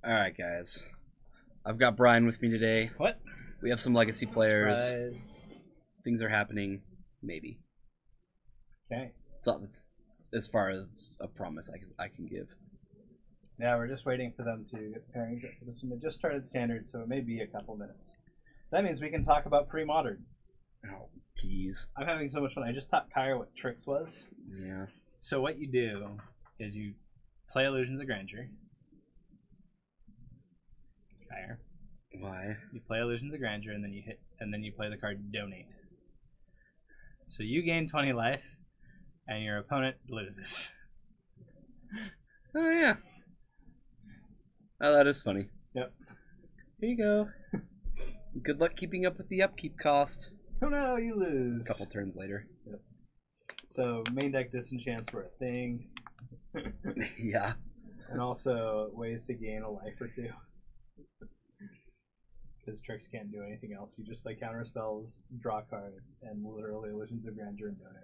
Alright, guys. I've got Brian with me today. What? We have some legacy players. Surprise. Things are happening. Maybe. Okay. That's as far as a promise I can give. Yeah, we're just waiting for them to get the pairings up for this one. They just started standard, so it may be a couple minutes. That means we can talk about pre-modern. Oh, jeez. I'm having so much fun. I just taught Kyra what tricks was. Yeah. So what you do is you play Illusions of Grandeur. Kyra. Why? You play Illusions of Grandeur, and then you play the card Donate. So you gain 20 life, and your opponent loses. Oh, yeah. Oh, that is funny. Yep. Here you go. Good luck keeping up with the upkeep cost. Oh no, you lose. A couple turns later. Yep. So main deck disenchants were a thing. Yeah. And also ways to gain a life or two. Because tricks can't do anything else. You just play counter spells, draw cards, and literally Illusions of Grandeur and Donate.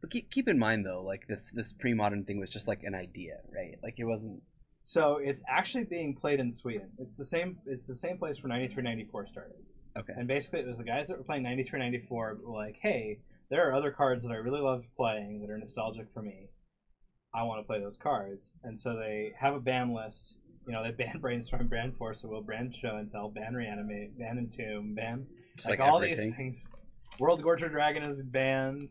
But keep in mind though, like this pre-modern thing was just like an idea, right? Like it wasn't. So it's actually being played in Sweden. It's the same place where 93-94 started. Okay. And basically it was the guys that were playing 93-94 were like, hey, there are other cards that I really love playing that are nostalgic for me. I want to play those cards. And so they have a ban list. You know, they ban Brainstorm, ban Force of Will, ban Show and Tell, ban Reanimate, ban Entomb, ban Just like all everything. these things. World Gorger Dragon is banned.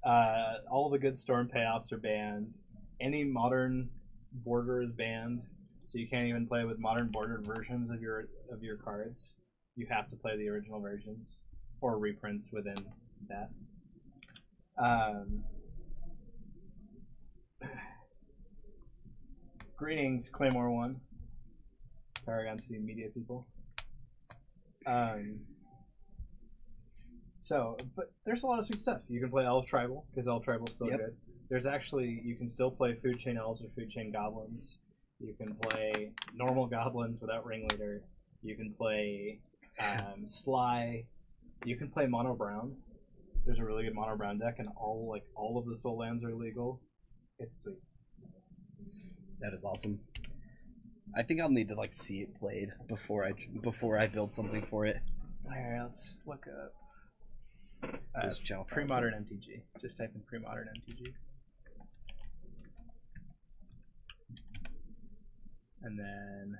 All the good Storm payoffs are banned. Any modern border is banned, so you can't even play with modern bordered versions of your cards. You have to play the original versions or reprints within that. Greetings, Claymore 1. Paragon City Media people. But there's a lot of sweet stuff. You can play Elf Tribal, because Elf Tribal is still good. There's actually, you can still play Food Chain Elves or Food Chain Goblins. You can play normal Goblins without Ringleader. You can play Sly. You can play Mono Brown. There's a really good Mono Brown deck, and all of the Soul Lands are legal. It's sweet. That is awesome. I think I'll need to like see it played before I build something for it. Alright, let's look up Chow pre-modern MTG. Just type in pre-modern MTG. And then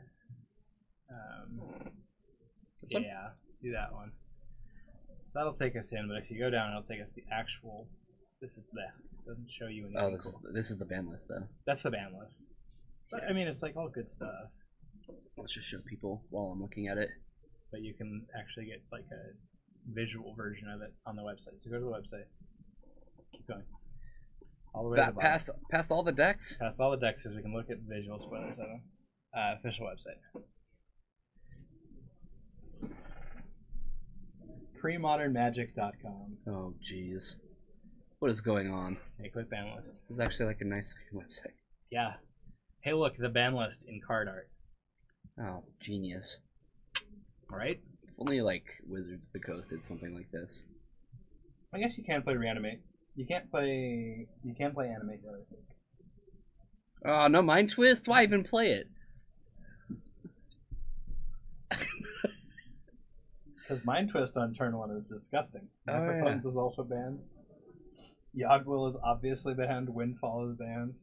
yeah, do that one. That'll take us in, but if you go down, it'll take us the actual. This is the. It doesn't show you anything. Oh, cool. this is the ban list though. That's the ban list. But I mean, it's like all good stuff. Let's just show people while I'm looking at it. But you can actually get like a visual version of it on the website. So go to the website. Keep going. All the way to the bottom. Past all the decks. Past all the decks, because we can look at visual spoilers of them. Official website. Premodernmagic.com. Oh, jeez. What is going on? Hey, quick ban list. This is actually like a nice website. Yeah. Hey, look, the ban list in card art. Oh, genius. Right? If only like Wizards of the Coast did something like this. I guess you can play Reanimate. You can play Animate though, I think. Oh, no Mind Twist? Why even play it? Because Mind Twist on turn 1 is disgusting. Oh, Microphones is also banned. Yogwill is obviously banned. Windfall is banned.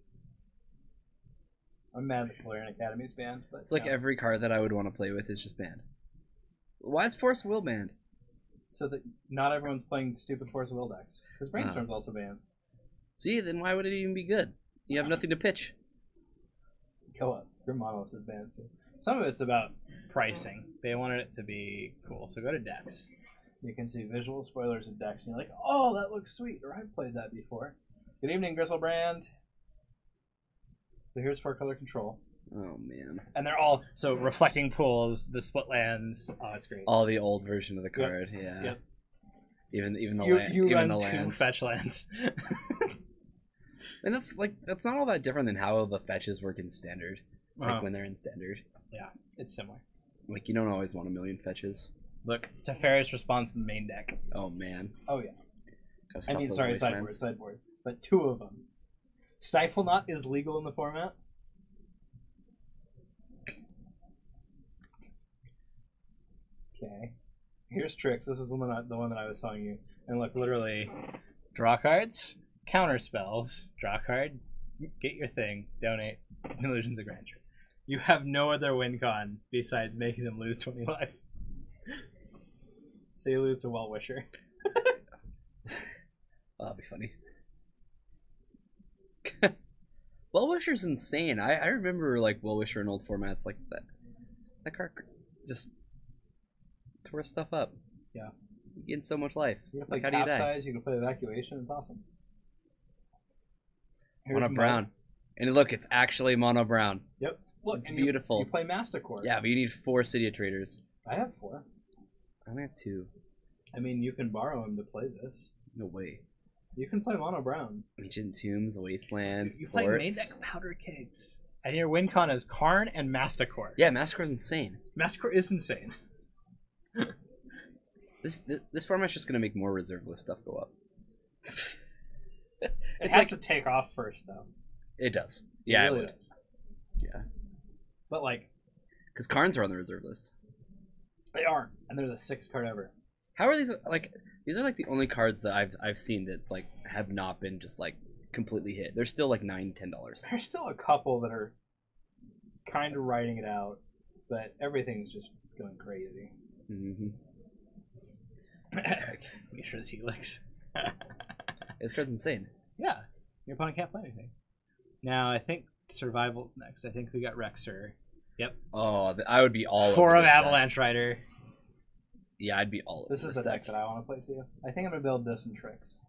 I'm mad that Tolarian Academy is banned. But It's like every card that I would want to play with is just banned. Why is Force of Will banned? So that not everyone's playing stupid Force of Will decks. Because Brainstorm's also banned. See, then why would it even be good? You have nothing to pitch. Go up. Grim Monolith is banned too. Some of it's about pricing. They wanted it to be cool. So go to decks. You can see visual spoilers of decks. And you're like, oh, that looks sweet. Or I've played that before. Good evening, Grizzlebrand. So here's 4-color control. Oh, man. And they're all, so reflecting pools, the split lands. Oh, it's great. All the old version of the card, yeah. Yep. Even the You run the 2 lands. fetch lands. And that's not all that different than how the fetches work in standard. Like when they're in standard. Yeah, it's similar. Like you don't always want a million fetches. Look, Teferi's response main deck. Oh man. Oh yeah. Gotta stop those sorry, wastelands. sideboard. But 2 of them. Stifle Knot is legal in the format. Okay. Here's tricks. This is the one that I was telling you. And look, literally, draw cards, counter spells, draw a card, get your thing, donate, illusions of grandeur. You have no other win con besides making them lose 20 life. So you lose to Well-Wisher. That'll be funny. Well-Wisher's insane. I remember like Well-Wisher in old formats like that. That card just tore stuff up. Yeah. You gain so much life. You can play like, how do you die? Capsize, you can play Evacuation, it's awesome. Here's Mono brown. And look, it's actually mono brown. Yep. Look, it's beautiful. You play Masticore. Yeah, but you need 4 City Traders. I have 4. I only have 2. I mean, you can borrow him to play this. No way. You can play mono brown. Ancient Tombs, Wastelands, You Ports. play main deck Powder Kegs. And your win con is Karn and Masticore. Yeah, Masticore's insane. Masticore is insane. This format's just gonna make more reserve list stuff go up. It has to take off first, though. It does. Yeah, it really it would. does. Yeah. But like, because Karns are on the reserve list. they aren't, and they're the 6th card ever. How are these like? These are like the only cards that I've seen that like have not been just like completely hit. They're still like $9-10. There's still a couple that are kind of writing it out, but everything's just going crazy. Mm-hmm. Make sure it's Helix. This card's insane. Yeah, your opponent can't play anything. Now I think Survival's next. I think we got Rexer. Yep. Oh, I would be all 4 over of this Avalanche Rider. Deck. Yeah, I'd be all over This is the deck that I want to play too. I think I'm gonna build this and Tricks.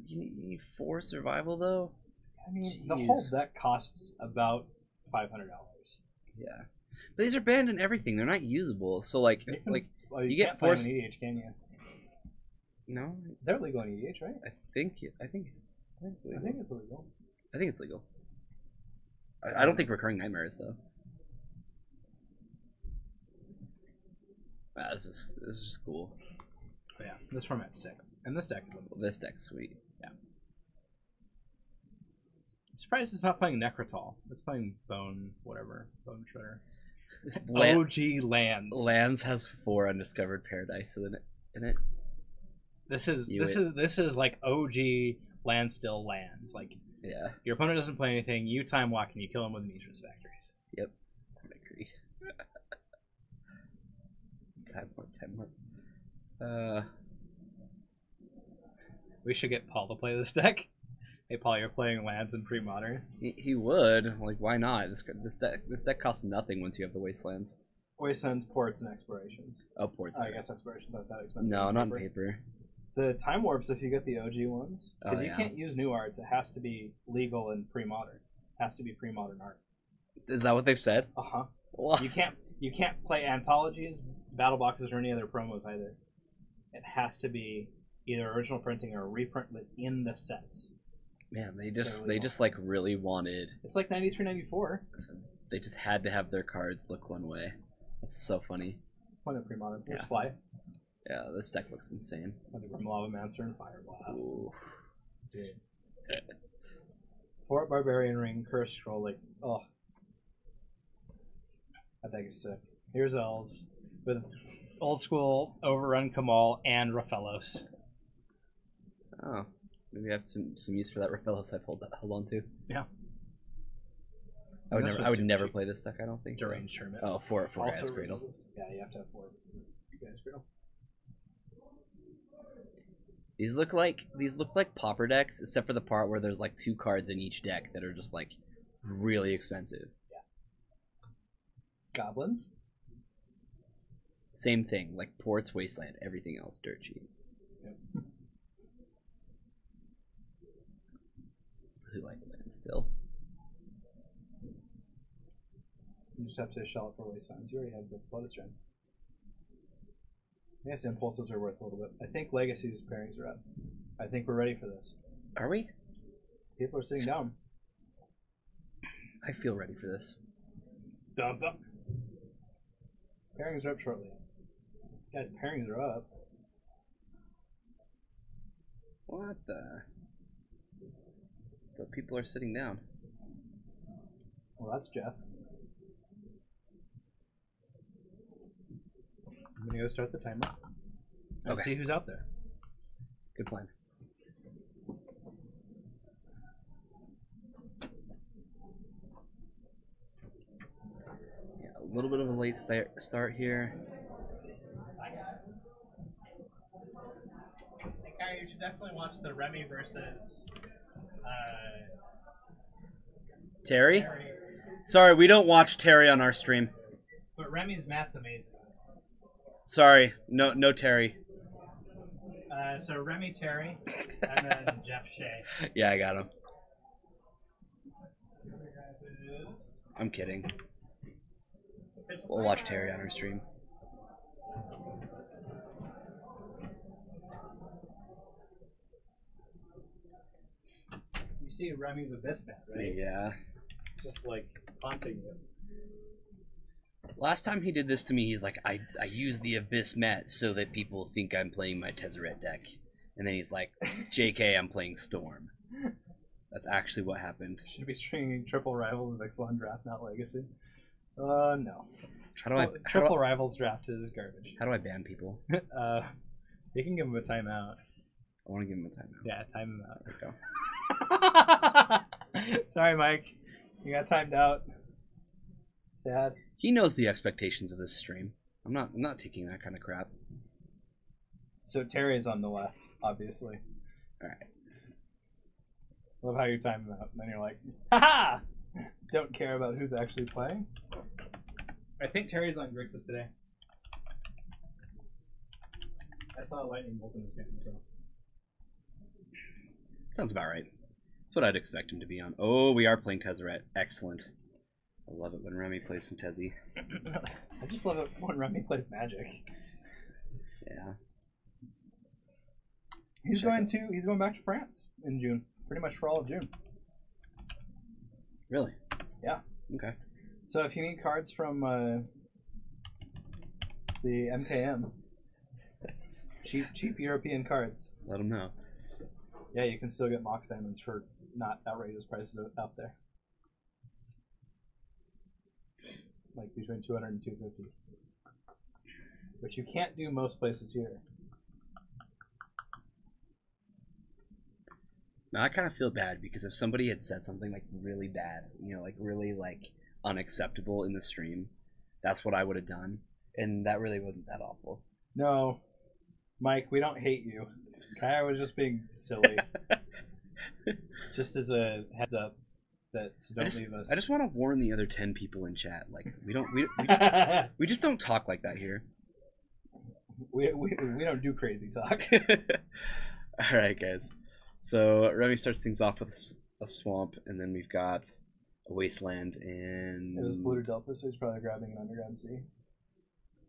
You need 4 survival though. I mean, Jeez. the whole deck costs about $500. Yeah, but these are banned and everything. They're not usable. So like, Well, you can't get play 4. them in EDH, can you? No, They're legal in EDH, right? I think it's I think it's illegal. I think it's legal. I don't think Recurring Nightmare is though. Wow, this is just cool. But yeah, this format's sick, and this deck is limited. This deck's sweet. Yeah. I'm surprised it's not playing Necrotol. It's playing Bone Shredder. OG Lands. Lands has 4 Undiscovered Paradise in it. This is like OG land still lands. Like, yeah, your opponent doesn't play anything. You time walk and you kill him with Mishra's Factories. Yep, I agree. Time warp. We should get Paul to play this deck. Hey Paul, you're playing lands in pre-modern. He would. Like, why not? This deck costs nothing once you have the Wastelands. Wastelands, Ports, and Explorations. Oh, Ports. I guess Explorations aren't that expensive. No, not on paper. The Time Warps, if you get the OG ones, because you yeah. can't use new arts. It has to be legal and pre-modern. It has to be pre-modern art. Is that what they've said? Uh-huh. Well, You can't play anthologies, battle boxes, or any other promos either. It has to be either original printing or a reprint within the sets. man, they just like really wanted. It's like 93, 94. They just had to have their cards look one way. That's so funny. It's point of pre-modern. Yeah. Sly. Yeah, this deck looks insane. With the Grimlava Mancer and Fire Blast. Ooh. Dude. Fort Barbarian Ring, Curse Scroll, like, oh. That deck is sick. Here's Elves with old school Overrun Kamal and Raphaelos. Oh, maybe I have some use for that Raphaelos I've hold on to. Yeah. I This was would super never cheap. play this deck. I don't think. Deranged Hermit. Oh, for Also Gaia's Cradle. Yeah, you have to have 4 Gaia's Cradle. These look like pauper decks, except for the part where there's like 2 cards in each deck that are just like really expensive. Goblins? Same thing, like Ports, Wasteland, everything else dirt cheap. Yep. Really like land still. You just have to shell it for Wastelands. You already have the Flooded Strands. I guess Impulses are worth a little bit. I think Legacy's pairings are up. I think we're ready for this. Are we? People are sitting down. I feel ready for this. Dum dum. Pairings are up shortly. Guys, pairings are up. What the? But people are sitting down. Well, that's Jeff. I'm gonna go start the timer and Okay. see who's out there. Good plan. Yeah, a little bit of a late start here. Hey, you should definitely watch the Remy versus Terry? Sorry, we don't watch Terry on our stream. But Remy's mat's amazing. Sorry, no Terry. So Remy, Terry, and then Jeff Shea. Yeah, I got him. I'm kidding. We'll watch Terry on our stream. You see Remy's Abyss mat, right? Yeah. Just like haunting you. Last time he did this to me, he's like, I use the Abyss Met so that people think I'm playing my Tezzeret deck. And then he's like, JK, I'm playing Storm. That's actually what happened. Should be stringing triple rivals of Ixalan draft, not Legacy. No. Triple rivals draft is garbage. How do I ban people? You can give him a timeout. I want to give him a timeout. Yeah, time him out. There we go. Sorry, Mike. You got timed out. Sad. He knows the expectations of this stream. I'm not taking that kind of crap. So Terry's on the left, obviously. Alright. Love how you time him out. And then you're like, haha! Don't care about who's actually playing. I think Terry's on Grixis today. I saw a lightning bolt in his game, so. Sounds about right. That's what I'd expect him to be on. Oh, we are playing Tezzeret. Excellent. I love it when Remy plays some Tezzy. I just love it when Remy plays Magic. Yeah. He's going back to France in June. Pretty much for all of June. Really? Yeah. Okay. So if you need cards from the MKM, cheap European cards. Let him know. Yeah, you can still get Mox Diamonds for not outrageous prices out there. Like between 200 and 250. Which you can't do most places here. Now I kind of feel bad because if somebody had said something like really bad, you know, like really like unacceptable in the stream, that's what I would have done, and that really wasn't that awful. No, Mike, we don't hate you. Kaya was just being silly. Just as a heads up, that so don't leave us. I just want to warn the other 10 people in chat. Like we just don't talk like that here. We don't do crazy talk. All right, guys. So Remy starts things off with a swamp, and then we've got a wasteland, and It was blue delta, so he's probably grabbing an underground sea.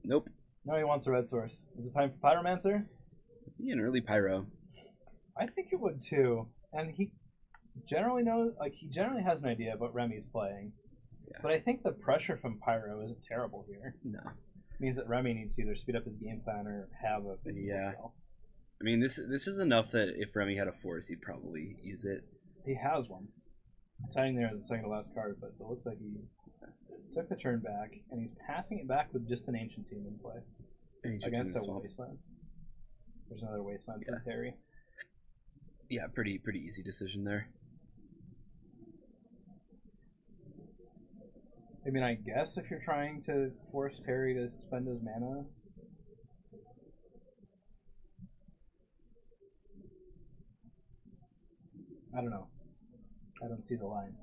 Nope. No, he wants a red source. Is it time for Pyromancer? Be an early pyro. I think it would too. And he generally knows, like he generally has an idea of what Remy's playing. Yeah. But I think the pressure from Pyro isn't terrible here. No. It means that Remy needs to either speed up his game plan or have a big spell. I mean, this is enough that if Remy had a fourth, he'd probably use it. He has one. It's hiding there as the second to last card, but it looks like he took the turn back, and he's passing it back with just an Ancient Tomb in play. Against a Wasteland. There's another Wasteland for Terry. Yeah, pretty easy decision there. I mean, I guess if you're trying to force Terry to spend his mana. I don't know. I don't see the line.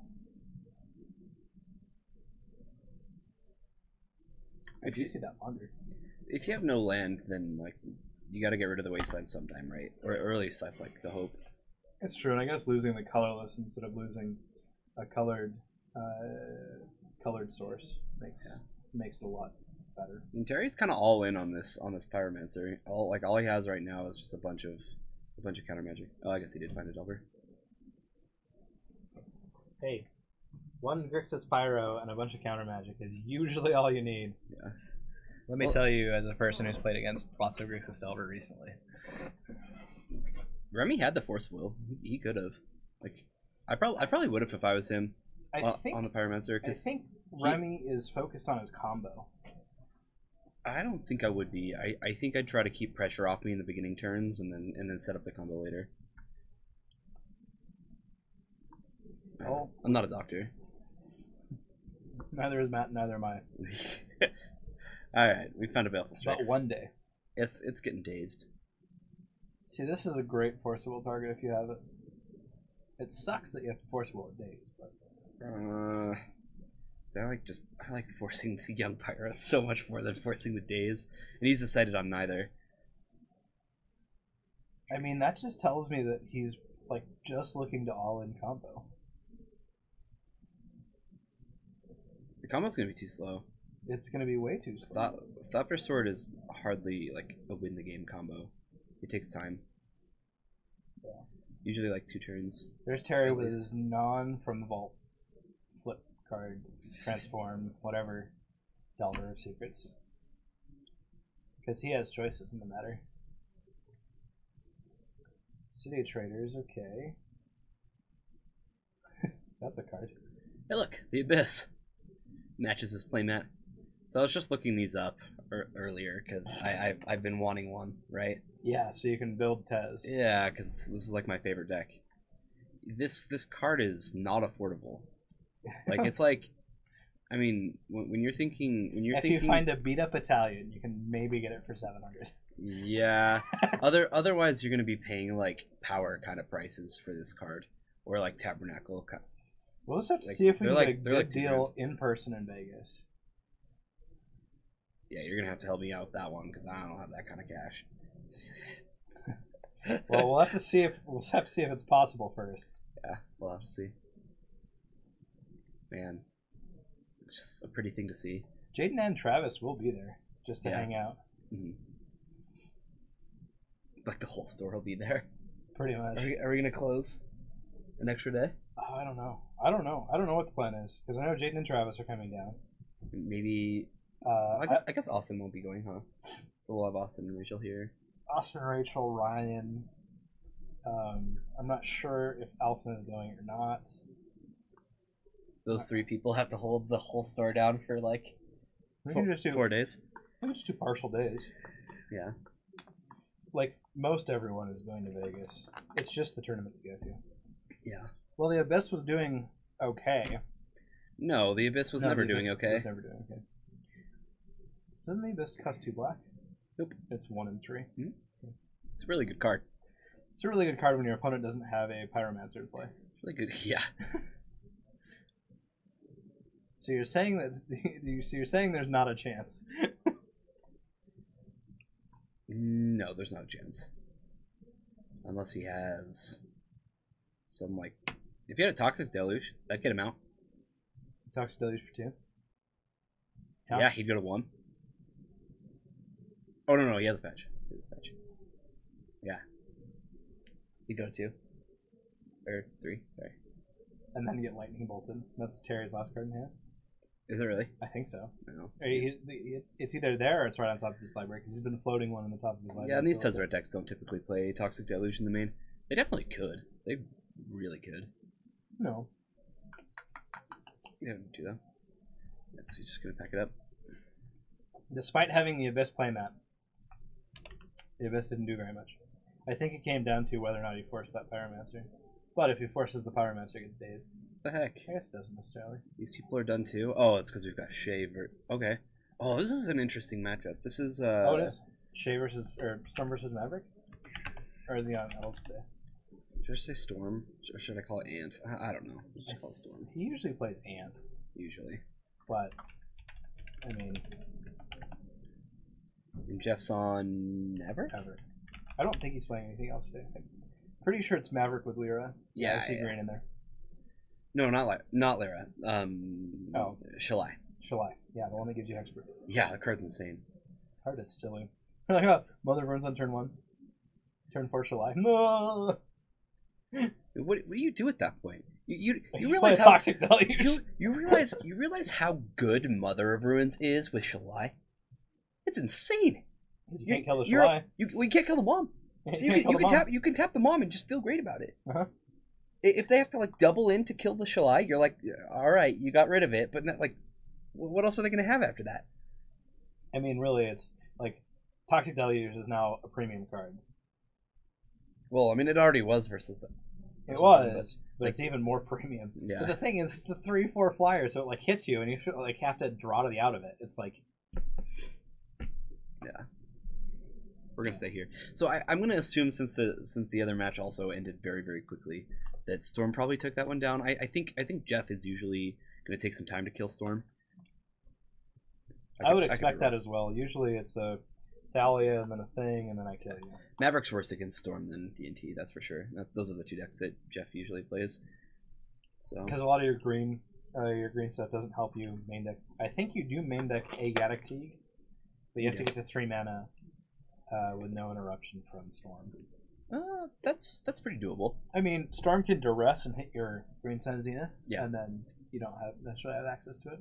If you see that ponder. If you have no land, then like you got to get rid of the wasteland sometime, right? Or at least that's like the hope. It's true, and I guess losing the colorless instead of losing a colored source makes it a lot better. And Terry's kind of all in on this pyromancer. All he has right now is just a bunch of counter magic. Oh, I guess he did find a Delver. Hey, one Grixis Pyro and a bunch of counter magic is usually all you need. Yeah. Let me tell you, as a person who's played against lots of Grixis Delver recently. Remy had the Force of Will. He could have. Like, I probably would have if I was him. On the pyromancer. I think Remy is focused on his combo. I don't think I would be. I think I'd try to keep pressure off me in the beginning turns and then set up the combo later. Oh, I'm not a doctor. neither is Matt. Neither am I. All right, we found a Baleful Strike. But one day. It's getting dazed. See, this is a great forcible target if you have it. It sucks that you have to forcible at days, but. So I like forcing the young Pyro so much more than forcing the days, and he's decided on neither. I mean, that just tells me that he's like just looking to all-in combo. The combo's gonna be too slow. It's gonna be way too slow. Thopter Sword is hardly like a win the game combo. It takes time. Yeah. Usually like 2 turns. There's Terry with his non from the vault flip card, transform, whatever, Delver of Secrets. Because he has choices in the matter. City of Traders, okay. That's a card. Hey look, the Abyss. Matches his playmat. So I was just looking these up earlier because I've been wanting one, right? Yeah, so you can build Tez. Yeah, because this is like my favorite deck. This card is not affordable. Like it's like, I mean, when you're thinking, if you find a beat up Italian, you can maybe get it for 700. Yeah. Otherwise, you're gonna be paying like power kind of prices for this card, or like Tabernacle. We'll just have to Like, see if we can they're get a good like deal in person in Vegas. Yeah, you're gonna have to help me out with that one because I don't have that kind of cash. Well, we'll have to see if it's possible first. Yeah, we'll have to see. Man, it's just a pretty thing to see. Jaden and Travis will be there just to hang out. Mm-hmm. Like the whole store will be there. Pretty much. Are we gonna close an extra day? Oh, I don't know what the plan is because I know Jaden and Travis are coming down. Maybe. I guess Austin won't be going, huh? So we'll have Austin and Rachel here. Austin, Rachel, Ryan. I'm not sure if Alton is going or not. Those 3 people have to hold the whole store down for like We can just do 4 days. We can just do partial days. Yeah. Like most everyone is going to Vegas. It's just the tournament to go to. Yeah. Well, the Abyss was doing okay. No, the Abyss was never doing okay. Was never doing okay. Doesn't the Abyss cost 2 black? Nope. It's 1 and 3. Mm-hmm. It's a really good card. It's a really good card when your opponent doesn't have a Pyromancer to play. It's really good. Yeah. So you're saying that you're saying there's not a chance. No, there's no chance. Unless he has some like, if he had a Toxic Deluge, that'd get him out. Toxic Deluge for 2. Yeah, he'd go to 1. Oh no, he has a fetch. Yeah. He'd go to 2. Or 3, sorry. And then you get Lightning Bolted. That's Terry's last card in hand. Is it really? I think so. No. It's either there or it's right on top of his library because he's been floating one on the top of his library. Yeah, and these Tezzeret decks don't typically play Toxic Deluge in the main. They definitely could. They really could. No. You don't do that. So he's just gonna pack it up. Despite having the Abyss playmat, the Abyss didn't do very much. I think it came down to whether or not he forced that Pyromancer. But if he forces the Pyromancer, it gets dazed. What the heck? I guess it doesn't necessarily. These people are done too? Oh, it's because we've got Shay. Okay. Oh, this is an interesting matchup. This is... Oh, it is. Shay versus... Or Storm versus Maverick? Or is he on Elves today? Should I say Storm? Or should I call it Ant? I don't know. Let's just call it Storm. He usually plays Ant. Usually. But, I mean... And Jeff's on Maverick? Maverick. I don't think he's playing anything else today. I'm pretty sure it's Maverick with Lyra. Yeah, I see green in there. No, not Lyra. Shalai. Shalai. Yeah, the one that gives you Hexproof. Yeah, the card's insane. Card is silly. Like, oh, Mother of Runes on turn 1. Turn 4 Shalai. No! What do you do at that point? You realize how Toxic Deluge. You realize how good Mother of Ruins is with Shalai? It's insane. You can't kill the Shalai. We can't kill the mom. So you can tap the mom and just feel great about it. Uh-huh. If they have to like double in to kill the Shalai, you're like, all right, you got rid of it, but not, like, what else are they going to have after that? I mean, really, it's like Toxic Deluge is now a premium card. Well, I mean, it already was versus them. It was, but like, it's even more premium. Yeah. But the thing is, it's a 3/4 flyer, so it like hits you, and you like have to draw to the out of it. It's like, yeah. We're gonna stay here. So I'm gonna assume since the other match also ended very, very quickly, that Storm probably took that one down. I think Jeff is usually gonna take some time to kill Storm. I would expect that as well. Usually it's a Thalia and then a thing, and then I kill you. Maverick's worse against Storm than D&T, that's for sure. Those are the two decks that Jeff usually plays. So because a lot of your green stuff doesn't help you main deck. I think you do main deck a Gaddock Teague, but you have to get to 3 mana with no interruption from Storm. That's pretty doable. I mean, Storm can duress and hit your Green Sun Zenith, yeah, and then you don't necessarily have access to it.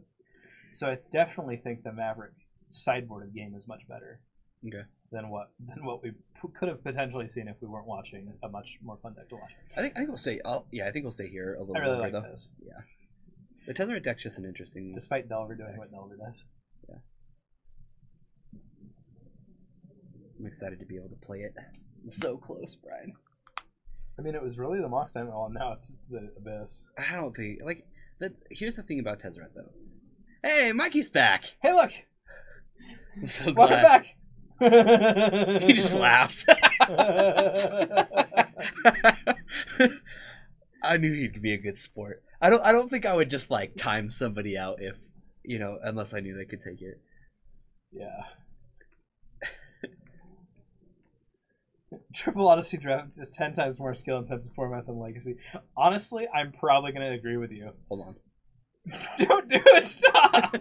So I definitely think the Maverick sideboarded game is much better. Okay. Than what we could have potentially seen if we weren't watching a much more fun deck to watch. I think we'll stay. I think we'll stay here a little. I really longer, like though. this. Yeah. The Tezzeret deck's just an interesting. Despite Delver doing what Delver does. Yeah. I'm excited to be able to play it. It's so close, Brian. I mean, it was really the Mox Sentinel, and now it's the Abyss. I don't think that. Here's the thing about Tezzeret, though. Hey, Mikey's back. Hey, look. I'm so glad. Welcome back. He just laughs. I knew he'd be a good sport. I don't think I would just like time somebody out if unless I knew they could take it. Yeah. Triple Odyssey Draft is 10 times more skill intensive format than Legacy. Honestly, I'm probably gonna agree with you. Hold on. Don't do it. Stop.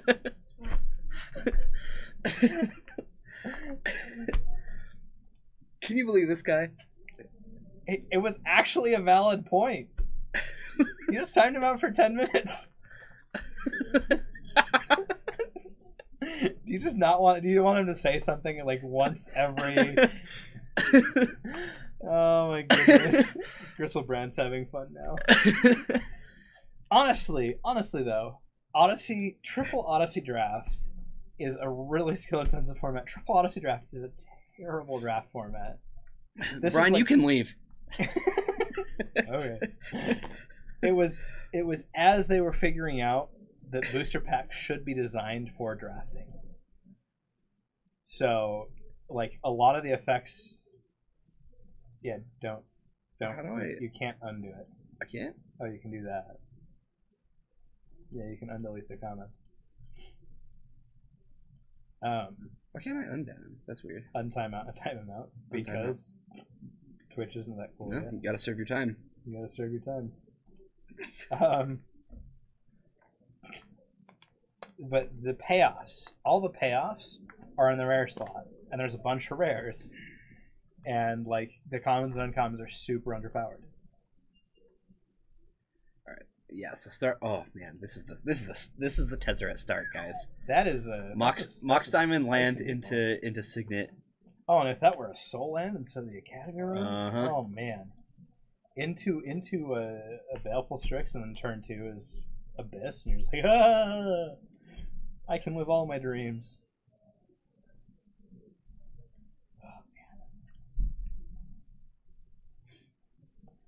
Can you believe this guy? It was actually a valid point. You just timed him out for 10 minutes. Do you want him to say something like once every... Oh my goodness. Gristlebrand's having fun now. Honestly though, Triple Odyssey Draft is a really skill-intensive format. Triple Odyssey Draft is a terrible draft format. Brian, you can leave. Okay. It was as they were figuring out that booster packs should be designed for drafting. So, like, a lot of the effects... Yeah, don't. How do I... You can't undo it. I can't? Oh, you can do that. Yeah, you can undelete the comments. Why can't I undo him? That's weird. Time him out because Twitch isn't that cool yet. You gotta serve your time. You gotta serve your time. But the payoffs, all the payoffs are in the rare slot, and there's a bunch of rares, and like the commons and uncommons are super underpowered. Yeah, so start. Oh man, this is the Tezzeret start, guys. That is a Mox Diamond land into Signet. Oh, and if that were a soul land instead of the Academy runes, oh man, into a Baleful Strix, and then turn 2 is Abyss, and you're just like, I can live all my dreams.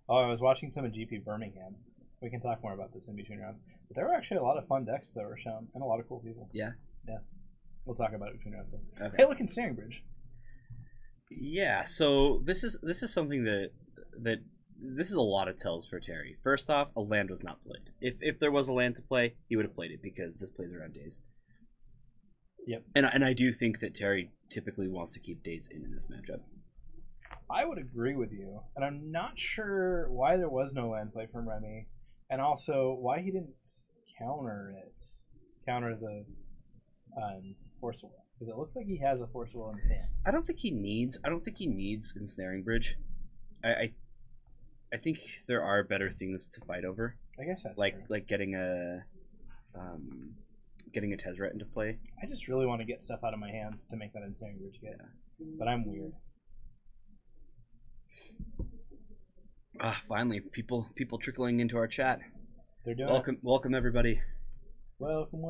Oh, I was watching some of GP Birmingham. We can talk more about this in between rounds. But there were actually a lot of fun decks that were shown, and a lot of cool people. Yeah. Yeah. We'll talk about it between rounds. Okay. Hey, look in Snaring Bridge. Yeah, so this is something that this is a lot of tells for Terry. First off, a land was not played. If there was a land to play, he would have played it because this plays around days. Yep. And I do think that Terry typically wants to keep days in this matchup. I would agree with you, and I'm not sure why there was no land play from Remy, and also why he didn't counter the Force of Will, because it looks like he has a Force of Will in his hand. I don't think he needs Ensnaring Bridge. I think there are better things to fight over. I guess that's like true. Like getting a Tezzeret into play. I just really want to get stuff out of my hands to make that Ensnaring Bridge get. Yeah. But I'm weird. Finally, people trickling into our chat. They're doing welcome everybody. Welcome.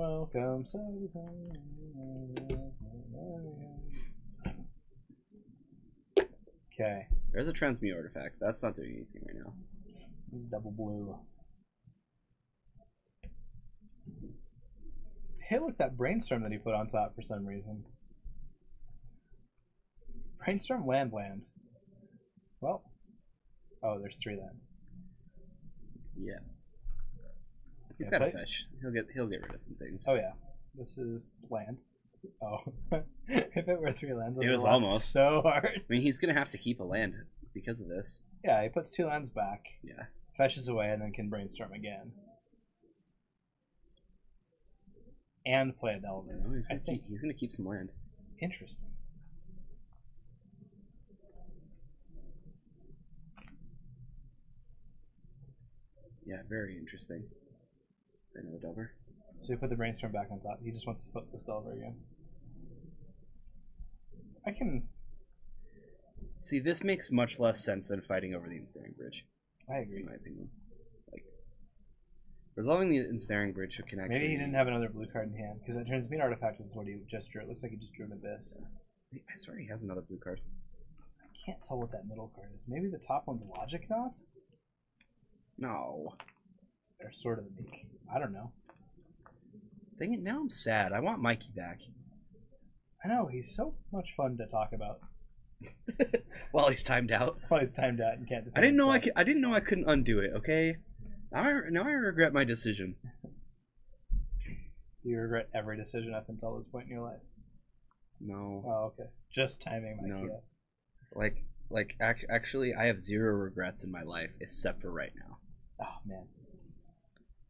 Okay. There's a transmute artifact. That's not doing anything right now. It's double blue. Hey, look, that brainstorm that he put on top for some reason. Brainstorm land. Well. Oh, there's 3 lands. Yeah. He's got a fetch. He'll get rid of some things. Oh yeah. This is land. Oh. If it were 3 lands, it was almost so hard. I mean, he's gonna have to keep a land because of this. Yeah, he puts 2 lands back. Yeah. Fetches away and then can brainstorm again. And play a Delver. No, he's gonna keep some land. Interesting. Yeah, very interesting. Another Delver. So he put the brainstorm back on top. He just wants to flip this Delver again. I can see. This makes much less sense than fighting over the Ensnaring Bridge. I agree. In my opinion, like resolving the Ensnaring Bridge can actually. Maybe he didn't have another blue card in hand because that transmute artifact was what he just drew. It looks like he just drew an Abyss. I swear he has another blue card. I can't tell what that middle card is. Maybe the top one's Logic Knot? No. They're sort of unique. I don't know. Dang it, now I'm sad. I want Mikey back. I know, he's so much fun to talk about. While he's timed out. While he's timed out and can't. I didn't know I didn't know I couldn't undo it. Okay, now I regret my decision. Do you regret every decision up until this point in your life? No. Oh, okay. Just timing Mikey up. Like actually, I have 0 regrets in my life except for right now. Oh man.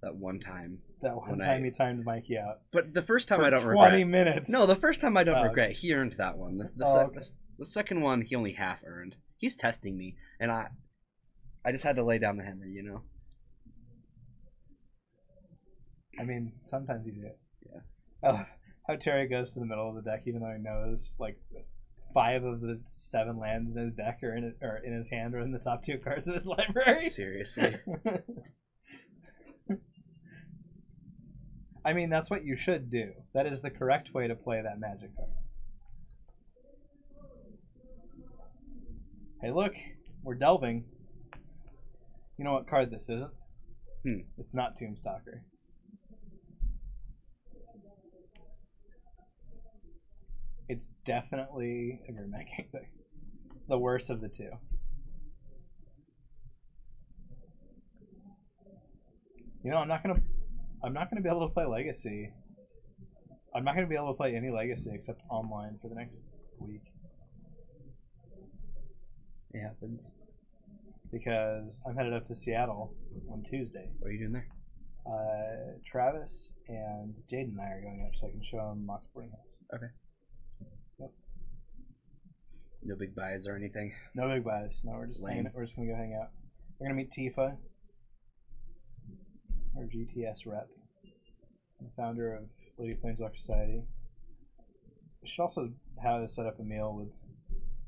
That one time. That one time you timed Mikey out. But the first time for I don't 20 regret. 20 minutes. No, the first time I don't regret. He earned that one. Okay. The second one he only half earned. He's testing me, and I just had to lay down the hammer, you know. I mean, sometimes you do. Yeah. Oh, how Terry goes to the middle of the deck even though he knows like 5 of the 7 lands in his deck are in his hand or in the top 2 cards of his library. Seriously. I mean, that's what you should do. That is the correct way to play that Magic card. Hey, look, we're delving. You know what card this isn't? It's not Tombstalker. It's definitely a Grimmack thing. The worst of the 2. You know, I'm not gonna be able to play Legacy. I'm not gonna be able to play any Legacy except online for the next week. It happens. Because I'm headed up to Seattle on Tuesday. What are you doing there? Travis and Jaden and I are going up so I can show them Mox Boarding House. Okay. Yep. No big buys or anything. No big buys. No, we're just gonna go hang out. We're gonna meet Tifa, our GTS rep, the founder of Lady Planeswalker Society. We should also have set up a meal with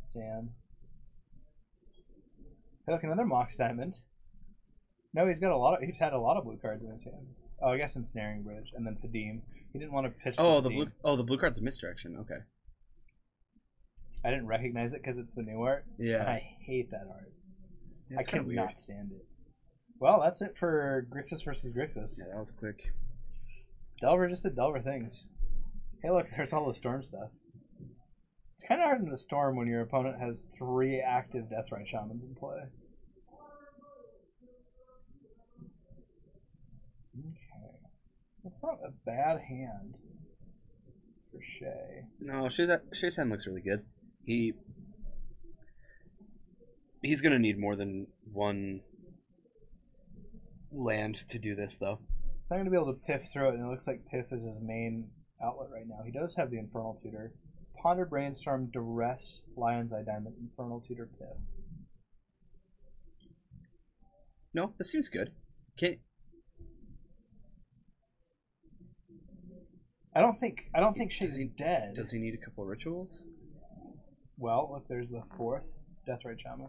Sam. Hey, look, another Mox Diamond. No, he's had a lot of blue cards in his hand. Oh, I guess Ensnaring Bridge and then Padim. He didn't want to pitch. The blue card's a misdirection. Okay. I didn't recognize it because it's the new art. Yeah. And I hate that art. Yeah, I cannot stand it. Well, that's it for Grixis versus Grixis. Yeah, that was quick. Delver just did Delver things. Hey, look, there's all the Storm stuff. It's kind of hard in the Storm when your opponent has 3 active Deathrite Shamans in play. Okay. That's not a bad hand for Shay. No, Shay's hand looks really good. He's going to need more than 1 land to do this, though. He's not going to be able to piff through it, and it looks like piff is his main outlet right now. He does have the Infernal Tutor. Ponder, Brainstorm, Duress, Lion's Eye Diamond, Infernal Tutor, piff. No, this seems good. I don't think Shay's dead. Does he need a couple rituals? Well, look, there's the 4th Deathrite Shaman.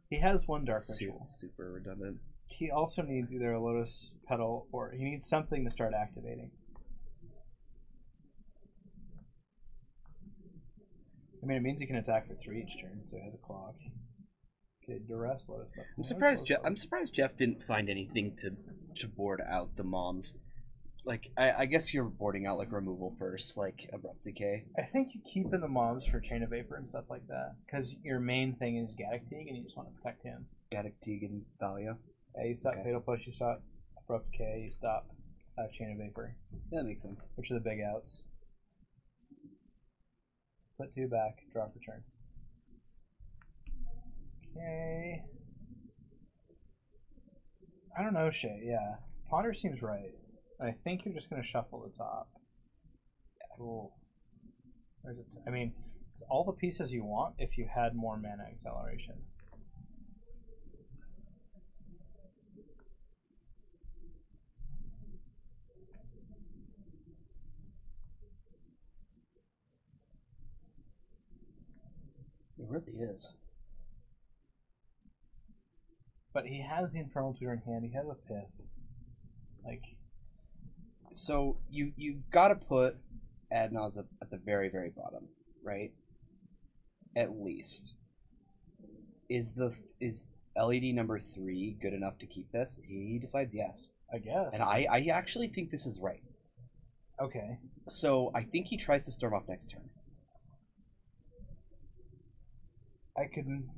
He has 1 Dark Ritual. Super redundant. He also needs either a Lotus Petal or he needs something to start activating. I mean, it means he can attack for 3 each turn, so he has a clock. Okay, duress, Lotus. I'm surprised Jeff didn't find anything to board out the moms. Like, I guess you're boarding out like removal first, like Abrupt Decay. I think you keep in the mobs for Chain of Vapor and stuff like that, because your main thing is Gaddock Teague, and you just want to protect him. Gaddock Teague and Thalia. Yeah, you stop Fatal Push, you stop Abrupt Decay, you stop Chain of Vapor. Yeah, that makes sense. Which are the big outs. Put 2 back, draw for turn. Okay. I don't know, Shay, yeah. Ponder seems right. I think you're just going to shuffle the top. Yeah. Ooh. I mean, it's all the pieces you want if you had more mana acceleration. It really is. But he has the Infernal Tutor in hand. He has a Pith. Like, so you've got to put Adnaz at the very, very bottom, right? At least. Is LED number 3 good enough to keep this? He decides yes. I guess. And I actually think this is right. Okay. So I think he tries to storm off next turn. I couldn't.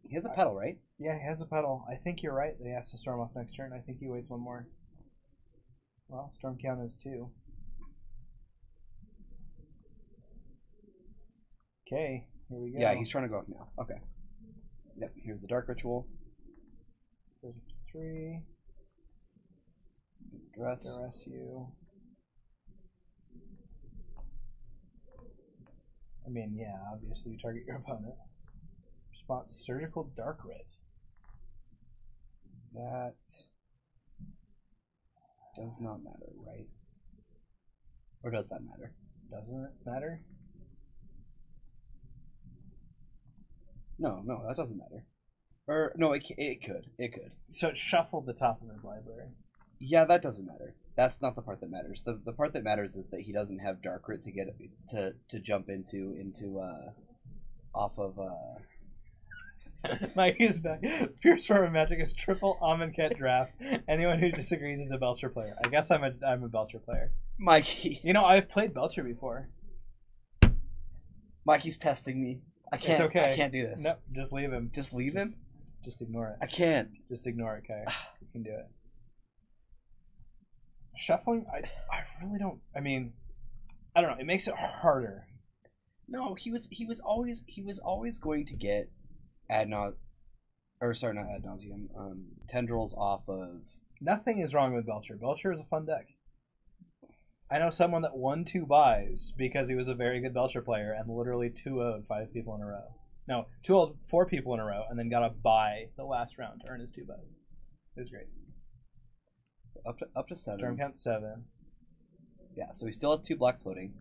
He has a pedal, right? Yeah, he has a pedal. I think you're right. They has to storm off next turn. I think he waits one more. Well, storm count is 2. Okay, here we go. Yeah, he's trying to go off now. Okay. Yep, here's the Dark Ritual. Goes up to 3. Duress you. I mean, yeah, obviously you target your opponent. Response, Surgical Dark Rit. That does not matter, right? Or does that matter? Doesn't it matter? No, that doesn't matter. Or, no, it could. It could. So it shuffled the top of his library. Yeah, that doesn't matter. That's not the part that matters. The part that matters is that he doesn't have Dark Rit to get to jump into off of Mike is back. Pure Swarm of Magic is triple Amonkhet draft. Anyone who disagrees is a Belcher player. I guess I'm a Belcher player. Mikey. You know, I've played Belcher before. Mikey's testing me. I can't. It's okay. I can't do this. Nope, just leave him. Just leave him? Just ignore it. I can't. Just ignore it, Kai. You can do it. Shuffling, I really don't. I mean, I don't know. It makes it harder. No, he was always going to get not ad nauseum tendrils off of. Nothing is wrong with Belcher. Belcher is a fun deck. I know someone that won 2 buys because he was a very good Belcher player and literally 2-0'd 5 people in a row. No, 2-0'd 4 people in a row and then got a buy the last round to earn his 2 buys. It was great. So up to 7. Storm count 7. Yeah, so he still has 2 black floating.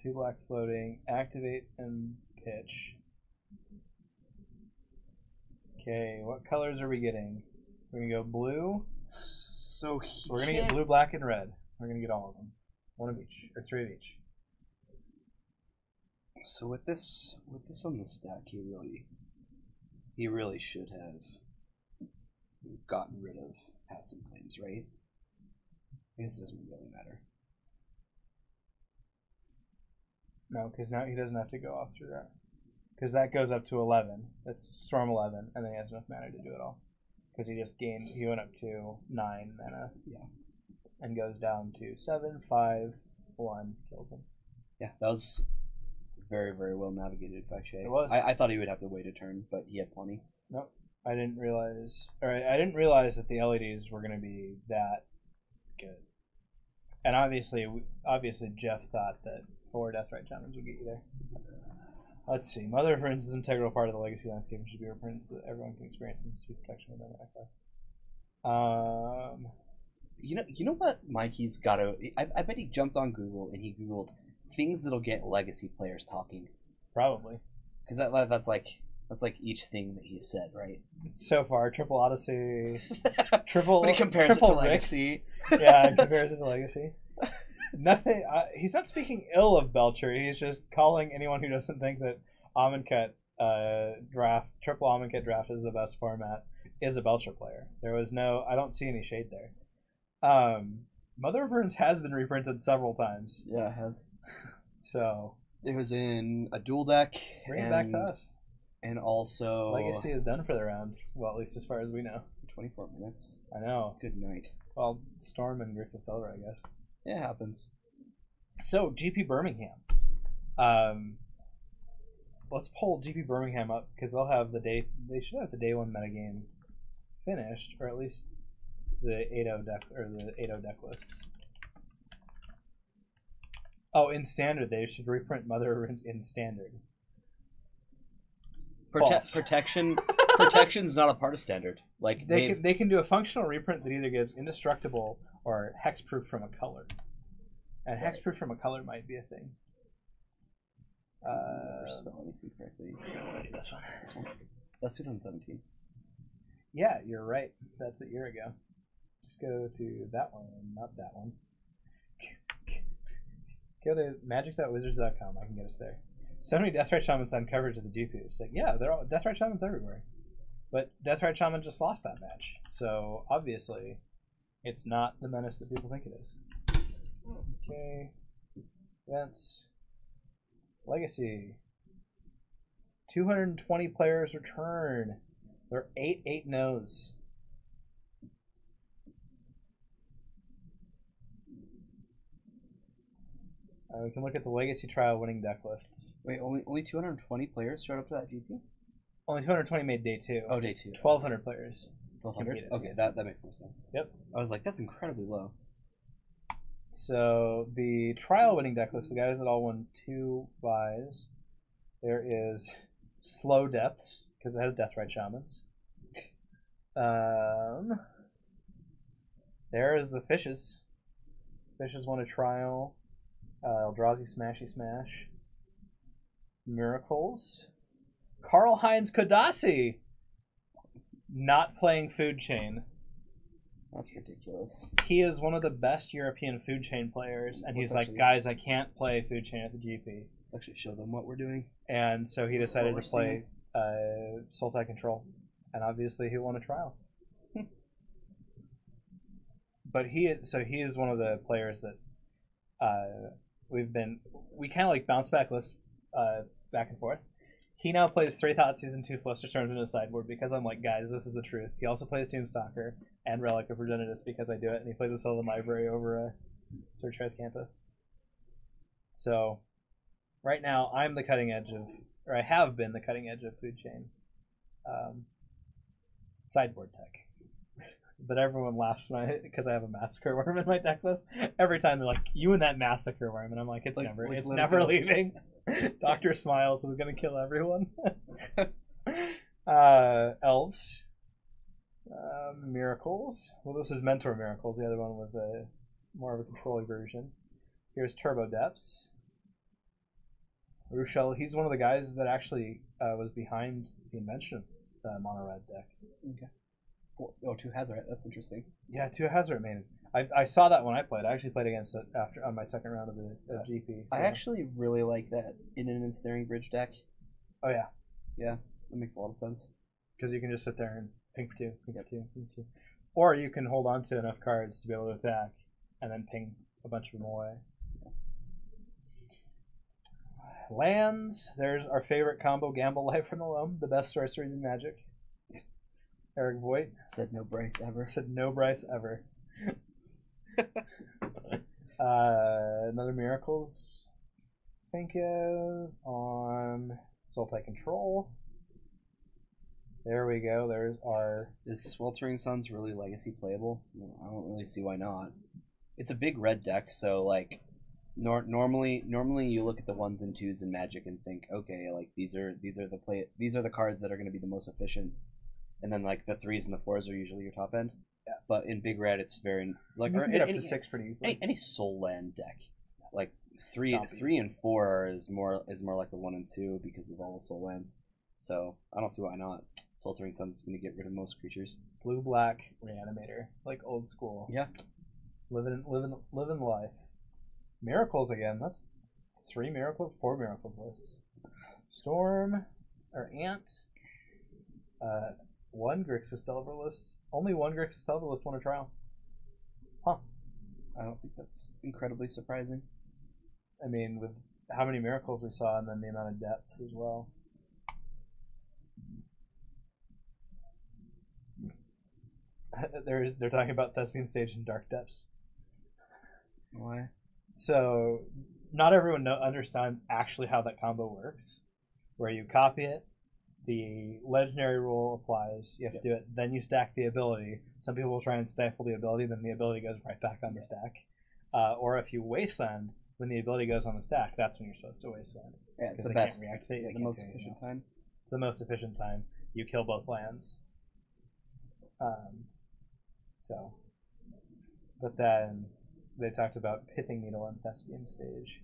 2 black floating. Activate and pitch. Okay, what colors are we getting? We're gonna go blue. So we're gonna get blue, black, and red. We're gonna get all of them. 1 of each, or 3 of each. So with this on the stack, he really should have gotten rid of Passive Claims, right? I guess it doesn't really matter. No, because now he doesn't have to go off through that. Because that goes up to 11. That's Storm 11, and then he has enough mana to do it all. Because he went up to 9 mana. Yeah. And goes down to 7, 5, 1, kills him. Yeah, that was very, very well navigated by Shay. It was. I thought he would have to wait a turn, but he had plenty. Nope. I didn't realize that the LEDs were going to be that good. And obviously Jeff thought that 4 Deathrite Shamans would get you there. Let's see. Mother of Runes is an integral part of the legacy landscape and should be reprinted so that everyone can experience and speak protection within FS. You know what Mikey's got to... I bet he jumped on Google and he Googled things that'll get legacy players talking. Probably. Because that's like each thing that he said, right? So far, Triple Odyssey, Triple... But he compares it to Legacy. Yeah, he compares it to Legacy. Nothing. He's not speaking ill of Belcher. He's just calling anyone who doesn't think that Amonkhet triple Amonkhet draft is the best format is a Belcher player. There was no. I don't see any shade there. Mother of Runes has been reprinted several times. Yeah, it has. So it was in a dual deck. Bring it back to us. And also Legacy is done for the round. Well, at least as far as we know. 24 minutes. I know. Good night. Well, Storm and Grixis Delver, I guess. Yeah, it happens. So, GP Birmingham. Let's pull GP Birmingham up because they'll have the day. They should have the day one metagame finished, or at least the 8-0 deck or the 8-0 deck lists. Oh, in standard, they should reprint Mother of Runes in standard. Protection's not a part of standard. Like they can do a functional reprint that either gives indestructible or hexproof from a color, and hexproof from a color might be a thing. Spell anything correctly. This one. That's 2017. Yeah, you're right. That's a year ago. Just go to that one, not that one. Go to magic.wizards.com. I can get us there. So many Deathrite Shamans on coverage of the GP. It's like, yeah, they're all Deathrite Shamans everywhere. But Deathrite Shaman just lost that match. So obviously, it's not the menace that people think it is. Okay. Events. Legacy. 220 players return. There are 8 no's. We can look at the Legacy Trial winning deck lists. Wait, only 220 players showed up to that GP? Only 220 made day 2. Oh, day 2. 1,200 players. 1,200? Okay, that makes more sense. Yep. I was like, that's incredibly low. So, the Trial winning deck list, the guys that all won 2 buys, there is Slow Depths, because it has Deathrite Shamans. There is the Fishes. Fishes won a Trial. Eldrazi Smashy Smash. Miracles. Karl Heinz Kodasi not playing Food Chain. That's ridiculous. He is one of the best European Food Chain players, and he's like, guys, I can't play Food Chain at the GP. Let's actually show them what we're doing. And so he decided to play Sultai Control, and obviously he won a trial. But he is one of the players that we kind of like bounce back lists back and forth. He now plays 3 Thoughtseize and 2 Fluster Storms in his sideboard because I'm like, guys, this is the truth. He also plays Tombstalker and Relic of Progenitus because I do it, and he plays a Sylvan Library over Search Triscanta. So, right now, I'm the cutting edge of, or I have been the cutting edge of Food Chain sideboard tech. But everyone laughs because I have a Massacre Worm in my deck list. Every time they're like, "You and that Massacre Worm," and I'm like, "It's never leaving." Doctor Smiles is gonna kill everyone. Elves, Miracles. Well, this is Mentor Miracles. The other one was more of a controlling version. Here's Turbo Depths. Rushel. He's one of the guys that actually was behind the invention of the Mono Red deck. Okay. Oh, 2 Hazard. That's interesting. Yeah, 2 Hazard main. I saw that when I played. I actually played against it on my second round of the GP. So. I actually really like that in an Ensnaring Bridge deck. Oh yeah, yeah, that makes a lot of sense. Because you can just sit there and ping for 2, ping for 2, ping for 2, or you can hold on to enough cards to be able to attack, and then ping a bunch of them away. Yeah. Lands. There's our favorite combo: Gamble, Life from the Loam, the best sorceries in Magic. Eric Voigt said no Bryce ever. Said no Bryce ever. Another Miracles. I think is on Sultai Control. There we go. There's our. Is Sweltering Suns really Legacy playable? I don't really see why not. It's a big red deck, so like, normally you look at the 1s and 2s in Magic and think, okay, like these are the cards that are going to be the most efficient. And then like the 3s and the 4s are usually your top end. Yeah. But in Big Red, it's very like you can get up to 6 pretty easily. Any Soul Land deck, like 3 and 4 is more like the 1 and 2 because of all the Soul Lands. So I don't see why not. Sweltering Suns is going to get rid of most creatures. Blue black Reanimator, like old school. Yeah. Living life. Miracles again. That's 3 miracles, 4 miracles lists. Storm or Ant. 1 Grixis Delver list. Only 1 Grixis Delver list won a trial. Huh. I don't think that's incredibly surprising. I mean, with how many miracles we saw and then the amount of depths as well. They're talking about Thespian Stage and Dark Depths. Why? So, not everyone understands actually how that combo works. Where you copy it, the legendary rule applies, you have to do it, then you stack the ability. Some people will try and stifle the ability, then the ability goes right back on the stack. Or if you wasteland, when the ability goes on the stack, that's when you're supposed to wasteland. Yeah, it's the they best. can't reactivate, The most efficient time. It's the most efficient time. You kill both lands. But then they talked about Pithing Needle and Thespian Stage.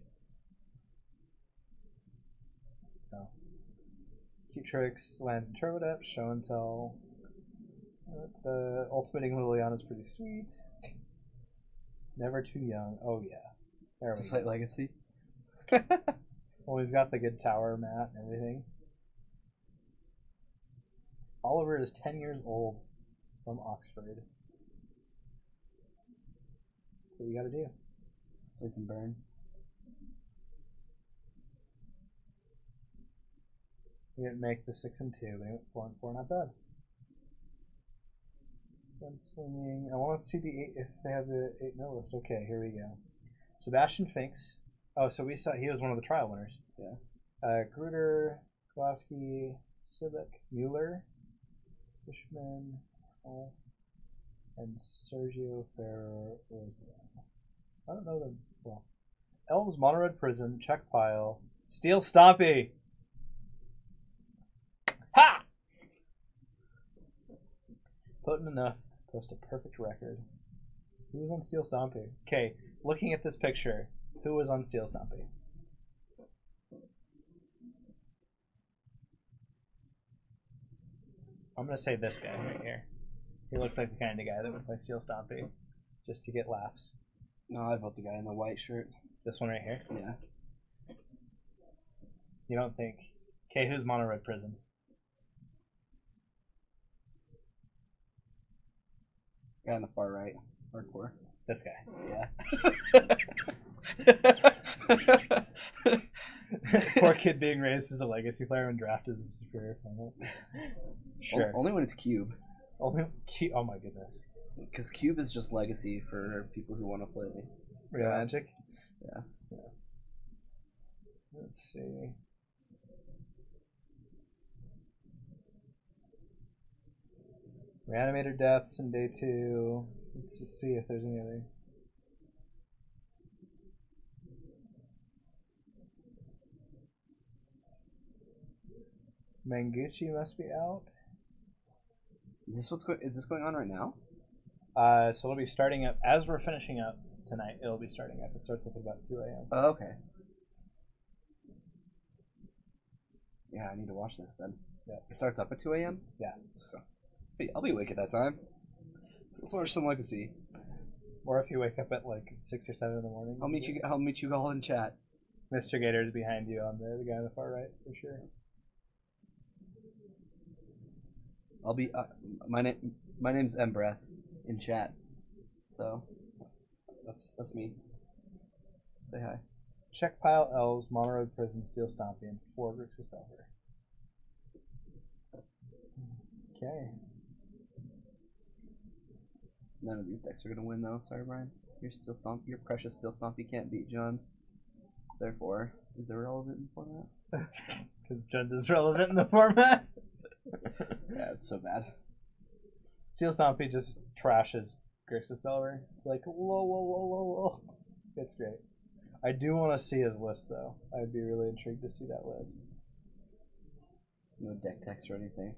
So, Cute Tricks, Lands and Turbo Depth, Show and Tell. The Ultimating Liliana is pretty sweet. Never Too Young. Oh yeah. There we Fight go. Legacy. Well, he's got the good tower mat and everything. Oliver is 10 years old from Oxford. That's what you gotta do. Play some burn. We didn't make the 6 and 2. They went 4 and 4. Not bad. Gunslinging. I want to see the 8 if they have the 8-0 list. Okay, here we go. Sebastian Finks. Oh, so we saw he was one of the trial winners. Yeah. Gruder, Kloski, Civic, Mueller, Fishman, and Sergio Ferrer. I don't know them well. Elves, Monored Prison, Check Pile, Steel Stompy. Ha! Potent enough to post a perfect record. Who was on Steel Stompy? Okay, looking at this picture, who was on Steel Stompy? I'm gonna say this guy right here. He looks like the kind of guy that would play Steel Stompy just to get laughs. No, I vote the guy in the white shirt. This one right here? Yeah. You don't think? Okay, who's Mono Red Prison? Guy on the far right. Hardcore. This guy. Yeah. Poor kid being raised as a legacy player and drafted as a superior opponent. Sure. Only when it's Cube. Only oh my goodness. Because Cube is just legacy for people who want to play. Real Magic? Yeah. Let's see. Reanimator deaths in day 2. Let's just see if there's any other. Manguchi must be out. Is this going on right now? So it'll be starting up as we're finishing up tonight. It'll be starting up. It starts up at about 2 a.m. Oh, okay. Yeah, I need to watch this then. Yeah. It starts up at 2 a.m.? Yeah. So, I'll be awake at that time. Let's watch some Legacy. Or if you wake up at like 6 or 7 in the morning. I'll meet you all in chat. Mr. Gator's behind you on the guy on the far right for sure. I'll be my name's Breath in chat. So that's me. Say hi. Check Pile, Elves, Mono Road Prison, Steel Stompy, and 4 Grixis Delver. Okay. None of these decks are gonna win though. Sorry, Brian. Your precious Steel Stompy can't beat Jund. Therefore, is irrelevant in the format. Because Jund is relevant in the format. Yeah, it's so bad. Steel Stompy just trashes Grixis Delver. It's like whoa. It's great. I do want to see his list though. I'd be really intrigued to see that list. No deck text or anything.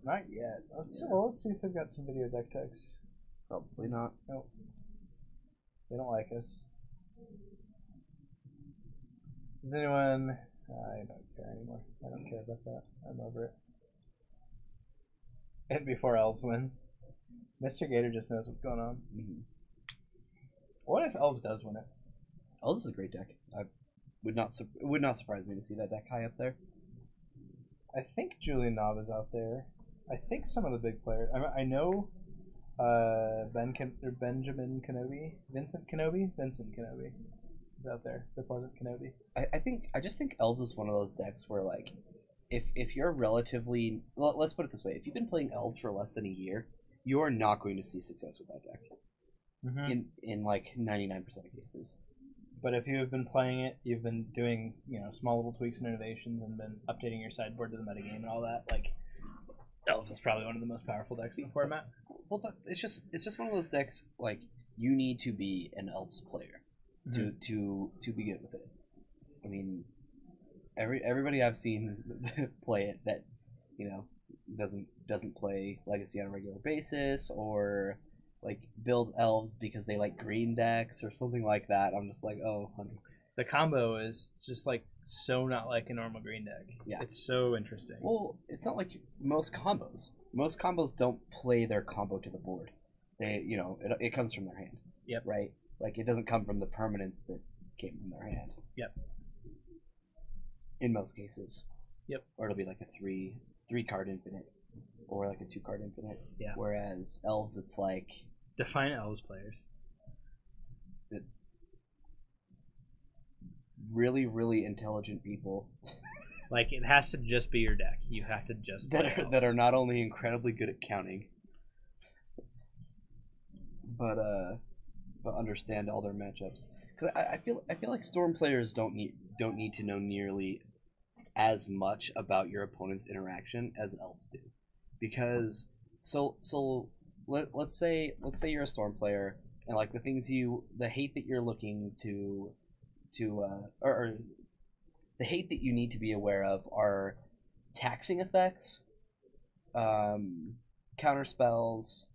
Not yet. Let's see if they've got some video deck text. Probably not. Nope. They don't like us. Does anyone? I don't care anymore. I don't care about that. I'm over it. And before Elves wins, Mr. Gator just knows what's going on. Mm-hmm. What if Elves does win it? Oh, this is a great deck. I it would not surprise me to see that deck high up there. I think Julian Knob is out there. I think some of the big players. I know Benjamin Kenobi, Vincent Kenobi is out there. The Pleasant Kenobi. I just think Elves is one of those decks where like, if you're relatively, let's put it this way, if you've been playing Elves for less than a year, you are not going to see success with that deck. Mm-hmm. In like 99% of cases. But if you have been playing it, you've been doing small little tweaks and innovations, and been updating your sideboard to the metagame and all that. Like, Elves is probably one of the most powerful decks in the format. Well, it's just one of those decks like you need to be an Elves player to be good with it. I mean, everybody I've seen play it that doesn't play Legacy on a regular basis or like build Elves because they like green decks or something like that. I'm just like, oh, honey. The combo is just like so not like a normal green deck. Yeah, it's so interesting. Well, it's not like most combos. Most combos don't play their combo to the board. They, it comes from their hand. Yep. Right. Like it doesn't come from the permanents that came from their hand. Yep. In most cases. Yep. Or it'll be like a three card infinite, or like a 2-card infinite. Yeah. Whereas Elves, it's like. Define Elves players. Really, really intelligent people. Like it has to just be your deck. You have to just that are not only incredibly good at counting, but understand all their matchups. Because I feel like Storm players don't need to know nearly as much about your opponent's interaction as Elves do, because let's say you're a Storm player and like the hate that you're looking or the hate that you need to be aware of are taxing effects, counter spells.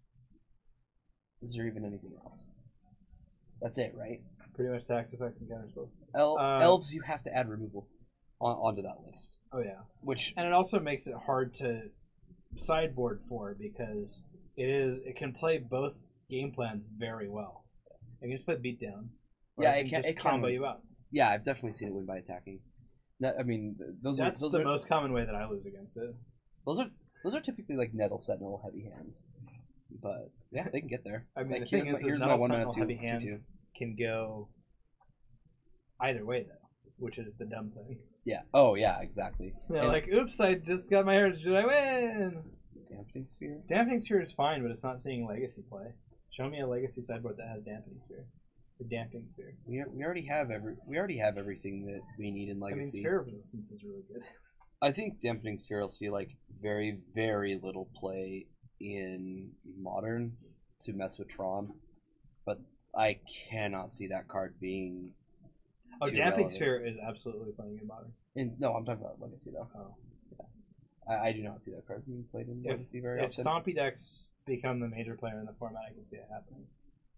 Is there even anything else? That's it, right? Pretty much tax effects and counter spells. Elves, you have to add removal onto that list. Oh yeah. And it also makes it hard to sideboard for because it can play both game plans very well. Yes. It can just play beatdown. Yeah, it can just combo you out. Yeah, I've definitely seen it win by attacking. That's the most common way that I lose against it. Those are typically like Nettle Sentinel heavy hands, but yeah, they can get there. I mean, like, the thing is here's Nettle my Sentinel heavy 2/2. hands can go either way though, which is the dumb thing. Yeah. Oh yeah, exactly. Yeah, like oops, I just got my heritage. Did I win? Dampening Sphere. Dampening Sphere is fine, but it's not seeing Legacy play. Show me a Legacy sideboard that has Dampening Sphere. The Damping Sphere. We already have everything that we need in Legacy. I mean, Sphere of Resistance is really good. I think Dampening Sphere will see like very, very little play in Modern to mess with Tron, but I cannot see that card being. Oh, Damping Sphere is absolutely playing in Modern. No, I'm talking about Legacy though. Oh, yeah. I do not see that card being played in Legacy very often. If Stompy decks become the major player in the format, I can see it happening.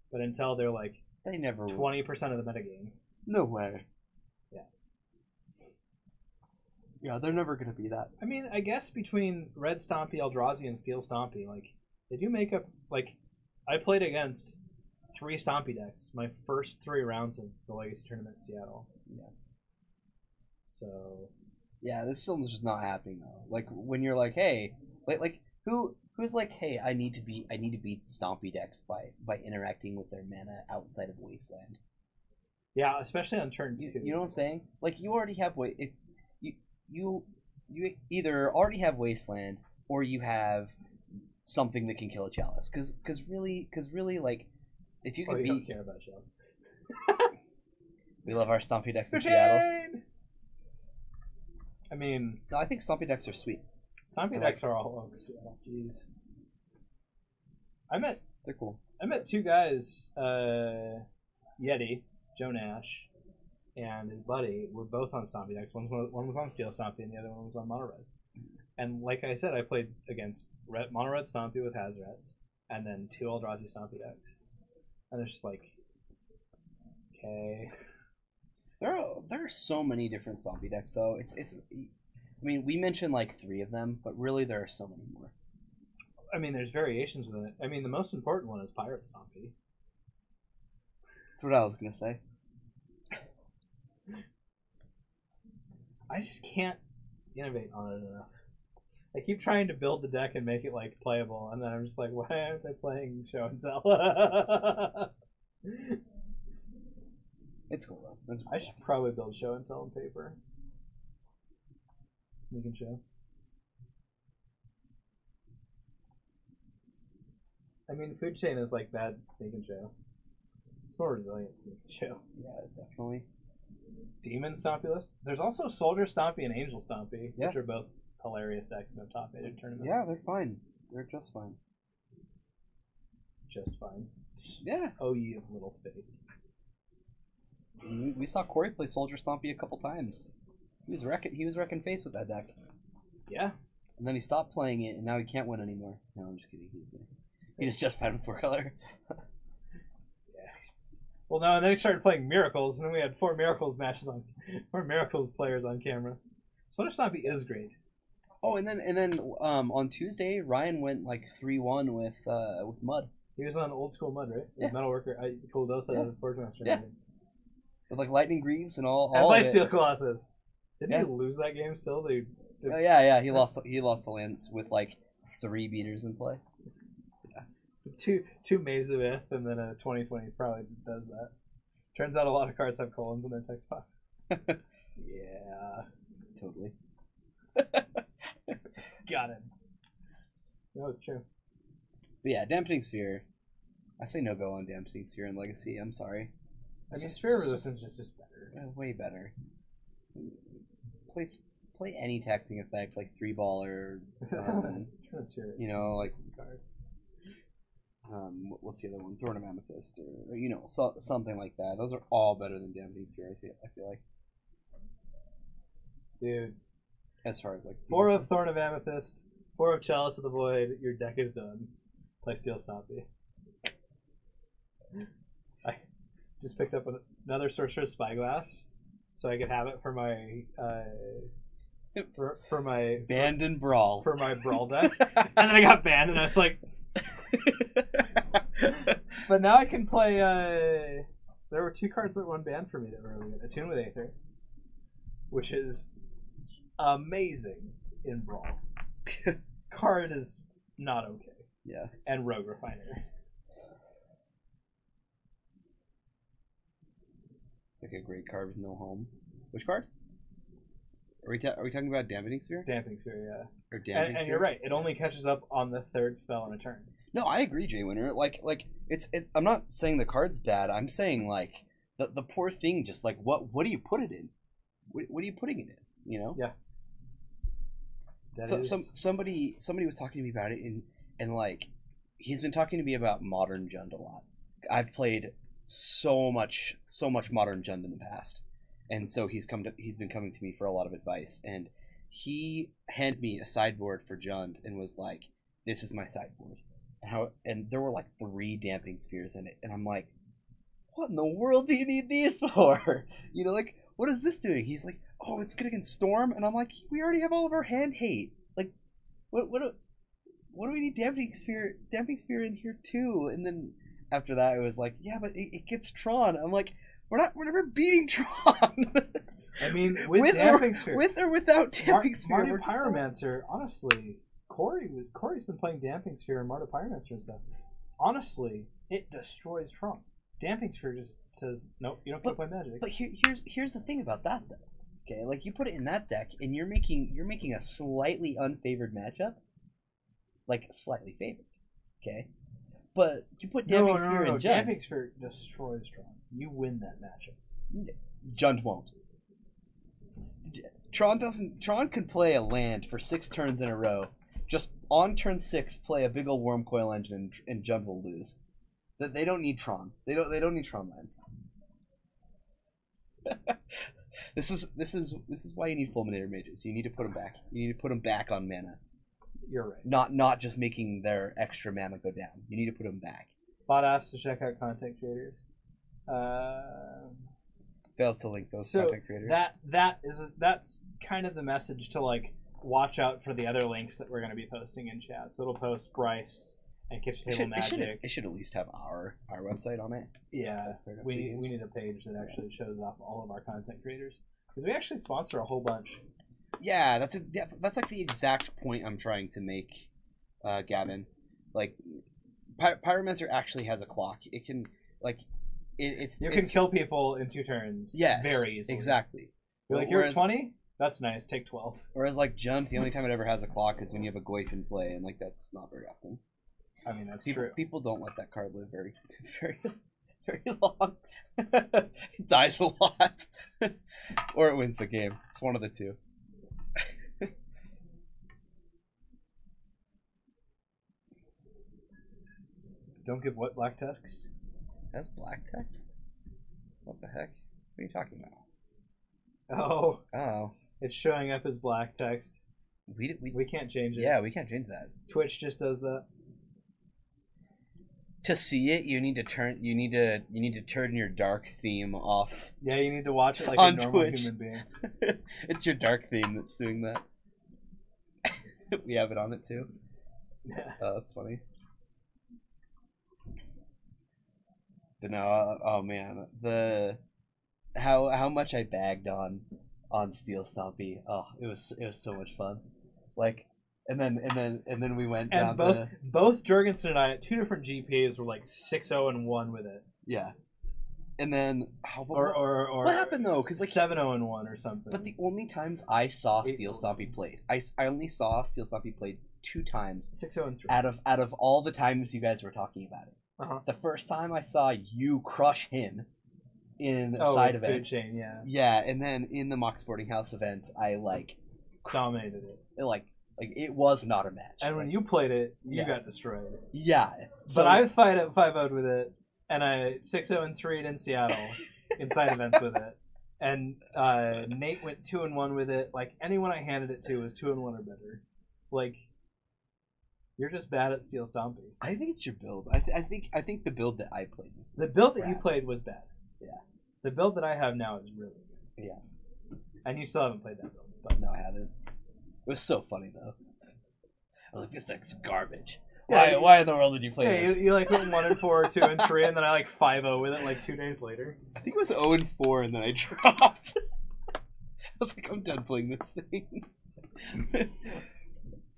But until they're like. They never 20% of the metagame. No way. Yeah. Yeah, they're never gonna be that. I mean, I guess between Red Stompy, Eldrazi, and Steel Stompy, like they do make up. Like, I played against 3 Stompy decks my first 3 rounds of the Legacy tournament in Seattle. Yeah. So. Yeah, this still is just not happening though. Like when you're like, hey, like who's like, hey, I need to beat Stompy decks by interacting with their mana outside of Wasteland. Yeah, especially on turn 2. You know what I'm saying? Like you already have if you either already have Wasteland or you have something that can kill a Chalice. Because really, like if you could don't care about Chalice. We love our Stompy decks in Seattle. I mean, no, I think Stompy decks are sweet. Stompy decks are all over Seattle. Jeez. They're cool. I met 2 guys, Yeti, Joe Nash, and his buddy were both on Stompy decks. One was on Steel Stompy and the other one was on Mono Red. And like I said, I played against Mono Red Stompy with Hazrats, and then 2 Eldrazi Stompy decks. And it's just like, okay. There are so many different Stompy decks though. It's I mean, we mentioned like 3 of them, but really there are so many more. I mean, there's variations with it. I mean, the most important one is Pirate Stompy. That's what I was gonna say. I just can't innovate on it enough. I keep trying to build the deck and make it like playable, and then I'm just like, why aren't I playing show and tell? It's cool though. That's I should probably build show and tell on paper. Sneak and show. I mean, food chain is like bad sneak and show. It's more resilient sneak and show. Yeah, definitely. Demon Stompy list. There's also Soldier Stompy and Angel Stompy, Yeah. which are both hilarious decks in top 8 tournaments. Yeah, they're fine. They're just fine. Just fine. Yeah. Oh, ye of little faith. We saw Corey play Soldier Stompy a couple times. He was wrecking face with that deck. Yeah. And then he stopped playing it, and now he can't win anymore. No, I'm just kidding. He was just fine with 4-color. Yeah. Well, no, and then he started playing Miracles, and then we had 4 Miracles players on camera. Soldier Stompy is great. Oh, and then on Tuesday, Ryan went like 3-1 with Mud. He was on Old School Mud, right? Yeah. Metalworker, Kuldotha, Forge Master. Yeah. With like Lightning Greaves and all. And all play of it. Steel Colossus. Didn't Yeah. he lose that game still? Yeah. He lost the lands with like 3 beaters in play. Two Maze of Ith, and then a 2020 probably does that. Turns out a lot of cards have colons in their text box. Yeah. Totally. Got it. No, it's true. But yeah, Dampening Sphere. I say no go on Dampening Sphere in Legacy. I'm sorry. I mean, Sphere Resistance is just better. Way better. Play any taxing effect like 3-ball or you know, like what's the other one? Thorn of Amethyst, or you know, something like that. Those are all better than Dampening Sphere. I feel like, dude. As far as like 4 of Thorn of Amethyst, 4 of Chalice of the Void. Your deck is done. Play Steel Stompy. I just picked up another Sorcerer's Spyglass, so I could have it for my for my Banned and Brawl for my Brawl deck, and then I got banned, and I was like. But now I can play. There were 2 cards that won banned for me that were really good. Attune with Aether, which is amazing in Brawl. Card is not okay. Yeah. And Rogue Refiner. It's like a great card with no home. Which card? Are we talking about Dampening Sphere? Dampening Sphere, yeah. Or Dampening and Sphere? you're right. It only catches up on the 3rd spell in a turn. No, I agree, Jay Winner. Like I'm not saying the card's bad. I'm saying like the poor thing. Just like what do you put it in? What are you putting it in? You know? Yeah. Somebody was talking to me about it, and like he's been talking to me about Modern Jund a lot. I've played so much Modern Jund in the past, and so he's been coming to me for a lot of advice, and he handed me a sideboard for Jund and was like, "This is my sideboard." And there were like 3 Dampening Spheres in it, and I'm like, "What in the world do you need these for?" You know, like, what is this doing? He's like, "Oh, it's good against Storm," and I'm like, "We already have all of our hand hate. Like, what do we need Dampening Sphere in here too?" And then after that, it was like, "Yeah, but it gets Tron." I'm like, we're never beating Tron." I mean, with Damping Sphere, with or without Damping Sphere, Marty Pyromancer. Honestly, Corey's been playing Damping Sphere and Marty Pyromancer and stuff. Honestly, it destroys Tron. Damping Sphere just says, "Nope, you don't get to play Magic." But here's the thing about that though. Okay, like you put it in that deck, and you're making a slightly unfavored matchup, like slightly favored. Okay, but you put Damping Sphere in Jund. Damping Sphere destroys Tron. You win that matchup. Jund won't. Tron could play a land for 6 turns in a row. Just on turn 6, play a big ol' Worm Coil Engine, and Jund will lose. That they don't need Tron. They don't need Tron lands. This is why you need Fulminator Mages. You need to put them back. You need to put them back on mana. You're right. Not just making their extra mana go down. You need to put them back. Bot asked to check out content creators. Fails to link those content creators. That's kind of the message to like watch out for the other links that we're going to be posting in chat. So it'll post Bryce and kitchen table magic. It should at least have our website on it. Yeah, we need a page that actually shows off all of our content creators, because we actually sponsor a whole bunch. Yeah, that's like the exact point I'm trying to make, Gavin. Like, Pyromancer actually has a clock. It can You can kill people in 2 turns. Yes, very easily. Exactly. You're like, you're at 20? That's nice. Take 12. Whereas like Jump, the only time it ever has a clock is when you have a Goyf in play, and like that's not very often. I mean, that's true. People don't let that card live very, very, very long. It dies a lot, or it wins the game. It's one of the two. Don't give what black text? That's black text? What the heck? What are you talking about? Oh, it's showing up as black text. We can't change it. Yeah, we can't change that. Twitch just does that. To see it, you need to turn your dark theme off. Yeah, you need to watch it like on a normal Twitch. human being. It's your dark theme that's doing that. We have it on it too. Yeah. Oh, that's funny. But no, oh man, how much I bagged on Steel Stompy. Oh, it was so much fun. Like, and then we went down. And both Jurgensen and I at 2 different GPs were like 6-0 and 1 with it. Yeah. And then or what happened though? Because like 7-0 and 1 or something. But the only times I saw Steel Stompy played, I only saw Steel Stompy played 2 times. 6-0 and 3. Out of all the times you guys were talking about it. Uh-huh. The first time I saw you crush him in a side event. Food chain, yeah. Yeah, and then in the Mock Sporting House event, I dominated it. Like it was not a match. And when you played it, you got destroyed. Yeah. So, but I fight at 5-0'd with it, and I 6-0 and 3'd in Seattle in side events with it. And Nate went 2-1 with it. Like, anyone I handed it to was 2-1 or better. Like, you're just bad at Steel Stompy. I think it's your build. I think the build that I played was the build that you played was bad. Yeah. The build that I have now is really good. Yeah. And you still haven't played that build. But no, I haven't. It was so funny though. I was like, this deck's garbage. Yeah, why in the world did you play this? You like went 1 and 4, 2 and 3, and then I like 5-0 with it like 2 days later. I think it was 0 and 4, and then I dropped. I was like, I'm done playing this thing.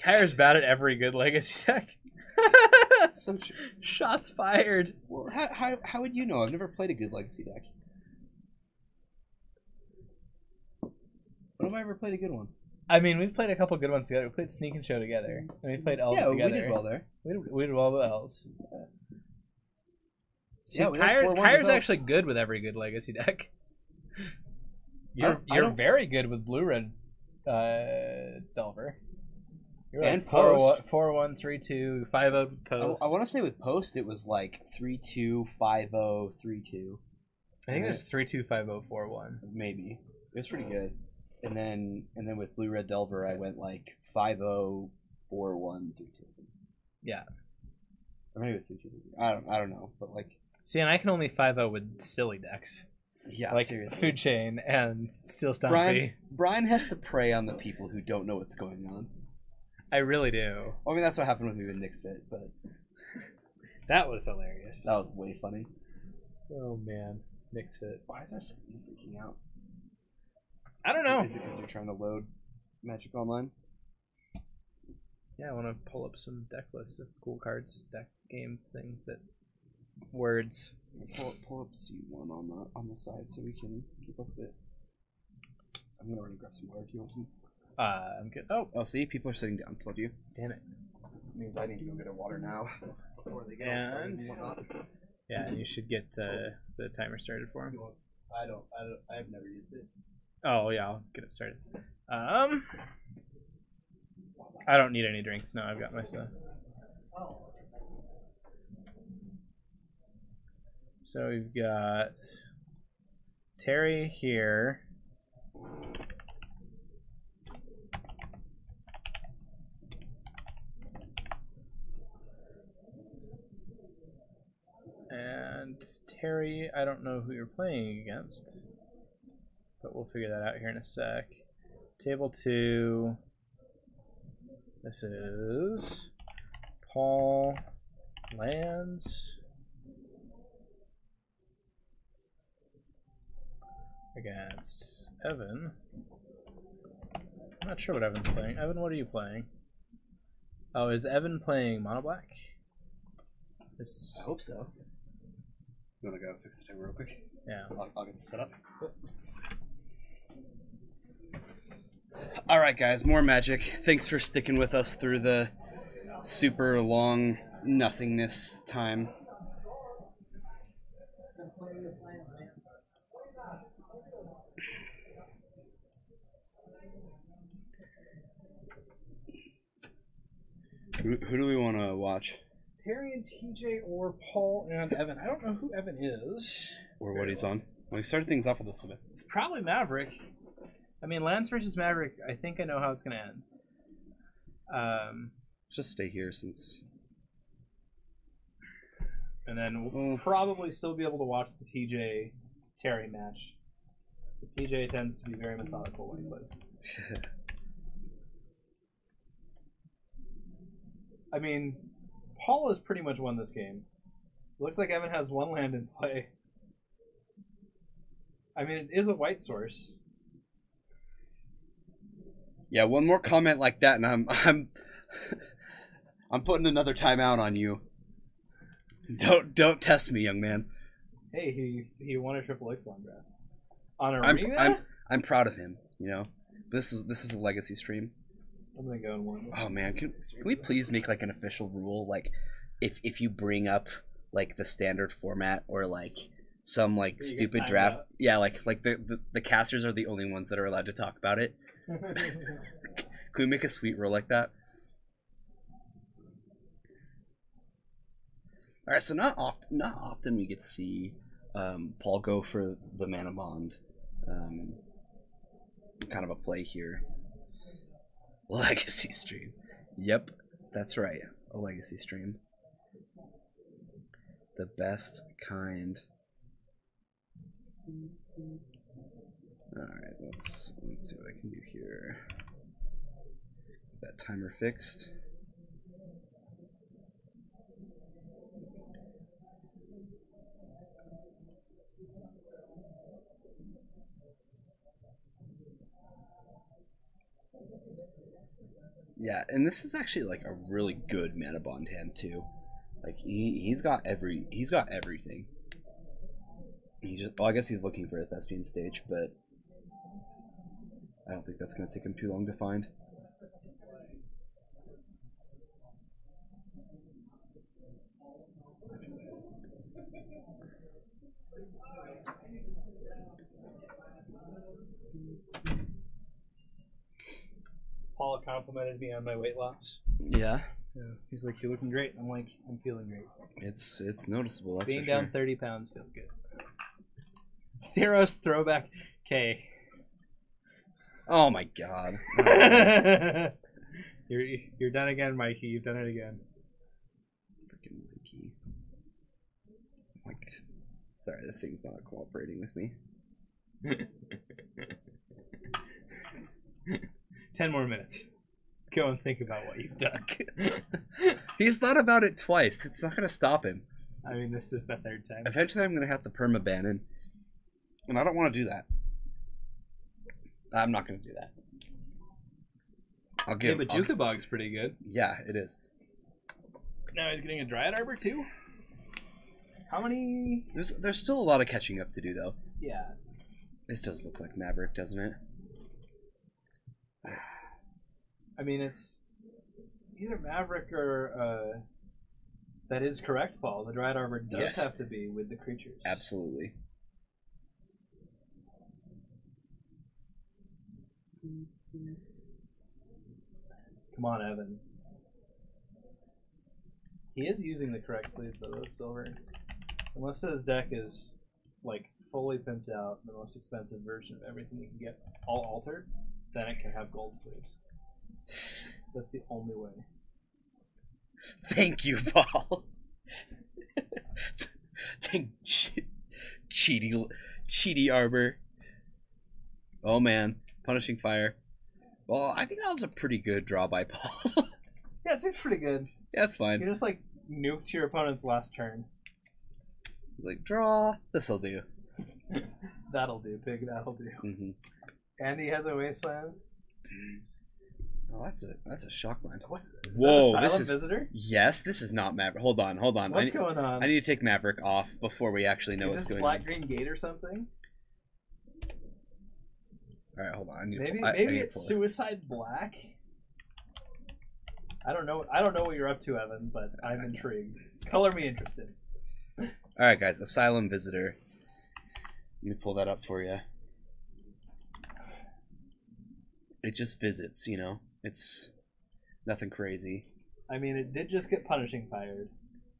Kyra's bad at every good legacy deck. So true. Shots fired. Well, how would you know? I've never played a good legacy deck. When have I ever played a good one? I mean, we've played a couple good ones together. We played Sneak and Show together, and we played Elves together. We did well there. We did well with Elves. See, Yeah, Kyra's actually good with every good legacy deck. You're very good with Blue Red Delver. You're and like Post 4-1, 3-2, 5-0 Post. I want to say with Post it was like 3-2, 5-0, 3-2. I think it was 3-2, 5-0, 4-1. Maybe it was pretty good. And then with Blue Red Delver I went like 5-0, 4-1, 3-2. Yeah. Or maybe 3-2. I don't know, but like. See, and I can only 5-0 with silly decks. Yeah, like seriously. Food Chain and Steel Stompy. Brian has to prey on the people who don't know what's going on. I really do. I mean, that's what happened with me with Nick's Fit, but that was hilarious. That was way funny. Oh man, Nick's Fit. Why is there so many freaking out? I don't know. Is it because you're trying to load Magic Online? Yeah, I want to pull up some deck lists of cool cards, deck game thing that words. Pull up C1 on the side so we can keep up with it. I'm gonna run and grab some water. Do you want some? I'm good. Oh, see, people are sitting down. Told you. Damn it. Means I need to go get a water now. Before they get yeah, and you should get the timer started for him. I've never used it. Oh yeah, I'll get it started. I don't need any drinks. No, I've got my stuff. So we've got Terry here. And Terry, I don't know who you're playing against, but we'll figure that out here in a sec. Table 2. This is Paul, Lands. Against Evan. I'm not sure what Evan's playing. Evan, what are you playing? Oh, is Evan playing mono black? I hope so. You want to go fix the timer real quick? Yeah. I'll get this set up. Alright guys, more Magic. Thanks for sticking with us through the super long nothingness time. Who do we want to watch? Terry and TJ or Paul and Evan. I don't know who Evan is. Or what he's on. Well, we started things off with this a bit. It's probably Maverick. I mean, Lance versus Maverick, I think I know how it's going to end. Just stay here since... And then we'll probably still be able to watch the TJ Terry match. Because TJ tends to be very methodical when he plays. I mean, Paul has pretty much won this game. Looks like Evan has one land in play. I mean, it is a white source. Yeah, one more comment like that, and I'm putting another timeout on you. Don't test me, young man. Hey, he won a triple Ixalan draft on Arena. I'm proud of him. You know, this is a legacy stream. I'm gonna go and win this. Oh man, can we please make like an official rule, like if you bring up like the standard format or like some like stupid draft, yeah, like the casters are the only ones that are allowed to talk about it. Can we make a sweet rule like that? All right, so not often we get to see Paul go for the mana bond kind of a play here. Legacy stream. Yep, that's right. A legacy stream. The best kind. Alright, let's see what I can do here. That timer fixed. Yeah, and this is actually like a really good mana bond hand too. Like he's got everything. Well, I guess he's looking for a Thespian stage, but I don't think that's gonna take him too long to find. Paul complimented me on my weight loss. Yeah. Yeah. He's like, "You're looking great." I'm like, "I'm feeling great." It's noticeable. That's Being for down sure. 30 pounds feels good. Theros throwback K. Oh my god. You're done again, Mikey. You've done it again. Freaking Mikey. Like, sorry, this thing's not cooperating with me. 10 more minutes. Go and think about what you've done. He's thought about it twice. It's not going to stop him. I mean, this is the third time. Eventually, I'm going to have to perma-ban him. And I don't want to do that. I'm not going to do that. I'll give. Yeah, but Jukabog's pretty good. Yeah, it is. Now he's getting a Dryad Arbor too? How many? There's still a lot of catching up to do, though. Yeah. This does look like Maverick, doesn't it? I mean, it's either Maverick or that is correct, Paul. The Dryad Arbor does have to be with the creatures. Absolutely. Come on, Evan. He is using the correct sleeves, though, those silver. Unless his deck is, like, fully pimped out, the most expensive version of everything you can get, all altered, then it can have gold sleeves. That's the only way. Thank you, Paul. Cheaty Arbor. Oh man, Punishing Fire. Well, I think that was a pretty good draw by Paul. Yeah, it seems pretty good. Yeah, it's fine. You're just like nuked your opponent's last turn. He's like, draw. This'll do. That'll do, pig. That'll do. Mm-hmm. And he has a wasteland. Jeez. Oh, that's a shock land. Is Whoa, that a this silent is visitor? Yes, this is not Maverick. Hold on. What's going on? I need to take Maverick off before we actually know is what's this going black green gate or something? on. All right, hold on. Maybe it's Suicide Black. I don't know. I don't know what you're up to, Evan, but I'm intrigued. Color me interested. All right, guys. Asylum Visitor. Let me pull that up for you. It just visits, you know. It's nothing crazy. I mean, it did just get punishing fired,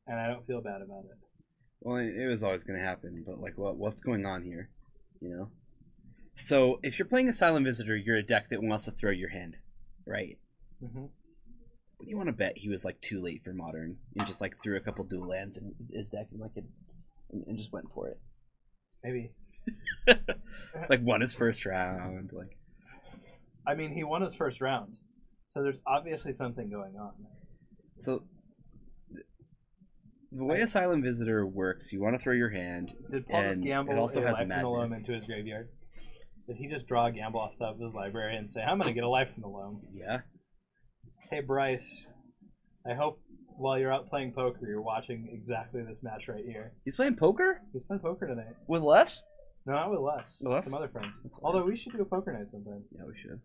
and I don't feel bad about it. Well, it was always going to happen, but like, what's going on here? You know. So if you're playing Asylum Visitor, you're a deck that wants to throw your hand, right? Mm-hmm. What do you want to bet he was like too late for Modern and just like threw a couple dual lands in his deck and just went for it? Maybe. Like won his first round. Like, I mean, he won his first round, so there's obviously something going on. So the way Asylum Visitor works, you want to throw your hand. Did Paul just gamble it also has a life from the loam madness. into his graveyard? Did he just draw a gamble off top of his library and say, "I'm going to get a life from the loam"? Yeah. Hey Bryce, I hope while you're out playing poker, you're watching exactly this match right here. He's playing poker He's playing poker tonight. with Les. No, not with Les. Les? Some other friends. That's fine. Although we should do a poker night sometime. Yeah, we should.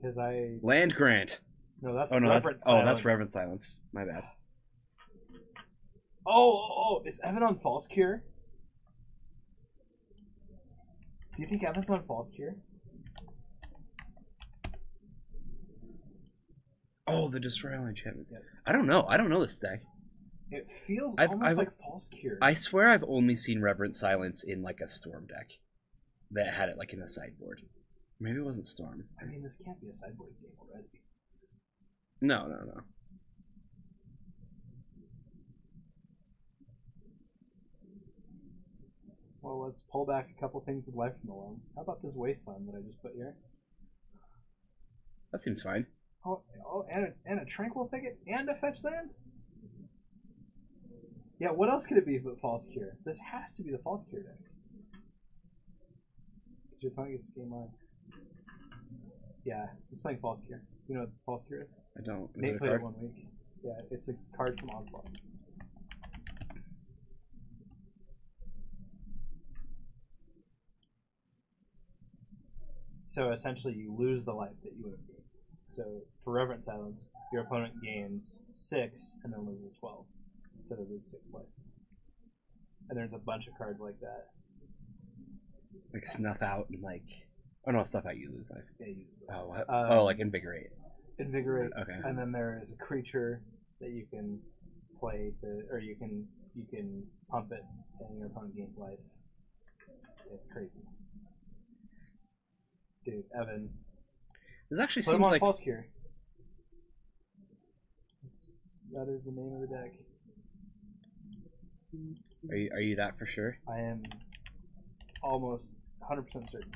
Because I... Land Grant. No, that's No, Reverent Silence. that's Reverent Silence. My bad. Oh, is Evan on False Cure? Do you think Evan's on False Cure? Oh, the Destroy All Enchantments. Yeah. I don't know. I don't know this deck. It feels I've- almost I've- like False Cure. I swear I've only seen Reverent Silence in like a Storm deck that had it like in the sideboard. Maybe it wasn't Storm. I mean, this can't be a sideboard game already. No. Well, let's pull back a couple things with life from the loam. How about this wasteland that I just put here? That seems fine. Oh, and a tranquil thicket and a fetch land? Yeah, what else could it be but False Cure? This has to be the False Cure deck. Because your opponent gets game line. Yeah, he's playing False Cure. Do you know what False Cure is? I don't. Is Nate it a played card? it 1 week. Yeah, it's a card from Onslaught. So essentially, you lose the life that you would have gained. So for Reverent Silence, your opponent gains 6 and then loses 12. So they lose 6 life. And there's a bunch of cards like that. Like Snuff Out and like. Oh no, Snuff Out, you lose life. Yeah, you lose life. Oh, what? Like Invigorate. Invigorate. Okay. And then there is a creature that you can play to, or you can pump it, and your opponent gains life. It's crazy, dude. Evan, This actually put him seems on like. False Cure. That is the name of the deck. Are you that for sure? I am almost 100% certain.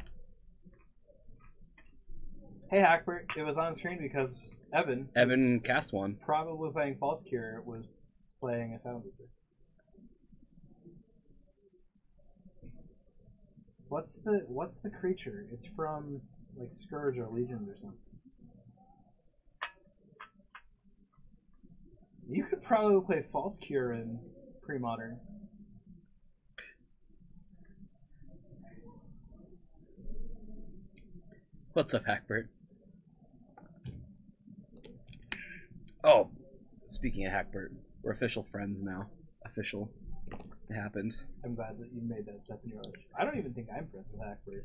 Hey Hackbert, it was on screen because Evan cast one. probably playing False Cure was playing a Silent Visitor. What's the creature? It's from like Scourge or Legions or something. You could probably play False Cure in pre-modern. What's up, Hackbert? Oh, speaking of Hackbert, we're official friends now. Official. It happened. I'm glad that you made that step in your life. I don't even think I'm friends with Hackbert.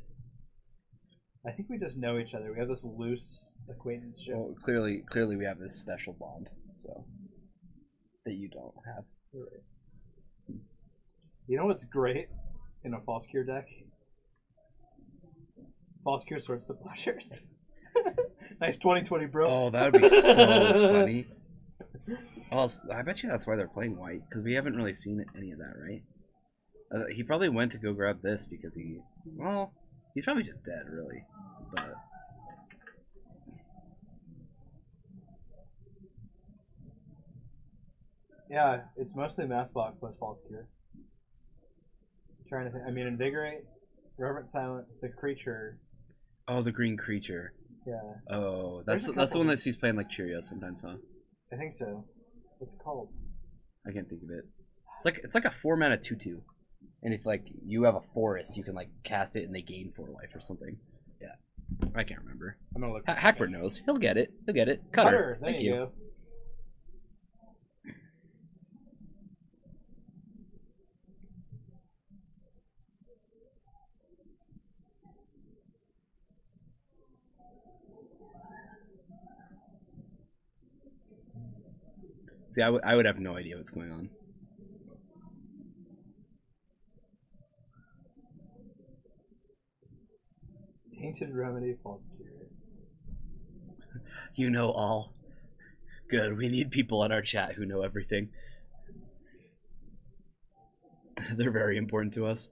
I think we just know each other. We have this loose acquaintanceship. Well, clearly we have this special bond, so that you don't have. You're right. You know what's great in a False Cure deck? False Cure Swords to Plowshares. Nice 2020, bro. Oh, that would be so funny. Oh, I bet you that's why they're playing white, because we haven't really seen any of that, right? He probably went to go grab this because he's probably just dead, really. But Yeah, it's mostly Mass Block plus False Cure. Trying to think. I mean, Invigorate, Reverent Silence, the creature. Oh, the green creature. Yeah. Oh, that's the one that she's playing like Cheerios sometimes, huh? I think so. What's it called? I can't think of it. It's like a 4-mana 2/2, and if like you have a forest, you can like cast it and they gain 4 life or something. Yeah, I can't remember. I'm gonna look. Hackbert knows. He'll get it. He'll get it. Cutter. There Thank you go. See, I would have no idea what's going on. Tainted Remedy, False Cure. You know all. Good. We need people in our chat who know everything. They're very important to us.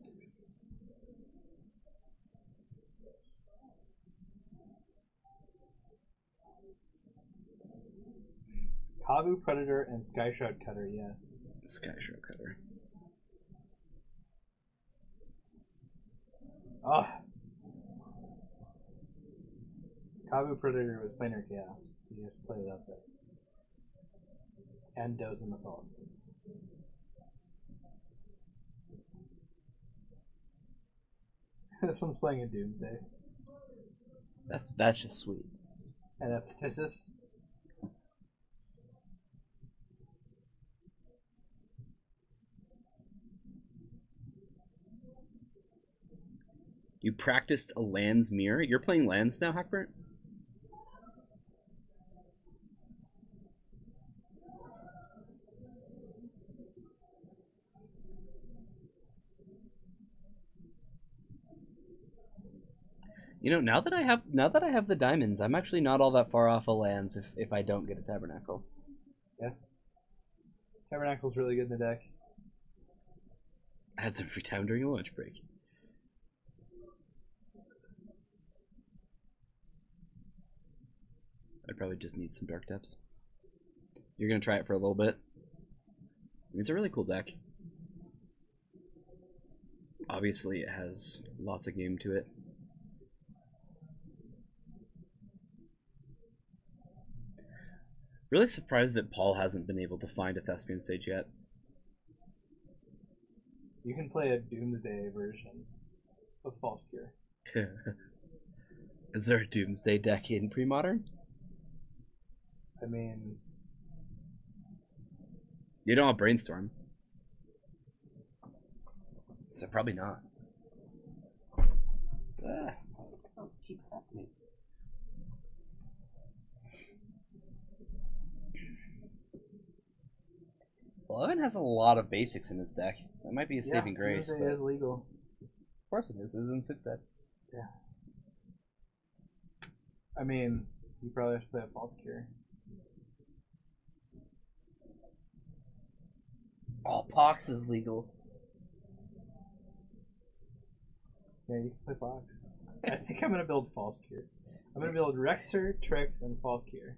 Kabu Predator and Sky Shroud Cutter, yeah. Sky Shroud Cutter. Ah. Kabu Predator was planar chaos, so you have to play without that. And Doze in the Fog. This one's playing a Doomsday. That's just sweet. And a Phthisis. You practiced a Lands Mirror? You're playing lands now, Hackbert? You know, now that I have the diamonds, I'm actually not all that far off of lands if I don't get a Tabernacle. Yeah. Tabernacle's really good in the deck. I had some free time during a lunch break. I'd probably just need some Dark Depths. You're gonna try it for a little bit. It's a really cool deck. Obviously, it has lots of game to it. Really surprised that Paul hasn't been able to find a Thespian stage yet. You can play a Doomsday version of False Cure. Is there a Doomsday deck in Pre-Modern? I mean... You don't have Brainstorm. So probably not. Ah, sounds keep happening. Well, Evan has a lot of basics in his deck. That might be a saving grace. Doomsday is legal. Of course it is. It was in 6th ed. Yeah. I mean, you probably have to play a False Cure. Oh, Pox is legal. So you can play Pox. I think I'm going to build False Cure. I'm going to build Rexer, Trix, and False Cure.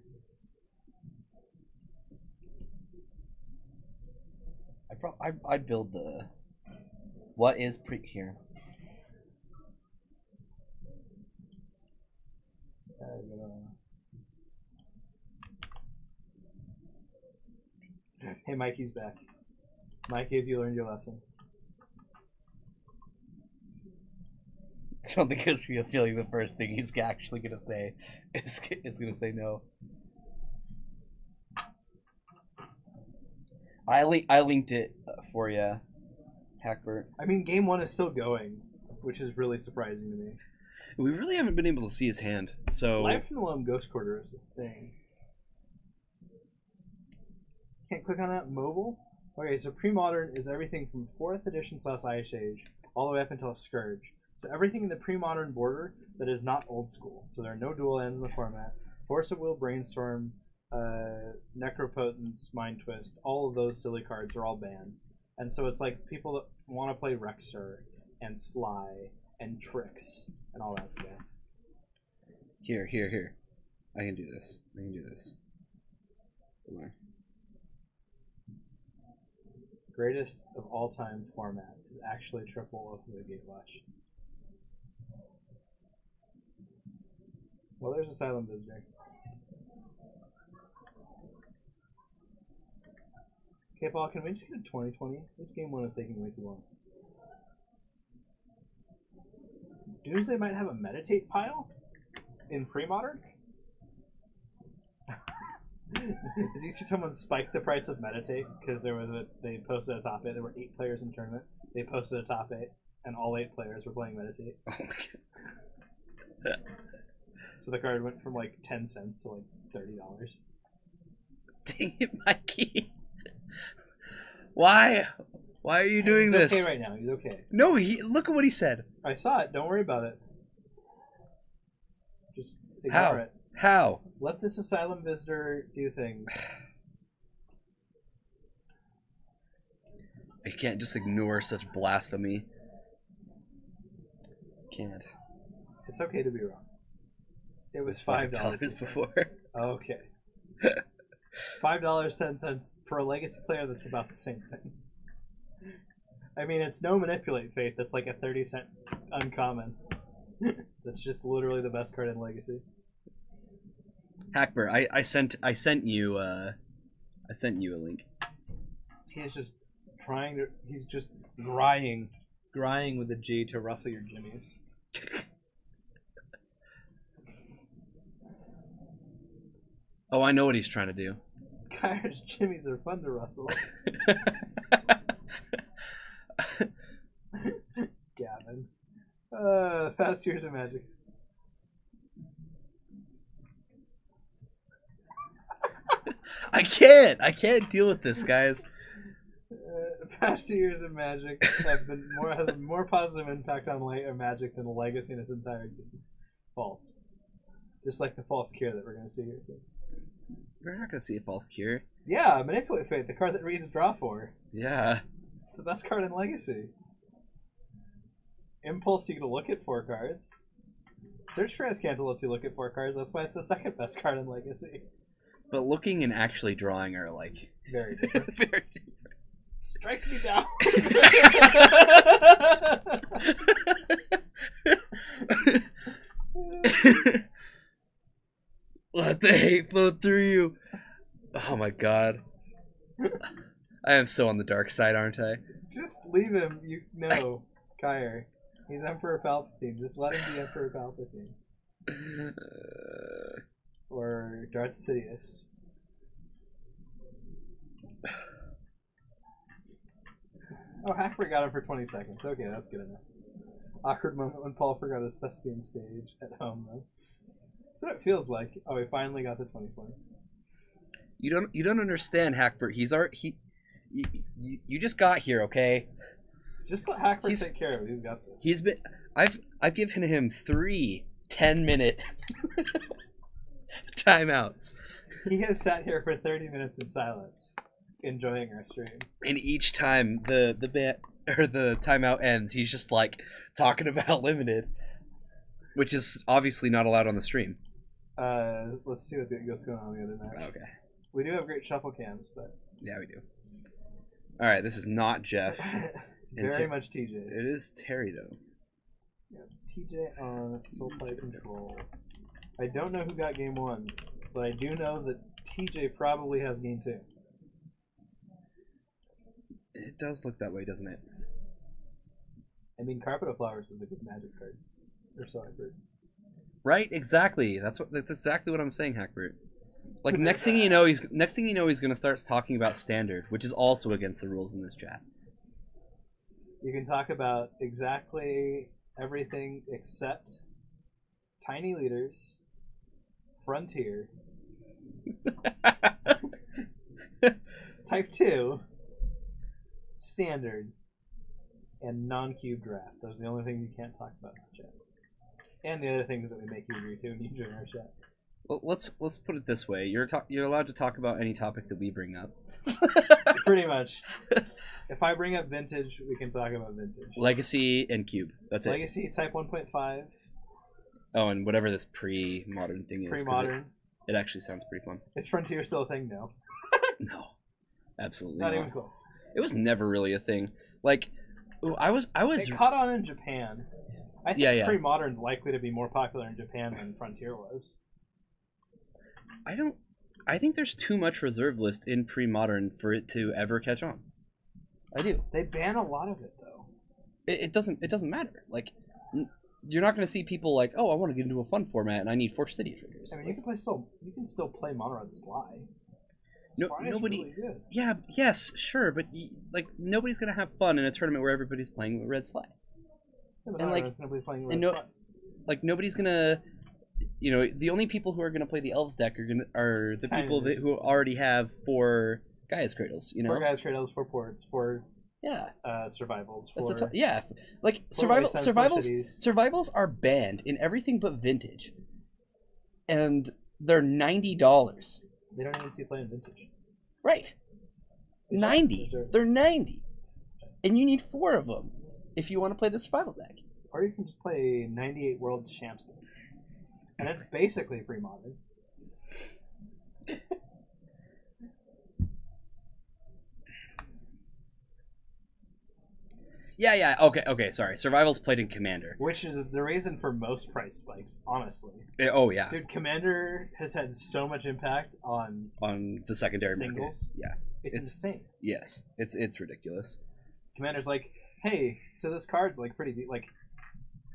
I'd build the... What is here? Hey, Mikey's back. Mikey, have you learned your lesson? Something gives me a feeling the first thing he's actually going to say is going to say no. I linked it for you, Hackbert. I mean, game 1 is still going, which is really surprising to me. We really haven't been able to see his hand, so... Life from the Loam Ghost Quarter is a thing. Can't click on that? Mobile? Okay, so Pre-Modern is everything from 4th edition / Ice Age all the way up until Scourge. So everything in the Pre-Modern border that is not old school. So there are no dual lands in the format. Force of Will, Brainstorm, Necropotence, Mind Twist, all of those silly cards are all banned. And so it's like people that want to play Rexer and Sly and Tricks and all that stuff. Here. I can do this. Come on. Greatest of all time format is actually triple of the Gatewatch. Well, there's Asylum Visitor. Okay, Paul, can we just get a 2020? This game one is taking way too long. Doomsday might have a meditate pile in pre-modern? Did you see someone spike the price of meditate? Because they posted a top 8. There were 8 players in the tournament. They posted a top 8, and all 8 players were playing meditate. Oh my god. So the card went from like 10 cents to like $30. Dang it, Mikey. Why? Why are you doing this? He's okay right now. He's okay. No, look at what he said. I saw it. Don't worry about it. Just ignore it. How? Let this Asylum Visitor do things. I can't just ignore such blasphemy. Can't. It's okay to be wrong. It was $5 before. Okay. $5.10 for a Legacy player. That's about the same thing. I mean, it's no Manipulate Fate. That's like a 30-cent uncommon. That's just literally the best card in Legacy. Hackbert, I sent you a link. He's just trying to. He's just grying with a G to rustle your jimmies. Oh, I know what he's trying to do. Kyra's jimmies are fun to rustle. Gavin. Fast Years of Magic. I can't deal with this, guys. Past 2 years of Magic have been has a more positive impact on Magic than Legacy in its entire existence. False. Just like the false cure that we're going to see here. We're not going to see a false cure. Yeah, Manipulate Fate, the card that reads Draw 4. Yeah. It's the best card in Legacy. Impulse, you can look at 4 cards. Search Transcantal lets you look at 4 cards. That's why it's the second best card in Legacy. But looking and actually drawing are like very different. Very different. Strike me down. Let the hate flow through you. Oh my god. I am so on the dark side, aren't I? Just leave him. No, Kyre. He's Emperor Palpatine. Just let him be Emperor Palpatine. Or Darth Sidious. Oh, Hackbert got him for 20 seconds. Okay, that's good enough. Awkward moment when Paul forgot his thespian stage at home, though. That's what it feels like. Oh, we finally got the 2020. You don't understand, Hackbert. You just got here, okay? Just let Hackbert take care of it. He's got this. I've given him 3 10-minute timeouts. He has sat here for 30 minutes in silence, enjoying our stream. And each time the timeout ends, he's just like talking about limited, which is obviously not allowed on the stream. Let's see what's going on the other night. Okay. We do have great shuffle cams, but yeah, we do. All right, this is not Jeff. It's very much TJ. It is Terry though. Yeah, TJ on Soul Play Control. I don't know who got game 1, but I do know that TJ probably has game 2. It does look that way, doesn't it? I mean, Carpet of Flowers is a good Magic card. Or so I've heard. Right, exactly. That's exactly what I'm saying, Hackbert. Like next thing you know, he's gonna start talking about Standard, which is also against the rules in this chat. You can talk about exactly everything except Tiny Leaders, Frontier, Type 2, Standard, and non-cube draft. Those are the only things you can't talk about in this chat. And the other things that we make you agree to when you join our chat. Well, let's put it this way: you're allowed to talk about any topic that we bring up. Pretty much. If I bring up Vintage, we can talk about Vintage. Legacy and Cube. That's Legacy, Type 1.5. Oh, and whatever this pre-modern thing is. Pre-modern. It actually sounds pretty fun. Is Frontier still a thing? No. No. Absolutely not even close. It was never really a thing. Like, I was. It caught on in Japan. I think Yeah. pre-modern's likely to be more popular in Japan than Frontier was. I think there's too much reserve list in pre-modern for it to ever catch on. I do. They ban a lot of it though. It doesn't matter. Like, you're not going to see people like, oh, I want to get into a fun format and I need 4 city triggers. I mean, you can still play Mono Red Sly. Nobody. Is really good. Yeah. Yes. Sure. But like, nobody's going to have fun in a tournament where everybody's playing with Red Sly. Yeah, but And not like, everyone's gonna be playing Red Sly. Like nobody's gonna. You know, the only people who are going to play the Elves deck are the people who already have 4 Gaia's Cradles. You know, 4 Gaia's Cradles, 4 ports, 4 yeah survivals. Like survivals are banned in everything but Vintage, and they're $90. They don't even see playing Vintage. Right, 90. They're 90, and you need 4 of them if you want to play the survival deck. Or you can just play 98 World Champs decks. And it's basically pre-modern. Yeah. Okay. Sorry. Survival's played in Commander, Which is the reason for most price spikes, honestly. Oh yeah. Dude, Commander has had so much impact on the secondary singles. Market. Yeah. It's insane. Yes. It's ridiculous. Commander's like, hey, so this card's like pretty deep. Like,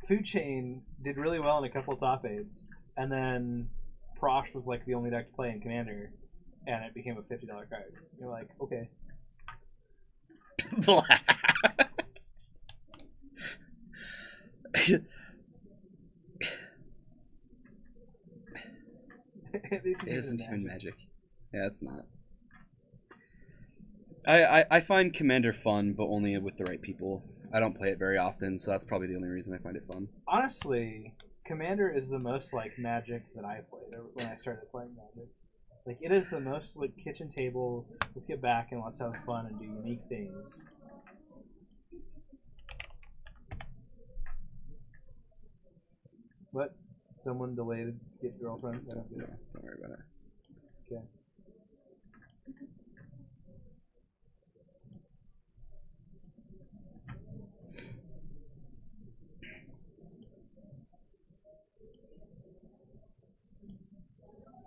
Food Chain did really well in a couple of top 8s, and then Prosh was like the only deck to play in Commander, and it became a $50 card. You're like, okay. It isn't even Magic. Yeah, it's not. I find Commander fun, but only with the right people. I don't play it very often, so that's probably the only reason I find it fun. Honestly, Commander is the most like Magic that I played when I started playing Magic. Like, it is the most like kitchen table. Let's get back and let's have fun and do unique things. What? Someone delayed to get girlfriends? I don't get it. Don't worry about it. Okay.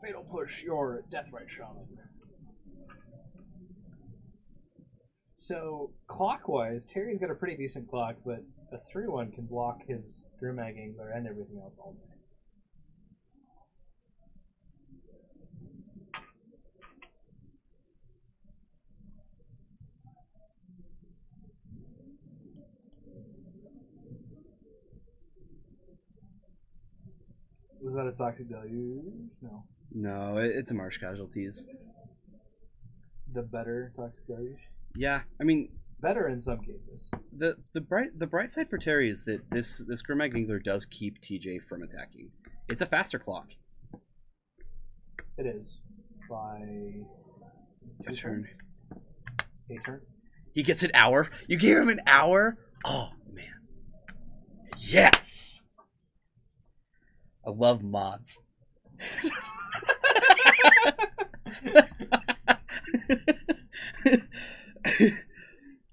Fatal Push your Deathrite Shaman. So, clockwise, Terry's got a pretty decent clock, but a 3-1 can block his Grimag Angler and everything else all day. Was that a Toxic Deluge? No. No, it's a Marsh Casualties. The better Toxic Deluge? Yeah, I mean, better in some cases. The bright side for Terry is that this Grimag Angler does keep TJ from attacking. It's a faster clock. It is. By 2 turns. A turn. He gets an hour. You gave him an hour? Oh man. Yes. I love mods.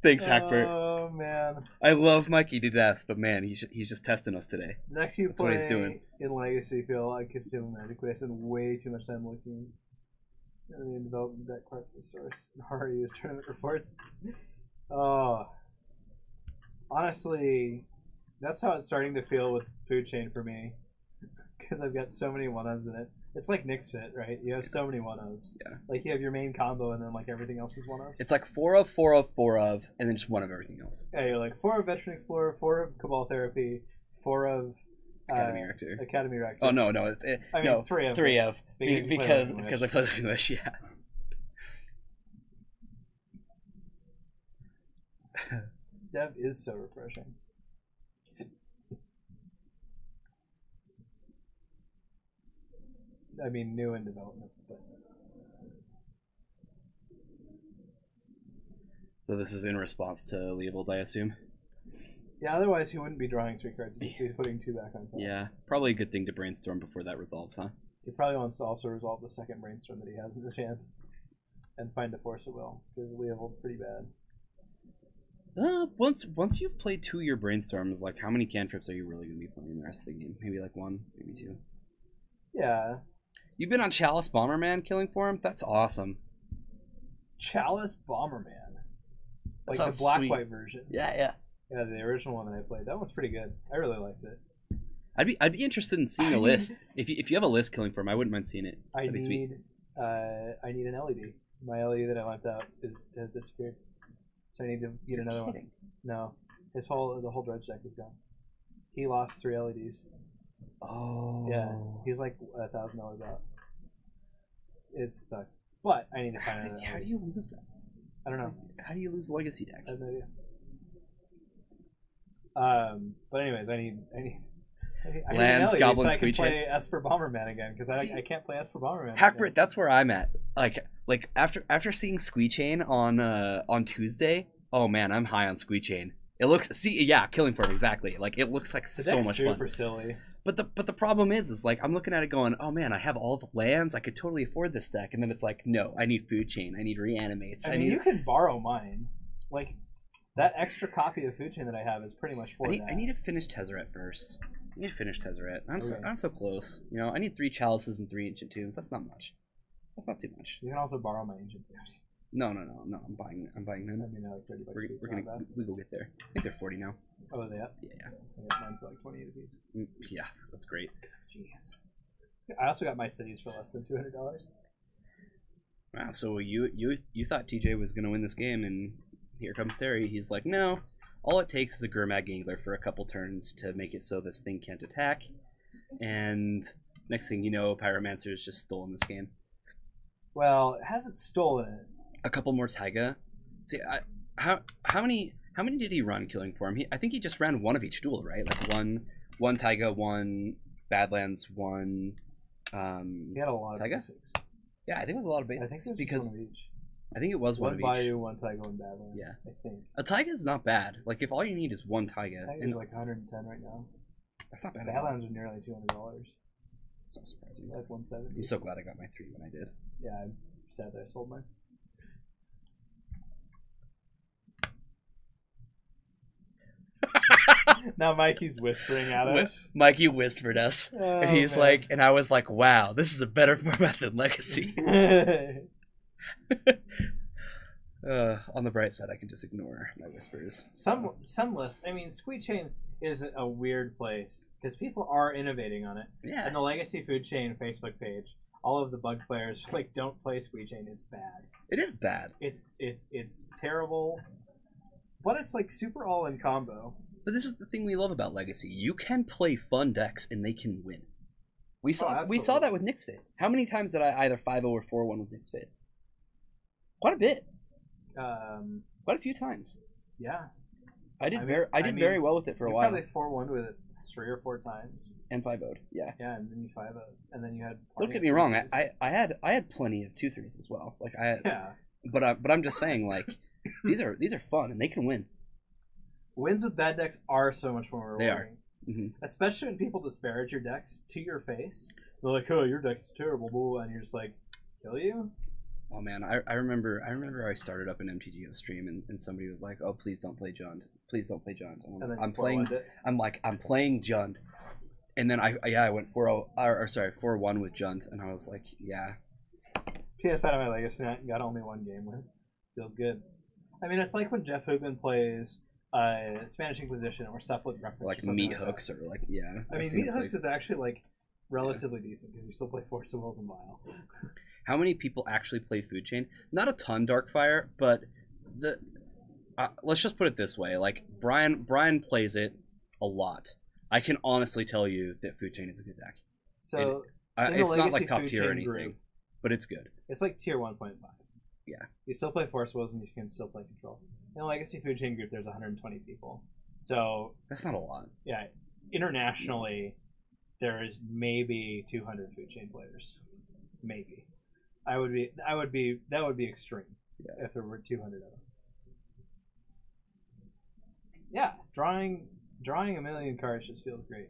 Thanks, Hackbert. Oh man, I love Mikey to death, but man, he's just testing us today. Next you That's play what he's doing. In Legacy, feel I could feel Magic, but I spend way too much time looking at the development deck parts of the source and already use tournament reports. Oh, honestly, that's how it's starting to feel with Food Chain for me, because I've got so many 1-ofs in it. It's like Nick's Fit, right? You have so many 1-ofs. Yeah. Like, you have your main combo, and then like everything else is 1-ofs. It's like 4 of, 4 of, 4 of, and then just 1 of everything else. Yeah, you're like 4 of Veteran Explorer, 4 of Cabal Therapy, 4 of Academy Reactor. Academy Reactor. Oh no, I mean, no, 3 of. 3 of Because I play with English. Yeah. Dev is so refreshing. I mean, new in development, but So this is in response to Leovold, I assume. yeah. Otherwise, he wouldn't be drawing 3 cards. He'd be putting 2 back on top. Yeah, probably a good thing to brainstorm before that resolves, huh? He probably wants to also resolve the second brainstorm that he has in his hand, and find a Force of Will, because Leovold's pretty bad. Once you've played 2 of your brainstorms, like how many cantrips are you really gonna be playing the rest of the game? Maybe like 1, maybe 2. Yeah. You've been on Chalice Bomberman killing for him? That's awesome. Chalice Bomberman. Like the Sounds black sweet. white version. Yeah. Yeah, the original one that I played. That one's pretty good. I really liked it. I'd be interested in seeing a list. If you have a list killing for him, I wouldn't mind seeing it. I That'd be sweet. need an LED. My LED that I lent out has disappeared. So I need to get another one. No. The whole dredge deck is gone. He lost 3 LEDs. Oh. Yeah. He's like $1,000 out. It sucks. But I need to find out. How do you lose that? I don't know. How do you lose the legacy deck? I have no idea. But anyways, I need Lands, an LED Goblin, so I can Squeech play Esper Bomberman again because I can't play Esper Bomberman. Hackbrit, that's where I'm at. Like after seeing Squeechain on Tuesday, oh man, I'm high on Squeechain. It looks killing for him exactly. Like it looks like The so deck's much super fun. silly. But the problem is like I'm looking at it going, oh man, I have all the lands, I could totally afford this deck, and then it's like, no, I need Food Chain, I need Reanimates. I mean, you can borrow mine. Like that extra copy of Food Chain that I have is pretty much for that. I need to finish Tezzeret first. I need to finish Tezzeret. Okay. I'm so close. You know, I need 3 chalices and 3 ancient tombs. That's not much. That's not too much. You can also borrow my ancient tombs. No. I'm buying them. I mean, they're like $30 a piece. We will get there. I think they're 40 now. Oh, are they up? Yeah. I got mine for like 28 a piece. Yeah, that's great. Because I'm a genius. I also got my cities for less than $200. Wow. So you thought TJ was gonna win this game, and here comes Terry. He's like, no. All it takes is a Gurmag Gangler for a couple turns to make it so this thing can't attack, and next thing you know, Pyromancer has just stolen this game. Well, it hasn't stolen it. A couple more Taiga. See, how many did he run killing for him? I think he just ran 1 of each duel, right? Like one Taiga, 1 Badlands, 1. He had a lot of Taiga? basics. Yeah, I think it was a lot of basics. I think it was because one of each. I think it was one of each. Bayou, 1 Taiga, 1 Badlands. Yeah. I think. A Taiga is not bad. Like if all you need is 1 Taiga, Taiga's like 110 right now. that's not bad at all. Badlands are nearly $200. It's not surprising. Like 170. I'm so glad I got my 3 when I did. Yeah, I'm sad that I sold mine. Now Mikey's whispering at us. Mikey whispered us, Oh, and he's man. like, and I was like, wow, this is a better format than Legacy. On the bright side, I can just ignore my whispers. Some lists. I mean, Squeech Chain is a weird place because people are innovating on it. Yeah. And the Legacy Food Chain Facebook page, all of the bug players like, don't play Squeech Chain. It's bad. It is bad. It's terrible, but it's like super all in combo. But this is the thing we love about Legacy. You can play fun decks and they can win. We saw that with Nyx Fit. How many times did I either 5-0 or 4-1 with Nyx Fit? Quite a bit. Quite a few times. Yeah. I did very well with it for a while. You probably 4-1 with it 3 or 4 times. And 5-0'd, yeah. Yeah, and then you 5-0, and then you had. Don't get me wrong. I had plenty of 2-3s as well. Like Yeah. But I'm just saying, like, these are fun and they can win. Wins with bad decks are so much more rewarding. They are. Mm-hmm. Especially when people disparage your decks to your face. They're like, "Oh, your deck is terrible," blah, blah, and you're just like, "Kill you." Oh man, I remember I started up an MTGO stream and somebody was like, "Oh, please don't play Jund. Please don't play Jund." I'm playing. I'm playing Jund, and then I went 4-1 with Jund, and I was like, yeah. PS out of my Legacy night and got only 1 game win. Feels good. I mean, it's like when Jeff Hoogman plays Spanish Inquisition or Cephalid Breakfast. Like Meat Hooks or like, yeah. I mean, Meat Hooks is actually like relatively decent because you still play Force of Wills and Vile. How many people actually play Food Chain? Not a ton, Darkfire, but let's just put it this way: like Brian plays it a lot. I can honestly tell you that Food Chain is a good deck. So it's not like top tier or anything, group, but it's good. It's like tier 1.5. Yeah. You still play Force Wills and you can still play Control. In the Legacy Food Chain group, there's 120 people. So that's not a lot. Yeah. Internationally, there is maybe 200 Food Chain players. Maybe. That would be extreme. Yeah. If there were 200 of them. Yeah, drawing a million cards just feels great.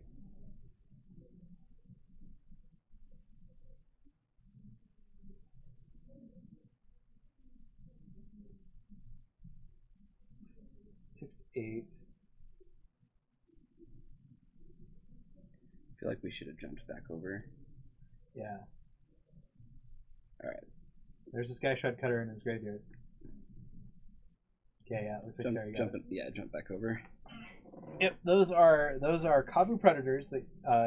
6 to 8. I feel like we should have jumped back over. Yeah. All right. There's this guy shred cutter in his graveyard. Okay, yeah, looks like Terry got it. Jump back over. Yep, those are Kavu Predators that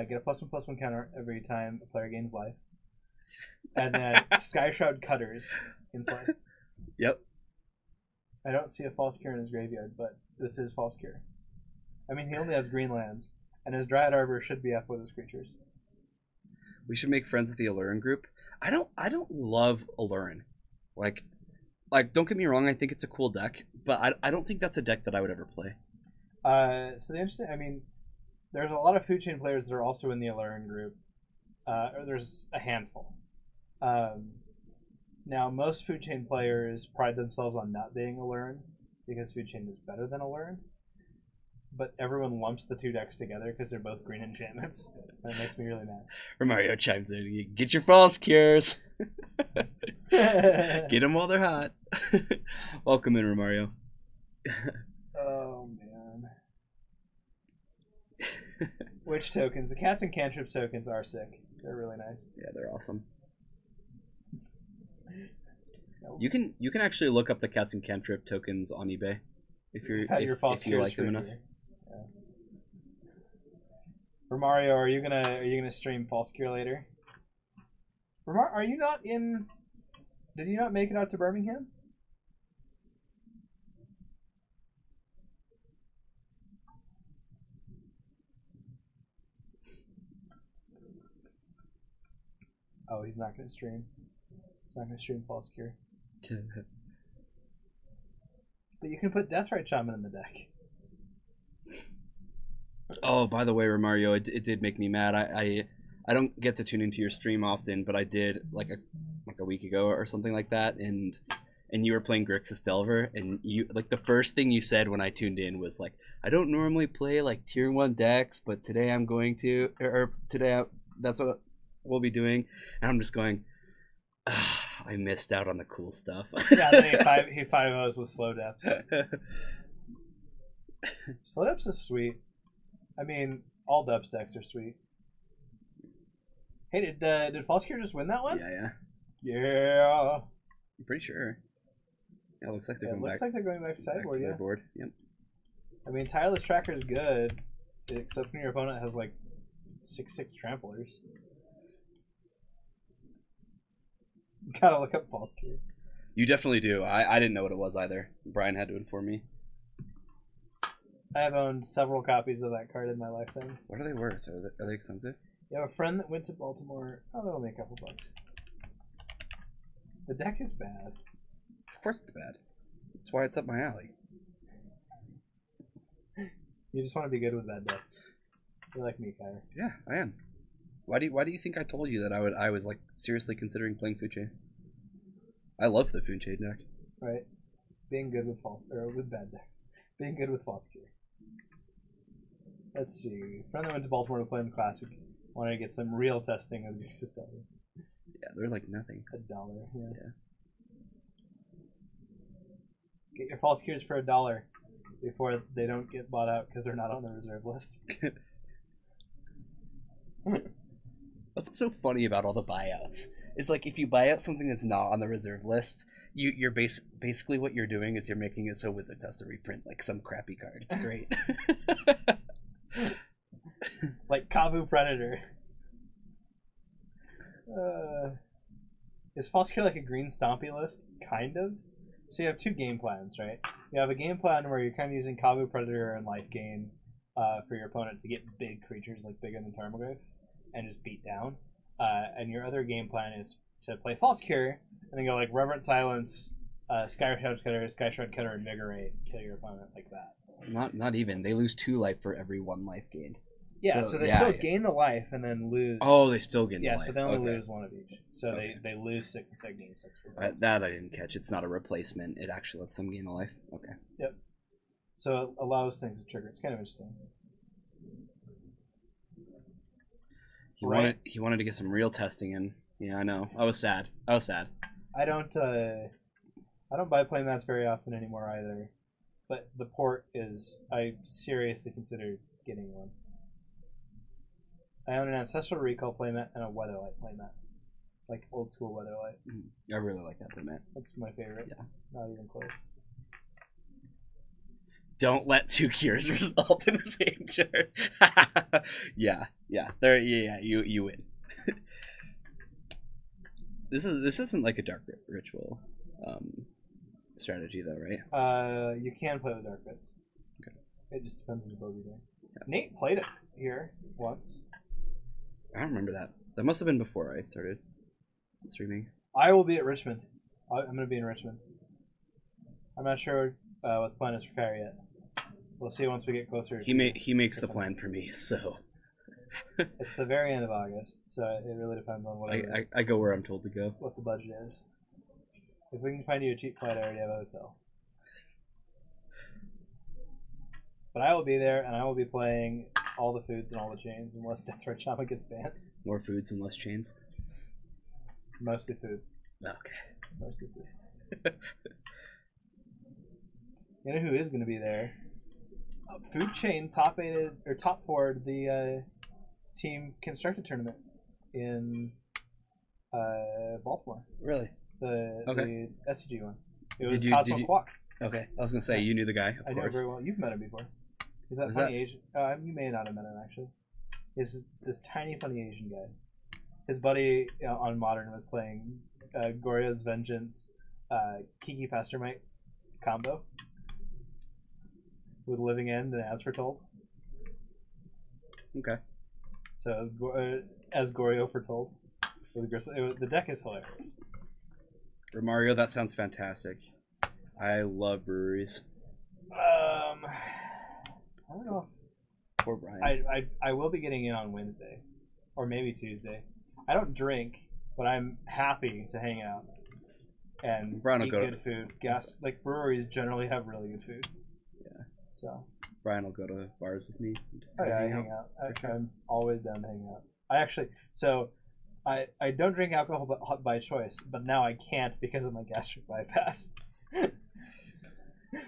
get a +1/+1 counter every time a player gains life, and then Sky Shroud Cutters in play. Yep. I don't see a False Cure in his graveyard, but this is False Cure. I mean, he only has green lands, and his Dryad Arbor should be up with his creatures. We should make friends with the Alurin group. I don't love Alurin. Like don't get me wrong, I think it's a cool deck, but I don't think that's a deck that I would ever play. So the interesting, I mean, there's a lot of food chain players that are also in the Alurin group. Or there's a handful. Now, most food chain players pride themselves on not being Alurin because food chain is better than Alurin. But everyone lumps the two decks together because they're both green enchantments. That makes me really mad. Romario chimes in. Get your false cures. Get them while they're hot. Welcome in, Romario. Oh, man. Witch tokens. The cats and cantrips tokens are sick. They're really nice. Yeah, they're awesome. You can actually look up the cats and cantrip tokens on eBay if you like them enough. Yeah. Romario, are you gonna stream False Cure later? Are you not in? Did you not make it out to Birmingham? Oh, he's not gonna stream. He's not gonna stream False Cure. But you can put Deathrite Shaman in the deck. Oh, by the way, Romario, it did make me mad. I don't get to tune into your stream often, but I did like a week ago or something like that, and you were playing Grixis Delver, and you like the first thing you said when I tuned in was like, I don't normally play like tier 1 decks, but today I'm going to, or today that's what we'll be doing, and I'm just going, I missed out on the cool stuff. Yeah, then he 5-0s with Slow Depths. Slow Depths is sweet. I mean, all Depths decks are sweet. Hey, did False Cure just win that one? Yeah. I'm pretty sure. Yeah, it looks like they're going back. Looks like they're going back to sideboard, yeah. Board. Yep. I mean, Tireless Tracker is good, except when your opponent has like 6/6 tramplers. Gotta look up False Cure. You definitely do. I didn't know what it was either. Brian had to inform me. I have owned several copies of that card in my lifetime. What are they worth? Are they expensive? You have a friend that went to Baltimore. Oh, they're only a couple bucks. The deck is bad. Of course it's bad. That's why it's up my alley. You just want to be good with bad decks. You're like me, Kyler. Yeah, I am. Why do you think I told you that I was like seriously considering playing Food Chain? I love the Food Chain deck. Right. Being good with bad decks. Being good with False Cure. Let's see. Friend that went to Baltimore to play in the Classic. Wanted to get some real testing of your system. Yeah, they're like nothing. $1. Yeah. Get your False Cures for $1 before they don't get bought out because they're not on the reserve list. What's so funny about all the buyouts is like if you buy out something that's not on the reserve list, you're basically what you're doing is you're making it so Wizards has to reprint like some crappy card. It's great. Like Kavu Predator. Is False Cure like a green stompy list? Kind of. So you have two game plans, right? You have a game plan where you're kind of using Kavu Predator and Life Gain for your opponent to get big creatures like bigger than Tarmogoyf and just beat down. And your other game plan is to play False Cure and then go like Reverent Silence, Sky Shroud Cutter, Invigorate, kill your opponent like that. Not even. They lose 2 life for every 1 life gained. Yeah, so they still gain the life and then lose. Oh, they still gain the life. Yeah, so they only lose 1 of each. So they lose 6 instead of gain 6. That I didn't catch. It's not a replacement. It actually lets them gain a life. Okay. Yep. So it allows things to trigger. It's kind of interesting. He wanted to get some real testing in. Yeah, I know. I was sad. I don't I don't buy playmats very often anymore either. but the port is, I seriously consider getting one. I own an Ancestral Recall playmat and a Weatherlight playmat. Like old school Weatherlight. I really like that playmat. That's my favorite. Yeah. Not even close. Don't let 2 cures result in the same turn. yeah. There. Yeah. You win. This isn't like a dark ritual strategy though, right? You can play with dark bits. Okay. It just depends on the build you're doing. Yeah. Nate played it here once. I don't remember that. That must have been before I started streaming. I will be at Richmond. I'm going to be in Richmond. I'm not sure what the plan is for Kyrie yet. We'll see once we get closer. He makes the plan for me, so. It's the very end of August, so it really depends on what I go where I'm told to go. What the budget is. If we can find you a cheap flight, I already have a hotel. But I will be there, and I will be playing all the foods and all the chains, unless Death Threat Shaman gets banned. More foods and less chains? Mostly foods. Okay. Mostly foods. You know who is going to be there? Food Chain top 4'd the Team Constructed tournament in Baltimore. Really? The SCG one. It was Did Cosmo you- Quack. Okay. I was gonna say you knew the guy. Of I know course. very well. You've met him before. He's that Was funny Asian. You may not have met him actually. He's this tiny, funny Asian guy. His buddy on Modern was playing Gorya's Vengeance, Kiki Pastermite combo with Living End and As Foretold. Okay. So as Goryo foretold. The deck is hilarious. Romario, that sounds fantastic. I love breweries. I don't know. Poor Brian. I will be getting in on Wednesday, or maybe Tuesday. I don't drink, but I'm happy to hang out and Brian will eat go good food. Like breweries generally have really good food. Yeah. So. Brian will go to bars with me. And just Oh yeah, I hang hang out. out. I'm always down to hang out. I don't drink alcohol by choice, but now I can't because of my gastric bypass.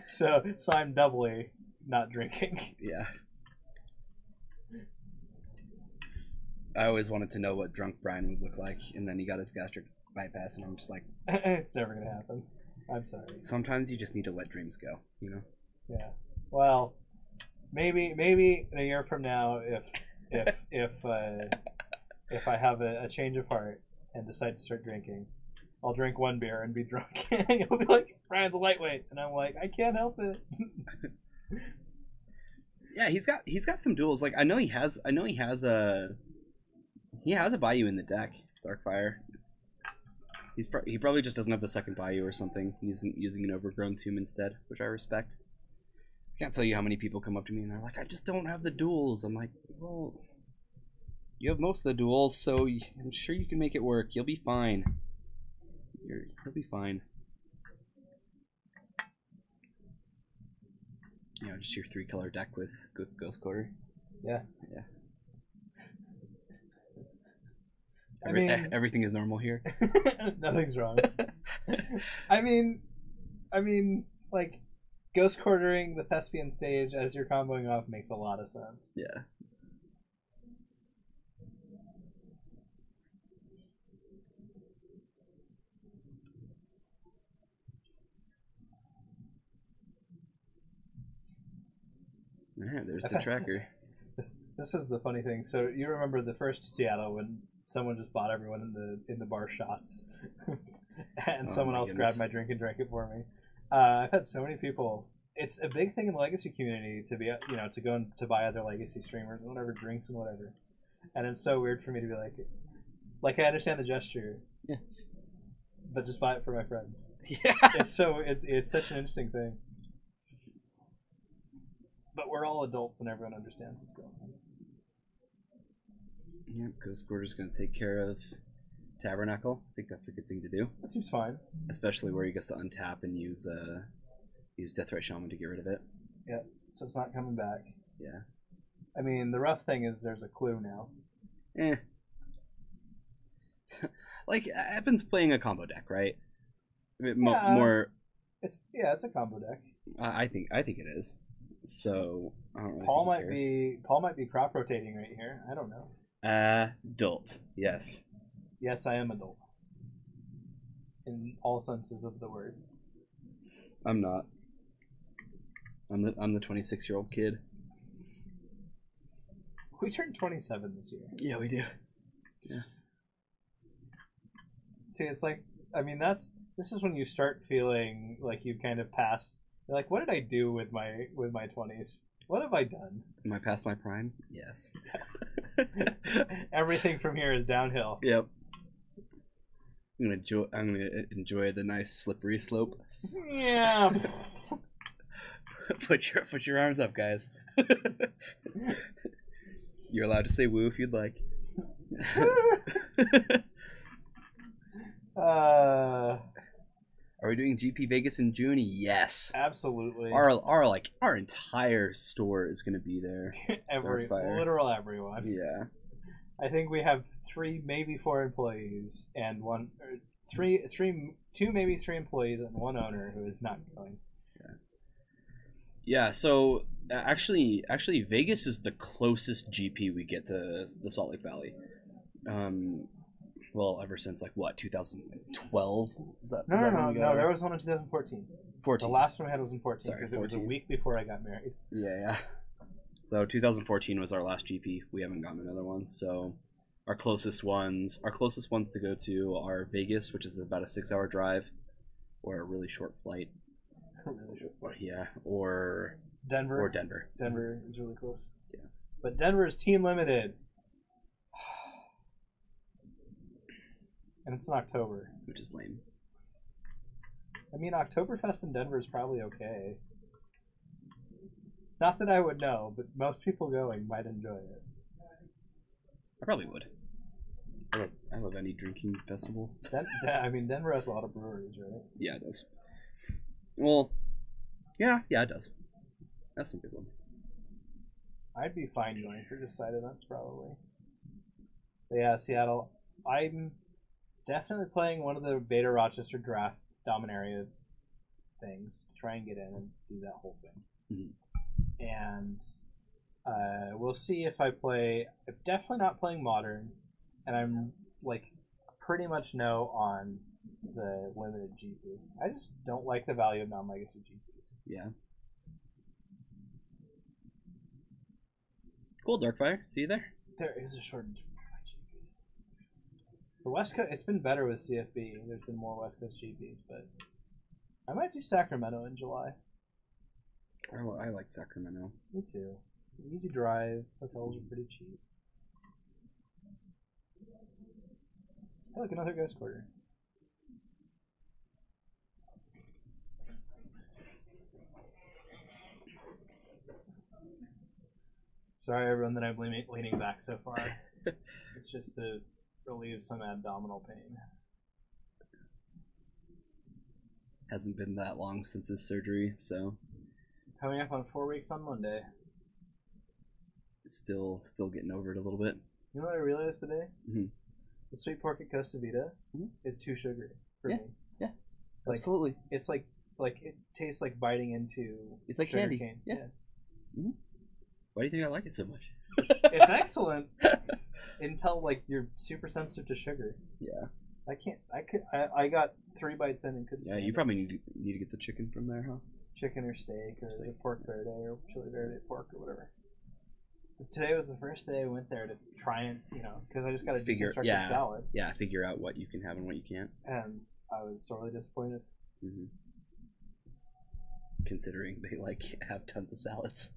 so I'm doubly not drinking. Yeah. I always wanted to know what drunk Brian would look like, and then he got his gastric bypass, and I'm just like, It's never gonna happen. I'm sorry. sometimes you just need to let dreams go, you know? Yeah. Well, maybe in a year from now, if I have a change of heart and decide to start drinking, I'll drink one beer and be drunk, and you'll be like, Brian's a lightweight, and I'm like, I can't help it. Yeah, he's got some duels. Like I know he has a Bayou in the deck, Darkfire. He probably just doesn't have the second Bayou or something, using an Overgrown Tomb instead, which I respect. I can't tell you how many people come up to me and they're like, I just don't have the duels. I'm like, well, you have most of the duels, so I'm sure you can make it work. You'll be fine. You'll be fine. You know, just your 3-color deck with Ghost Quarter. Yeah. Yeah. I mean, everything is normal here. Nothing's wrong. I mean, like, Ghost Quartering the Thespian stage as you're comboing off makes a lot of sense. Yeah. Alright, there's the tracker. This is the funny thing. So you remember the first Seattle when someone just bought everyone in the bar shots, and someone else grabbed my drink and drank it for me. I've had so many people. It's a big thing in the Legacy community to be, to go and to buy other Legacy streamers and whatever drinks and whatever. And it's so weird for me to be like I understand the gesture, yeah, but just buy it for my friends. Yeah, it's such an interesting thing. But we're all adults and everyone understands what's going on. Yep, Ghost Quarter's going to take care of Tabernacle. I think that's a good thing to do. That seems fine. Especially where he gets to untap and use Deathright Shaman to get rid of it. Yeah, so it's not coming back. Yeah. I mean, the rough thing is there's a clue now. Like, Evan's playing a combo deck, right? Yeah. More It's a combo deck. I think it is. So I don't really Paul think he might be crop rotating right here. I don't know. Adult, yes. Yes, I am adult. In all senses of the word. I'm not. I'm the 26-year-old kid. We turned 27 this year. Yeah, we do. Yeah. See, it's like, I mean, this is when you start feeling like you've kind of passed. You're like, what did I do with my 20s? What have I done? Am I past my prime? Yes. Everything from here is downhill. Yep. I'm gonna enjoy the nice slippery slope. Yeah. Put your arms up, guys. You're allowed to say woo if you'd like. Are we doing GP Vegas in June? Yes. Absolutely. Our entire store is gonna be there. Literal everyone. Yeah. I think we have 3, maybe 4 employees and two, maybe 3 employees and 1 owner who is not going. Yeah, so actually Vegas is the closest GP we get to the Salt Lake Valley. Well, ever since like what, 2012? No. There was one in 2014. 14. The last one we had was in 14 because it was a 14. week before I got married. Yeah. So 2014 was our last GP. We haven't gotten another one. So our closest ones to go to are Vegas, which is about a 6-hour drive, or a really short flight. Yeah, or Denver. Or Denver. Denver is really close. Yeah. But Denver is team limited. And it's in October. Which is lame. I mean, Oktoberfest in Denver is probably okay. Not that I would know, but most people going might enjoy it. I probably would. I love any drinking festival. I mean, Denver has a lot of breweries, right? Yeah, it does. Well, yeah, it does. That's some good ones. I'd be fine going for just side events, probably. But yeah, Seattle. I'm definitely playing one of the Beta Rochester draft Dominaria things to try and get in and do that whole thing. Mm-hmm. And we'll see if I play. I'm definitely not playing Modern, and I'm like pretty much no on the limited GP. I just don't like the value of non-legacy GPs. Yeah. Cool, Darkfire. See you there. There is a shortage of GPs. The West Coast, it's been better with CFB. There's been more West Coast GPs, but I might do Sacramento in July. I like Sacramento. Me too. It's an easy drive. Hotels are pretty cheap. I like another Ghost Quarter. Sorry, everyone, that I'm leaning back so far. It's just to relieve some abdominal pain. Hasn't been that long since his surgery, so coming up on 4 weeks on Monday. Still getting over it a little bit. You know what I realized today? Mm-hmm. The sweet pork at Costa Vida is too sugary for me. Yeah, like, absolutely. It's like it tastes like biting into. It's like candy. Cane. Yeah. Mm-hmm. Why do you think I like it so much? It's excellent until like you're super sensitive to sugar. Yeah. I got 3 bites in and couldn't. Yeah, you probably need to get the chicken from there, huh? Chicken or steak or the pork verde or chili verde pork or whatever. Today was the first day I went there to try and, because I just got a deconstructed salad. Yeah, figure out what you can have and what you can't. And I was sorely disappointed. Mm-hmm. Considering they have tons of salads.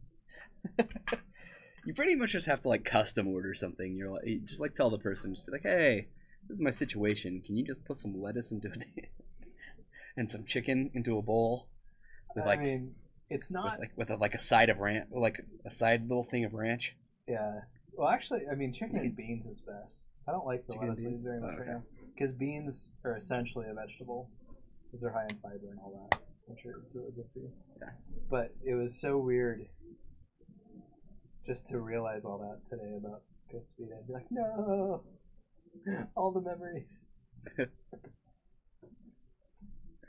You pretty much just have to custom order something. You just tell the person, just be like, hey, this is my situation. Can you just put some lettuce into it and some chicken into a bowl with it's not with a side of ranch, a side little thing of ranch. Yeah. Well, actually, chicken and beans is best. I don't like the chicken lettuce leaves very much right now because beans are essentially a vegetable because they're high in fiber and all that. I'm sure it's really good for you. Yeah. But it was so weird just to realize all that today about Costa Vida. I'd be like, no, all the memories. I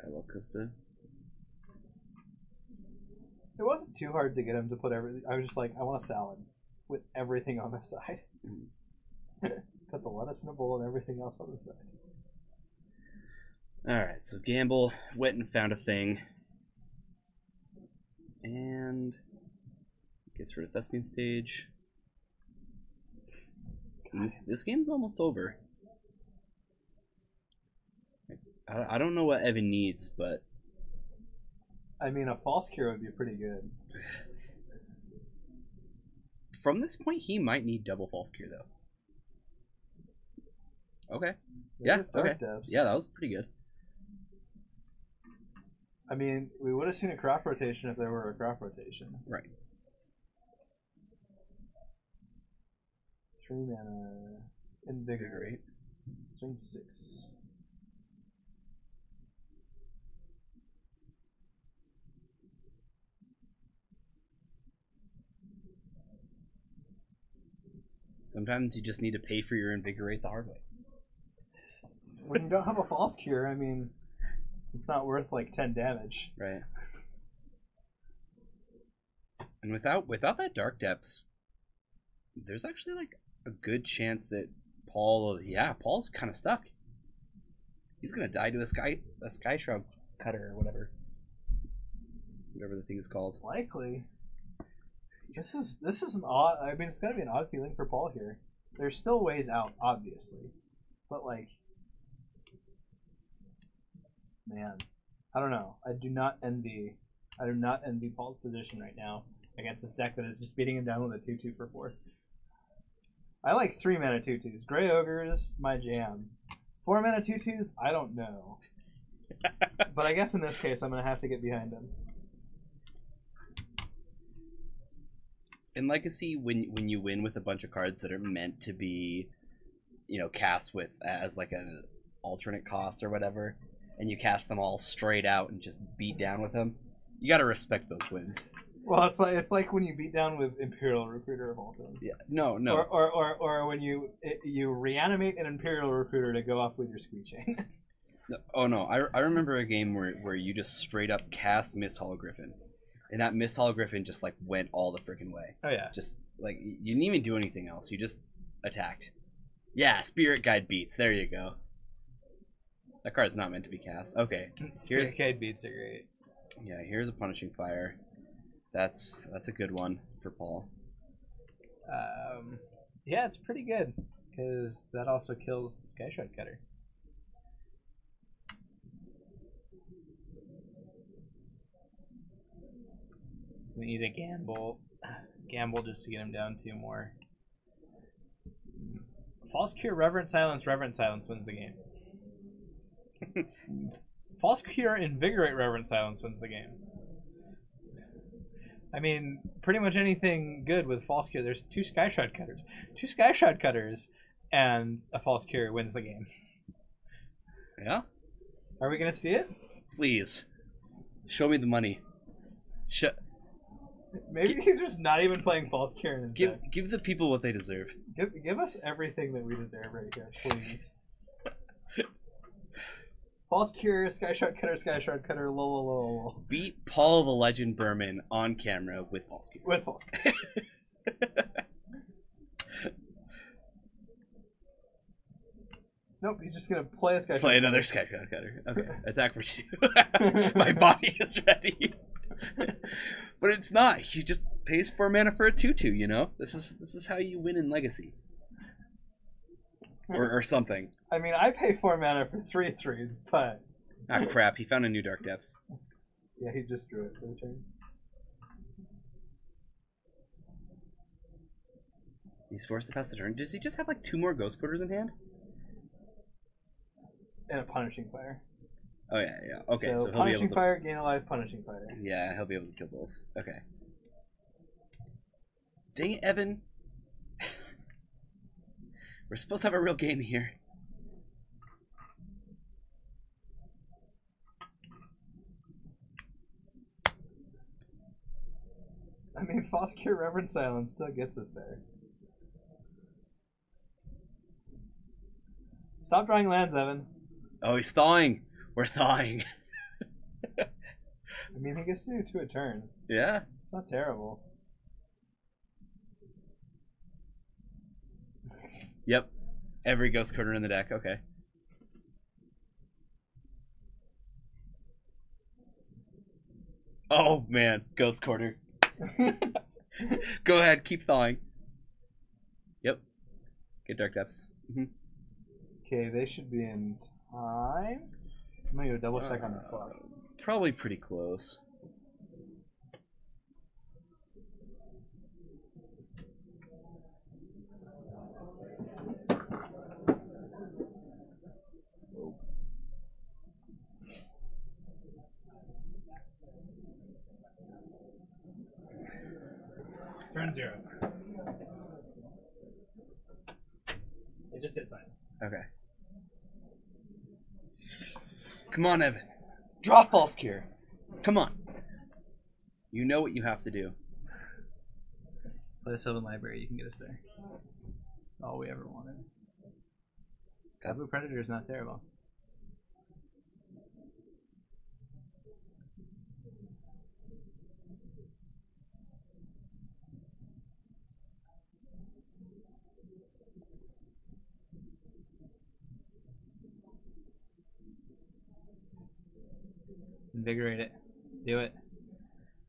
love Costa. It wasn't too hard to get him to put everything. I was just like, I want a salad with everything on the side. Put the lettuce in a bowl and everything else on the side. Alright, so gamble, went and found a thing. And gets rid of Thespian Stage. This game's almost over. I don't know what Evan needs, but... I mean, a false cure would be pretty good. From this point, he might need double false cure, though. Okay. Yeah, okay. Depths. Yeah, that was pretty good. I mean, we would have seen a crop rotation if there were a crop rotation. Right. 3 mana. Invigorate. Swing 6. Sometimes you just need to pay for your Invigorate the hard way. When you don't have a false cure, I mean, it's not worth like 10 damage. Right. And without that Dark Depths, there's actually like a good chance that Paul's kind of stuck. He's gonna die to a sky shroud cutter or whatever the thing is called. Likely. This is an odd. I mean, it's gotta be an odd feeling for Paul here. There's still ways out, obviously, but like, man, I don't know. I do not envy Paul's position right now against this deck that is just beating him down with a 2/2 for 4. I like 3 mana 2/2s. Gray Ogres, my jam. 4 mana 2/2s, I don't know. But I guess in this case, I'm gonna have to get behind him. In Legacy, when you win with a bunch of cards that are meant to be, cast with as like an alternate cost or whatever, and you cast them all straight out and just beat down with them, you gotta respect those wins. Well, it's like when you beat down with Imperial Recruiter of all things. Yeah, no. Or when you reanimate an Imperial Recruiter to go off with your Squee Chain. Oh no, I remember a game where you just straight up cast Mist Hologriffin. And that Mist Hologriffin just like went all the freaking way. Oh yeah. Just like you didn't even do anything else. You just attacked. Yeah, Spirit Guide beats. There you go. That card's not meant to be cast. Okay. Spirit Guide beats are great. Yeah, here's a Punishing Fire. That's a good one for Paul. Yeah, it's pretty good because that also kills the Sky Shroud Cutter. We need a gamble just to get him down 2 more. False Cure, Reverent Silence wins the game. False Cure, Invigorate, Reverent Silence wins the game. I mean, pretty much anything good with False Cure. There's 2 Sky Shroud Cutters. 2 Sky Shroud Cutters and a False Cure wins the game. Yeah? Are we going to see it? Please. Show me the money. Maybe he's just not even playing False Cure in his deck. Give the people what they deserve. Give us everything that we deserve right here, please. False Cure, Sky Shroud Cutter, lol. Beat Paul the Legend Berman on camera with False Cure. With False Cure. Nope, he's just gonna play a Sky Shroud Play another Sky Shroud Cutter. Okay, attack for 2. My body is ready. But it's not. He just pays 4 mana for a 2/2. This is how you win in Legacy, or something. I mean, I pay 4 mana for 3/3s, but Ah, crap! He found a new Dark Depths. Yeah, he just drew it for the turn. He's forced to pass the turn. Does he just have like 2 more Ghost Quarters in hand? And a Punishing Fire. Oh yeah. Okay, so he'll be Punishing able to... Fire, gain a life, Punishing Fire. Yeah, he'll be able to kill both. Okay. Dang it, Evan. We're supposed to have a real game here. I mean, False Cure, Reverent Silence still gets us there. Stop drawing lands, Evan. Oh, he's thawing. We're thawing. I mean, he gets to do 2 a turn. Yeah. It's not terrible. Yep. Every ghost quarter in the deck. Okay. Oh man, ghost quarter. Go ahead, keep thawing. Yep. Get dark depths. Okay, they should be in time. I'm gonna go double check on the clock. Probably pretty close. Turn 0. It just hit silent. Okay. Come on, Evan. Draw false cure. Come on. You know what you have to do. Play the Sylvan Library, you can get us there. That's all we ever wanted. Taboo Predator is not terrible. Invigorate it. Do it.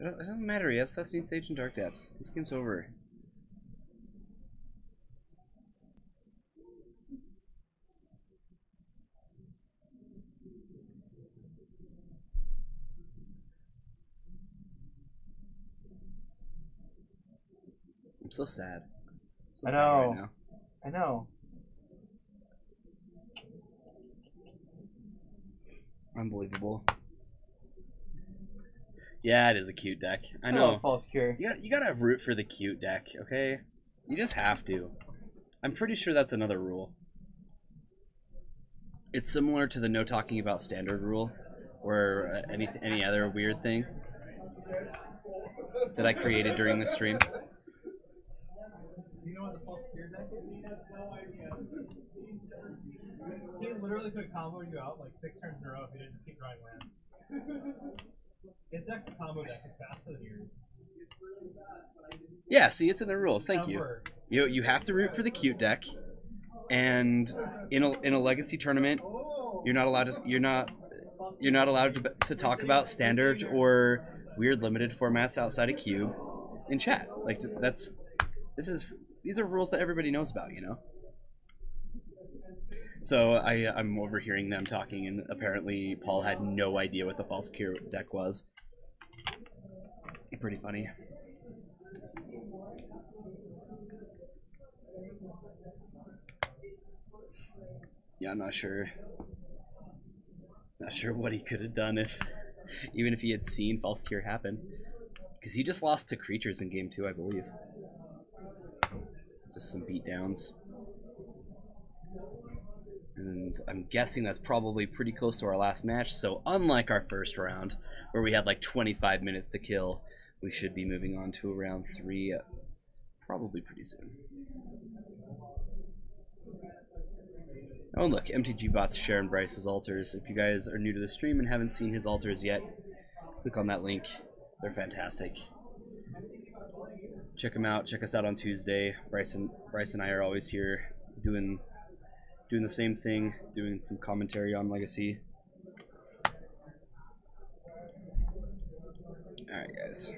It doesn't matter. Yes, that's being Sage in Dark Depths. This game's over. I'm so sad. I know. Sad right now. I know. Unbelievable. Yeah, it is a cute deck. I know. Oh, false cure. You gotta root for the cute deck, okay? You just have to. I'm pretty sure that's another rule. It's similar to the no talking about standard rule, or any other weird thing that I created during this stream. You know what the false cure deck is? He literally could combo you out like 6 turns in a row if he didn't keep drawing lands. His deck's a combo deck. It's faster than yours. Yeah, see, it's in the rules. Thank you. You have to root for the cute deck, and in a legacy tournament, you're not allowed to talk about standard or weird limited formats outside of cube in chat. Like these are rules that everybody knows about, you know. So I'm overhearing them talking, and apparently Paul had no idea what the false cure deck was. Pretty funny. Yeah, I'm not sure. Not sure what he could have done even if he had seen false cure happen, because he just lost to creatures in game 2, I believe. Just some beatdowns. And I'm guessing that's probably pretty close to our last match, so unlike our first round, where we had like 25 minutes to kill, we should be moving on to round 3 probably pretty soon. Oh look, MTG Bots sharing Bryce's altars. If you guys are new to the stream and haven't seen his altars yet, click on that link. They're fantastic. Check them out. Check us out on Tuesday. Bryce and I are always here doing the same thing, doing some commentary on Legacy. Alright guys.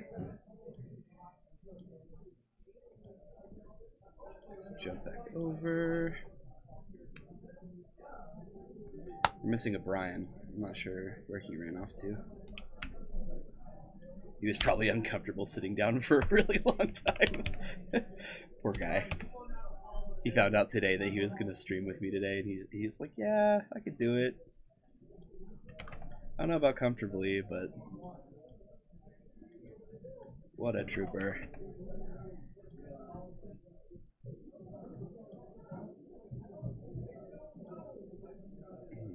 Let's jump back over. We're missing a Brian. I'm not sure where he ran off to. He was probably uncomfortable sitting down for a really long time. Poor guy. He found out today that he was going to stream with me today, and he's like, yeah, I could do it. I don't know about comfortably, but what a trooper.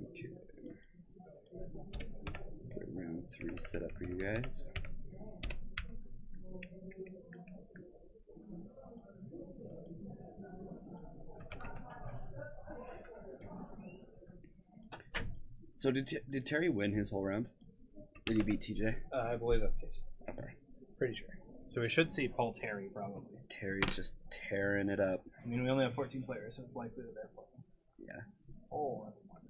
Okay. Get round 3 set up for you guys. So did Terry win his whole round? Did he beat TJ? I believe that's the case. Okay. Pretty sure. So we should see Paul Terry probably. Terry's just tearing it up. I mean, we only have 14 players, so it's likely that they're playing. Yeah. Oh, that's fun.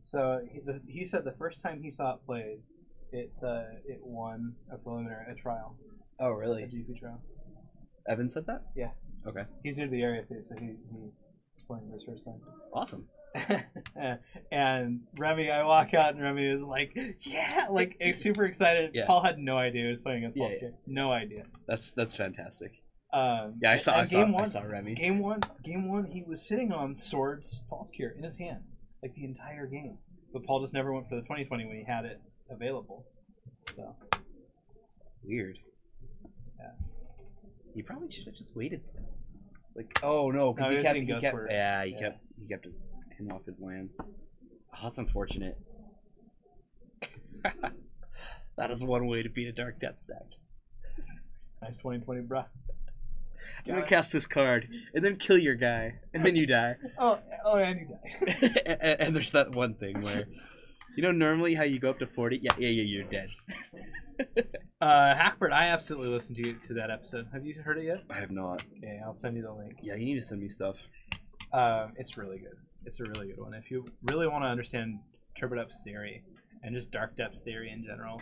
So he said the first time he saw it played, it won a trial. Oh, A really? GP trial. Evan said that? Yeah. Okay. He's new to the area too, so he's playing this first time. Awesome. And Remy, I walk out and Remy is like, yeah, like super excited. Yeah. Paul had no idea he was playing against Paul Yeah, Terry. No idea. That's fantastic. Yeah, I saw Remy. Game one, he was sitting on Sword's False Cure in his hand, like the entire game. But Paul just never went for the 2020 when he had it available. So Weird. Yeah. He probably should have just waited. It's like, oh no, because he kept him off his lands. Oh, that's unfortunate. That is one way to beat a Dark Depths deck. Nice 2020, bruh. I'm gonna cast this card and then kill your guy, and then you die. Oh, and you die. and there's that one thing where, normally how you go up to 40. Yeah, you're dead. Hackbird, I absolutely listened to that episode. Have you heard it yet? I have not. Okay, I'll send you the link. Yeah, you need to send me stuff. It's really good. It's a really good one. If you really want to understand Turbo Depths theory and just Dark Depths theory in general,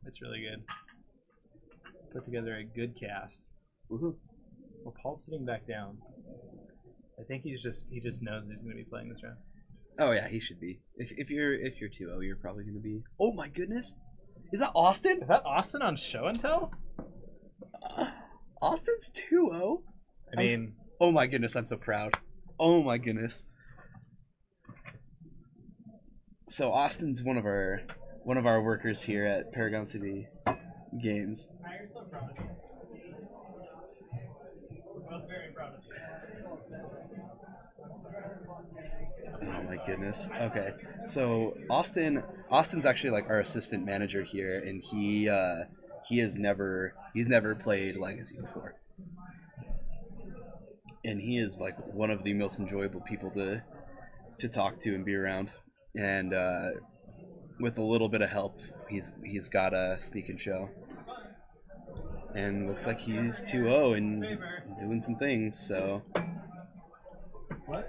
it's really good. Put together a good cast. Woohoo! Well, Paul's sitting back down. I think he just knows he's going to be playing this round. Oh yeah, he should be. If you're 2-0, you're probably going to be. Oh my goodness! Is that Austin? Is that Austin on Show and Tell? Austin's 2-0. I mean, oh my goodness, I'm so proud. Oh my goodness. So Austin's one of our workers here at Paragon City Games. you're so proud of you. I was very proud of you. Oh my goodness. Okay. So Austin's actually like our assistant manager here, and he's never played Legacy before. And he is like one of the most enjoyable people to talk to and be around. And with a little bit of help, he's got a sneak and show. And looks like he's 2-0 and doing some things, so. What?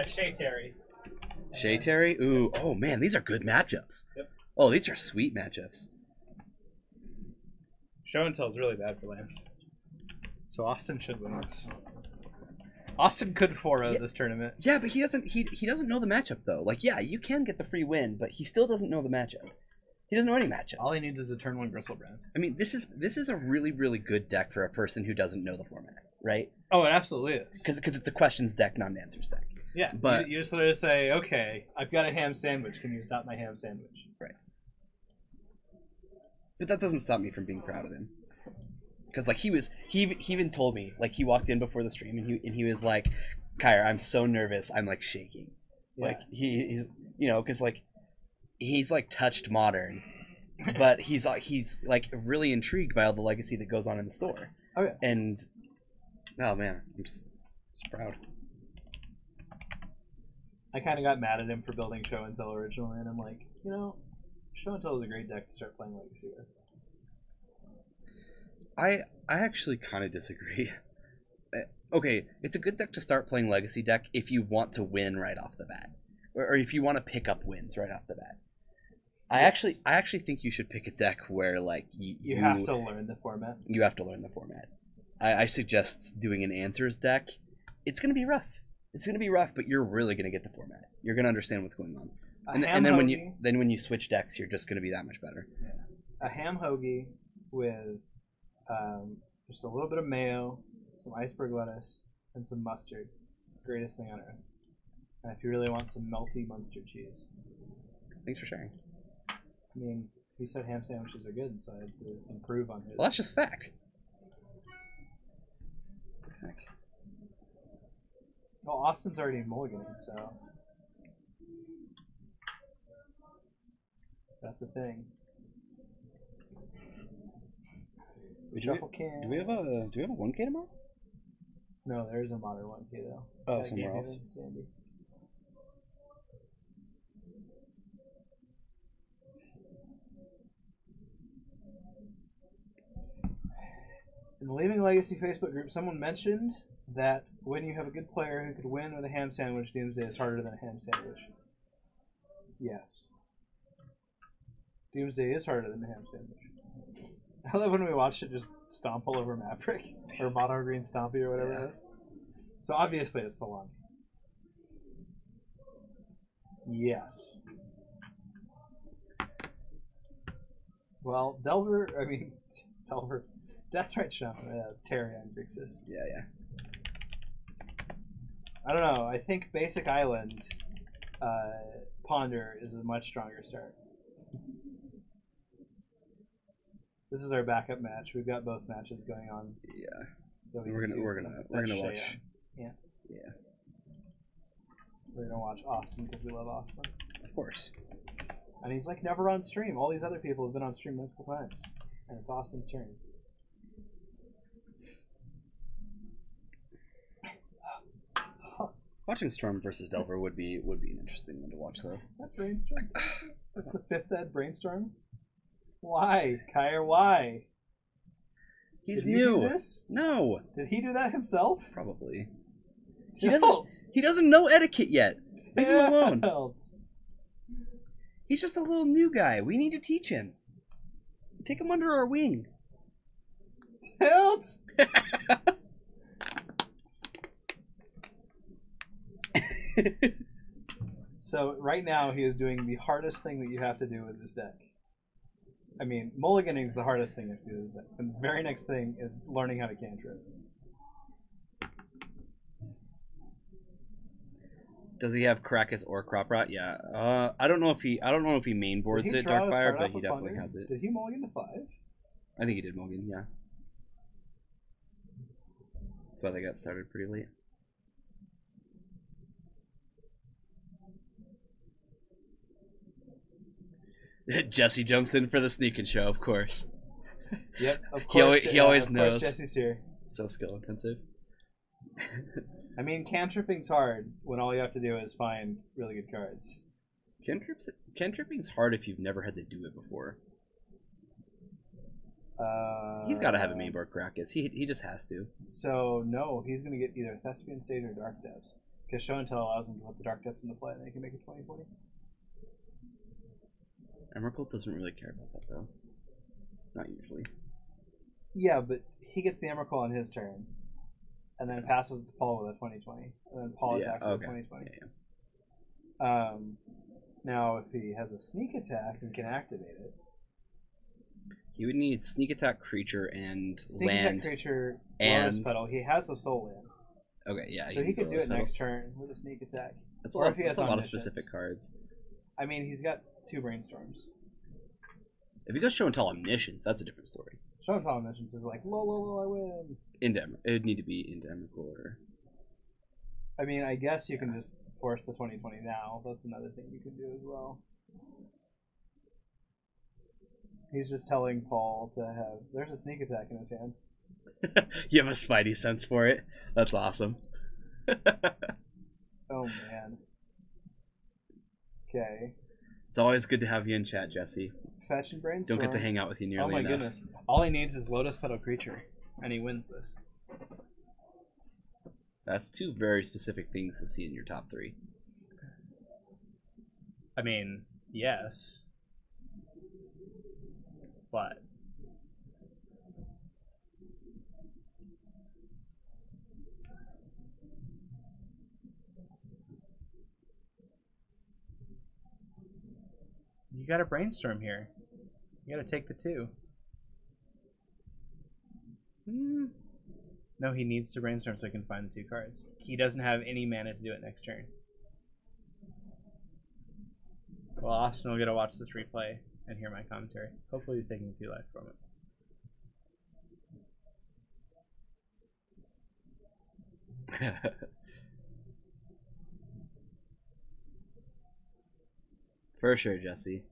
Shay Terry. Shay Terry? Ooh, oh man, these are good matchups. Yep. Oh, these are sweet matchups. Show and Tell is really bad for Lance. So Austin should win this. Austin could 4-0 this tournament. Yeah, but he doesn't know the matchup though. Like, yeah, you can get the free win, but he still doesn't know the matchup. He doesn't know any matchup. All he needs is a turn 1 Gristlebrand. I mean, this is a really, really good deck for a person who doesn't know the format, right? Oh, it absolutely is. Because it's a questions deck, not an answers deck. Yeah, but you just sort of say, okay, I've got a ham sandwich. Can you stop my ham sandwich? Right. But that doesn't stop me from being proud of him. Because like he even told me, like, he walked in before the stream and he was like, Kyra, I'm so nervous, I'm like shaking. Yeah. Like he's because like he's like touched Modern, but he's like really intrigued by all the legacy that goes on in the store. Oh yeah. And oh man, I'm just proud. I kind of got mad at him for building Show and Tell originally, and I'm like, Show and Tell is a great deck to start playing Legacy with. I actually kind of disagree. Okay, it's a good deck to start playing Legacy deck if you want to win right off the bat, or if you want to pick up wins right off the bat. Yes. I actually think you should pick a deck where like you have to learn the format. You have to learn the format. I suggest doing an answers deck. It's gonna be rough. It's gonna be rough, but you're really gonna get the format. You're gonna understand what's going on, and then when you switch decks, you're just gonna be that much better. Yeah. A ham hoagie with just a little bit of mayo, some iceberg lettuce, and some mustard. Greatest thing on earth. And if you really want some melty Munster cheese. Thanks for sharing. I mean, he said ham sandwiches are good, so I had to improve on his. Well, that's just fact. Heck. Well, Austin's already mulliganing, so that's the thing. Do we have a 1K tomorrow? No, there is a modern one too, though. Oh, That somewhere gave me else. the Sandy. In the Leaving Legacy Facebook group, someone mentioned that when you have a good player who could win with a ham sandwich, Doomsday is harder than a ham sandwich. Yes. Doomsday is harder than a ham sandwich. I love when we watched it just stomp all over Maverick, or Mono Green Stompy, or whatever it was. So obviously it's salami. Yes. Well, Delver's Deathrite Shaman, yeah, it's Terry on Grixis. Yeah, yeah. I don't know, I think Basic Island Ponder is a much stronger start. This is our backup match. We've got both matches going on. Yeah. So We're gonna watch. Yeah. Yeah. We're gonna watch Austin because we love Austin. Of course. And he's like never on stream. All these other people have been on stream multiple times, and it's Austin's turn. Watching Storm versus Delver would be an interesting one to watch, though. That brainstorm. That's the 5th ed brainstorm. Why, Kyer? Why? He's Did new. He do this? No. Did he do that himself? Probably. Tilt. He doesn't know etiquette yet. Leave him alone. Tilt. He's just a little new guy. We need to teach him. Take him under our wing. Tilt. So right now he is doing the hardest thing that you have to do with this deck. I mean, mulliganing is the hardest thing you have to do with this deck. And the very next thing is learning how to cantrip. Does he have Caracas or Crop Rot? Yeah. I don't know if he main boards it Darkfire, but he definitely has it. Did he mulligan to 5? I think he did mulligan. Yeah. That's why they got started pretty late. Jesse jumps in for the sneak and show, of course. Yep, of course. He always knows. Of course Jesse's here. So skill intensive. I mean, cantripping's hard when all you have to do is find really good cards. Cantripping's hard if you've never had to do it before. He's got to have a main board Caracas. He just has to. So, no, he's going to get either Thespian Stage or Dark Depths. Because Show and Tell allows him to put the Dark Depths into play and they can make it 20/20. Emrakul doesn't really care about that, though. Not usually. Yeah, but he gets the Emrakul on his turn. And then passes it to Paul with a 20/20. And then Paul attacks with a 20/20. Yeah. Now, if he has a sneak attack and can activate it. He would need sneak attack creature and sneak land. Attack creature, and Lotus Petal. He has a soul land. Okay, yeah. So he could do it next turn with a sneak attack. That's a lot of specific cards. I mean, he's got 2 brainstorms. If he goes Show and Tell Omniscience, that's a different story. Show and Tell Omniscience is like, lol, I win. It would need to be into Emrakul or... I mean, I guess you can just force the 20/20 now. That's another thing you can do as well. He's just telling Paul to have... There's a sneak attack in his hand. You have a Spidey sense for it. That's awesome. Oh, man. Okay. It's always good to have you in chat, Jesse. Fetch and brainstorm. Don't get to hang out with you nearly enough. Oh my goodness. All he needs is Lotus Petal Creature, and he wins this. That's 2 very specific things to see in your top 3. I mean, yes. But... You gotta brainstorm here. You gotta take the 2. No, he needs to brainstorm so he can find the 2 cards. He doesn't have any mana to do it next turn. Well, Austin will get to watch this replay and hear my commentary. Hopefully he's taking 2 life from it. For sure, Jesse.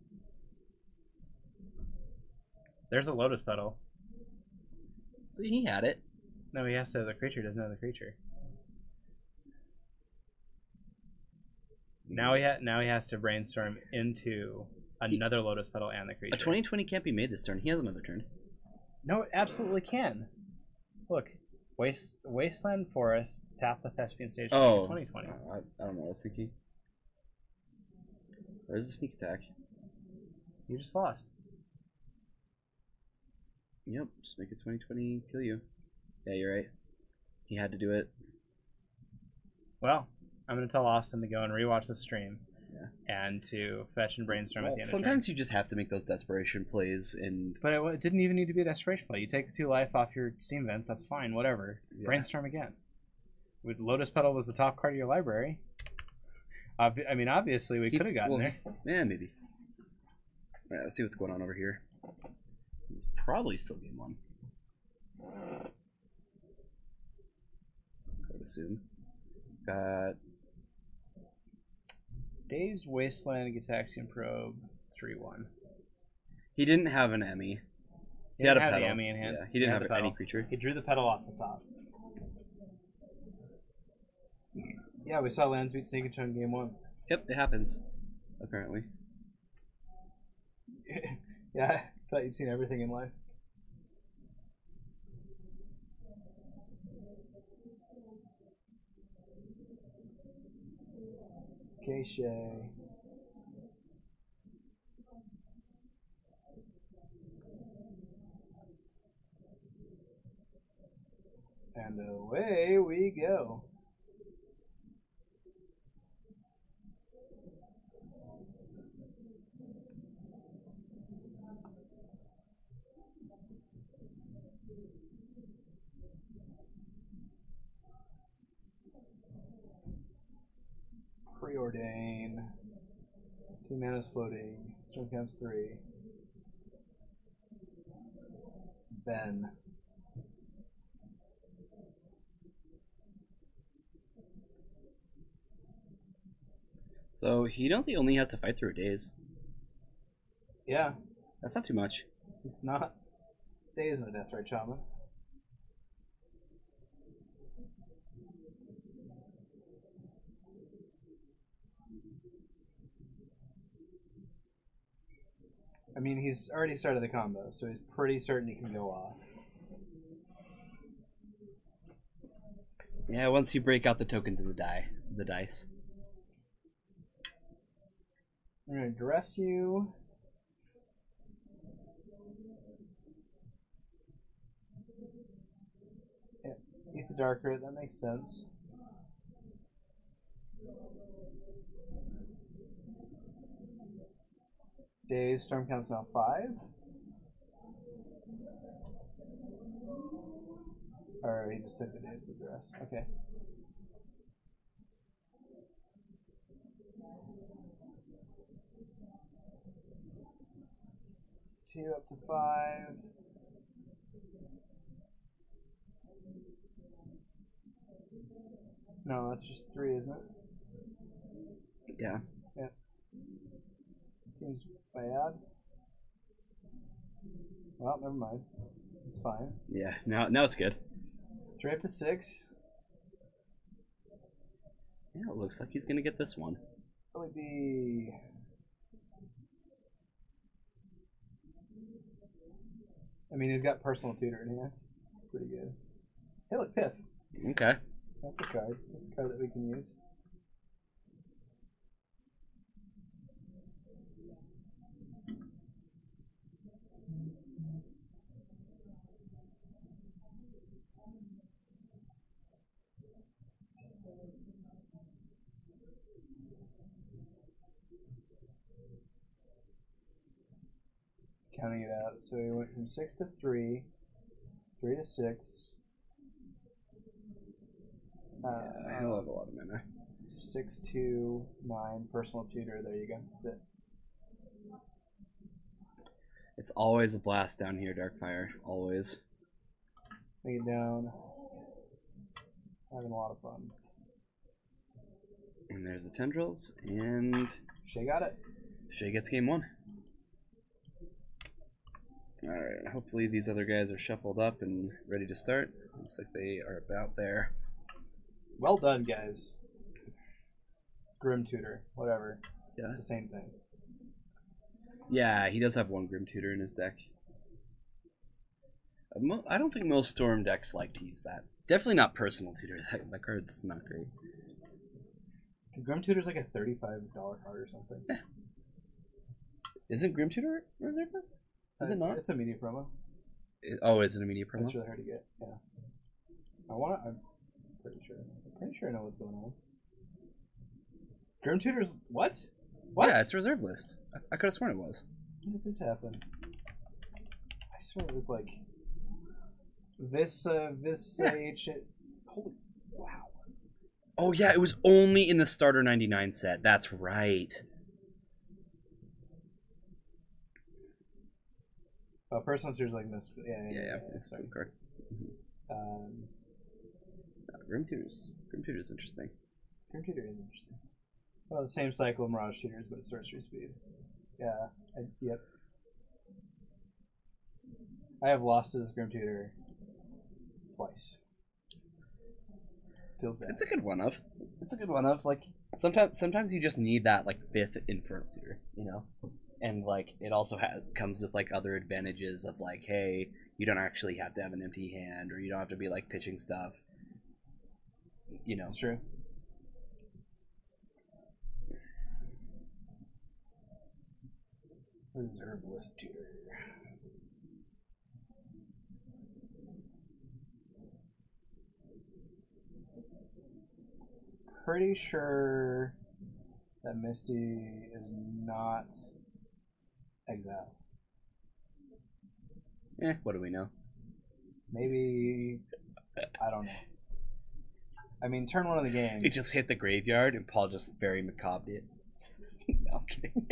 There's a Lotus Petal. So he had it. No, he has to have the creature. Doesn't have the creature. Now he has to brainstorm into another Lotus Petal and the creature. A 2020 can't be made this turn. He has another turn. No, it absolutely can. Look, Wasteland Forest, tap the Thespian Stage. Oh, 2020. I don't know. I was thinking. Where's the sneak attack? You just lost. Yep, just make a 2020 kill you. Yeah, you're right. He had to do it. Well, I'm going to tell Austin to go and rewatch the stream. Yeah. And to fetch and brainstorm at the end sometimes of the you just have to make those desperation plays, and But it didn't even need to be a desperation play. You take the 2 life off your Steam vents, that's fine, whatever. Yeah. Brainstorm again. Lotus Petal was the top card of your library. I mean, obviously, we could have gotten there. Yeah, maybe. Alright, let's see what's going on over here. It's probably still game 1. I would assume. Got Dazed Wasteland, Gitaxian Probe, 3/1. He didn't have an Emmy. He had a petal. the Emmy in hand. Yeah, he didn't have the any petal. creature. He drew the petal off the top. Yeah, we saw Landsbeat Sneak and Chun game 1. Yep, it happens. Apparently. Yeah, I thought you'd seen everything in life. Okay, Shay. And away we go. Preordain. 2 mana's floating. Storm counts 3. Ben. So he only has to fight through a daze. Yeah, That's not too much. it's not. Days in the Death Right Shaman. I mean, he's already started the combo, so he's pretty certain he can go off. Yeah, once you break out the tokens in the dice. I'm gonna dress you. Yeah, eat the darker. That makes sense. Days. Storm count's now 5. Or he just took the days of the dress. Okay. Two up to 5. No, that's just 3, isn't it? Yeah. Yeah. Seems bad. Well, never mind. It's fine. Yeah, now it's good. 3 up to 6. Yeah, it looks like he's gonna get this one. Probably be. I mean, he's got personal tutor in here. It's pretty good. Hey, look, Piff. Okay. That's a card. That's a card that we can use. Counting it out. So he went from 6 to 3, 3 to 6. He'll have a lot of mana. 6 to 9, personal tutor. There you go. That's it. It's always a blast down here, Darkfire. Always. Take it down. Having a lot of fun. And there's the tendrils, and Shay got it. Shay gets game 1. Alright, hopefully these other guys are shuffled up and ready to start. Looks like they are about there. Well done, guys. Grim Tutor, whatever. Yeah. It's the same thing. Yeah, he does have one Grim Tutor in his deck. I don't think most Storm decks like to use that. Definitely not Personal Tutor. That card's not great. Grim Tutor's like a $35 card or something. Yeah. Isn't Grim Tutor reserve list? Is it not? It's a media promo. Is it a media promo? It's really hard to get. Yeah. I'm pretty sure. I'm pretty sure I know what's going on. Grim Tutor's what? What? Yeah, it's reserve list. I could have sworn it was. When did this happen? I swear it was like this shit. Holy wow. Oh yeah, it was only in the starter 99 set. That's right. Personal Tutor's like this. Yeah. It's a good card. Grim Tutor's interesting. Grim Tutor is interesting. Well, the same cycle of Mirage Tutors, but it's sorcery speed. Yeah. Yep. I have lost to this Grim Tutor twice. Feels bad. It's a good one of. Like sometimes you just need that like 5th Infernal Tutor, you know, and like it also comes with like other advantages of like, hey, you don't actually have to have an empty hand, or you don't have to be like pitching stuff. You know, That's true. Reserveless Tutor. Pretty sure that Misty is not exile. what do we know? Maybe I don't know. I mean, turn 1 of the game. It just hit the graveyard, and Paul just very macabre it. No, I'm kidding.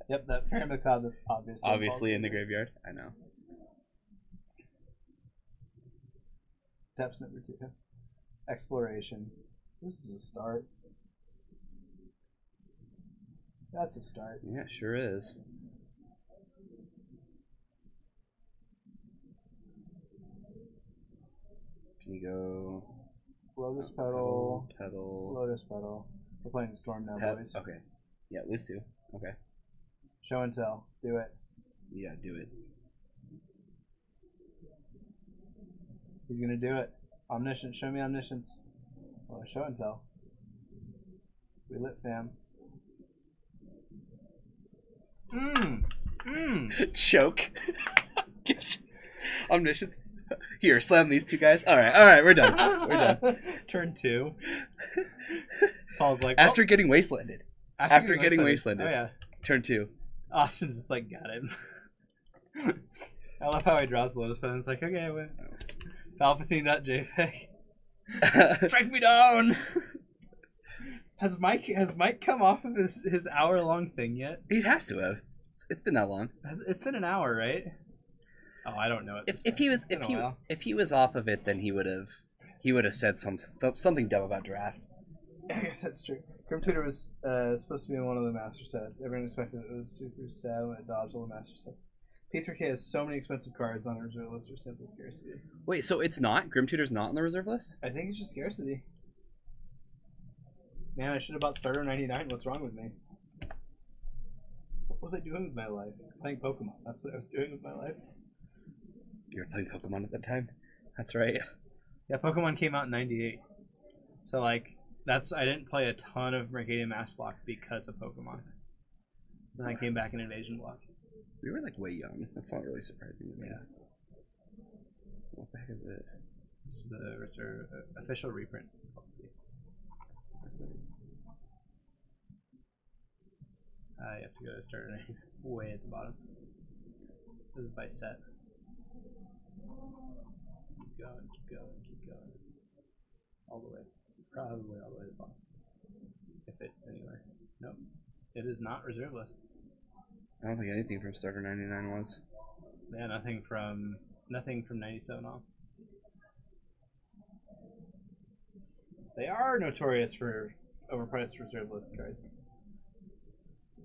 Yep, that Fairy Macabre that's obviously in the graveyard. I know. Depths number 2. Exploration. This is a start. That's a start. Yeah, sure is. Can you go Lotus Petal, Petal, Lotus Petal. We're playing Storm now, boys. Okay. Yeah, lose 2. Okay. Show and tell. Do it. Yeah, do it. He's gonna do it. Omniscience. Show me omniscience. Oh, show and tell. We lit, fam. Choke. Omniscience. Here, slam these 2 guys. All right, we're done. Turn 2. Paul's like, after getting wastelanded. After getting wastelanded. Oh yeah. Turn 2. Austin just like got him. I love how he draws Lotus Petal. It's like, okay, wait. Palpatine.jpg. Strike me down. Has Mike come off of his hour-long thing yet? He has to have. It's been that long. It's been an hour, right? Oh, I don't know. If he was off of it, then he would have said something dumb about draft. I guess that's true. Grim Tutor was supposed to be in one of the master sets. Everyone expected it. It was super sad when it dodged all the master sets. P3K has so many expensive cards on the reserve list for simple scarcity. Wait, so it's not? Grim Tutor's not on the reserve list? I think it's just scarcity. Man, I should have bought Starter 99. What's wrong with me? What was I doing with my life? Playing Pokemon. That's what I was doing with my life. You were playing Pokemon at that time? That's right. Yeah, Pokemon came out in 98. So, like, I didn't play a ton of Mercadian Mass Block because of Pokemon. Then I came back in Invasion Block. We were, like, way young. That's not really surprising to me. Yeah. What the heck is this? This is the official reprint. You have to go to Starter 9 way at the bottom. This is by set. Keep going, keep going, keep going. All the way. Probably all the way to the bottom. If it's anywhere. Nope. It is not reserve list. I don't think anything from Starter 99 was. Yeah, nothing from 97 off. They are notorious for overpriced reserve list cards.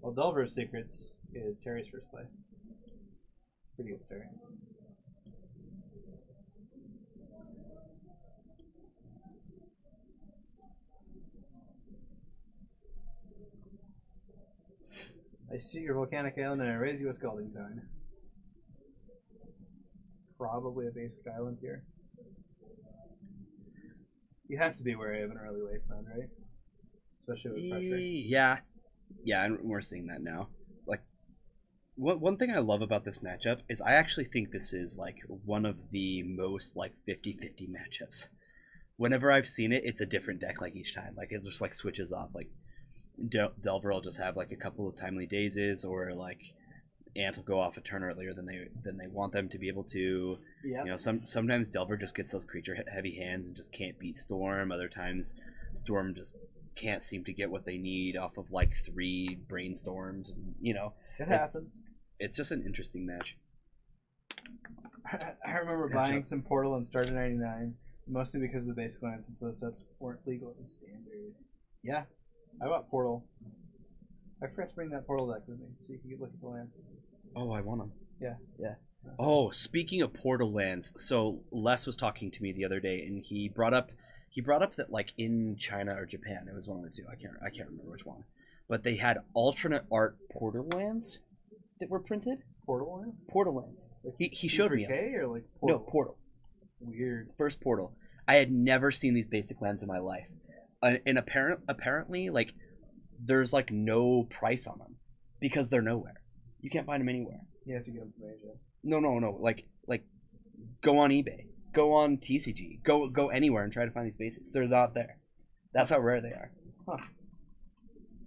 Well, Delver's Secrets is Terry's first play. It's a pretty good start. see your volcanic island and I raise you a scalding tarn. Probably a basic island here. You have to be wary of an early wasteland, right? Especially with pressure. Yeah, and we're seeing that now. Like, one thing I love about this matchup is I actually think this is like one of the most like 50-50 matchups. Whenever I've seen it, it's a different deck like each time. Like it just like switches off. Like Delver will just have like a couple of timely dazes, or like Ant will go off a turn earlier than they want them to be able to. Yeah. You know, sometimes Delver just gets those creature heavy hands and just can't beat Storm. Other times, Storm just can't seem to get what they need off of like 3 brainstorms. And, you know, it happens. It's just an interesting match. I remember buying some Portal and Starter 99, mostly because of the basic lands, since those sets weren't legal in Standard. Yeah, I bought Portal. I forgot to bring that Portal deck with me so you can look at the lands. Oh, I want them. Yeah. Oh, speaking of Portal lands, so Les was talking to me the other day, and he brought up that like in China or Japan, it was one of the two. I can't remember which one, but they had alternate art Portal lands that were printed. Portal lands? Portal lands. Like he showed me. K or like Portal? No, Portal. Weird. First Portal. I had never seen these basic lands in my life, and apparently like there's like no price on them because they're nowhere. You can't find them anywhere. You have to get them from Asia. No. Like go on eBay, go on TCG, go anywhere and try to find these basics. They're not there. That's how rare they are. Huh.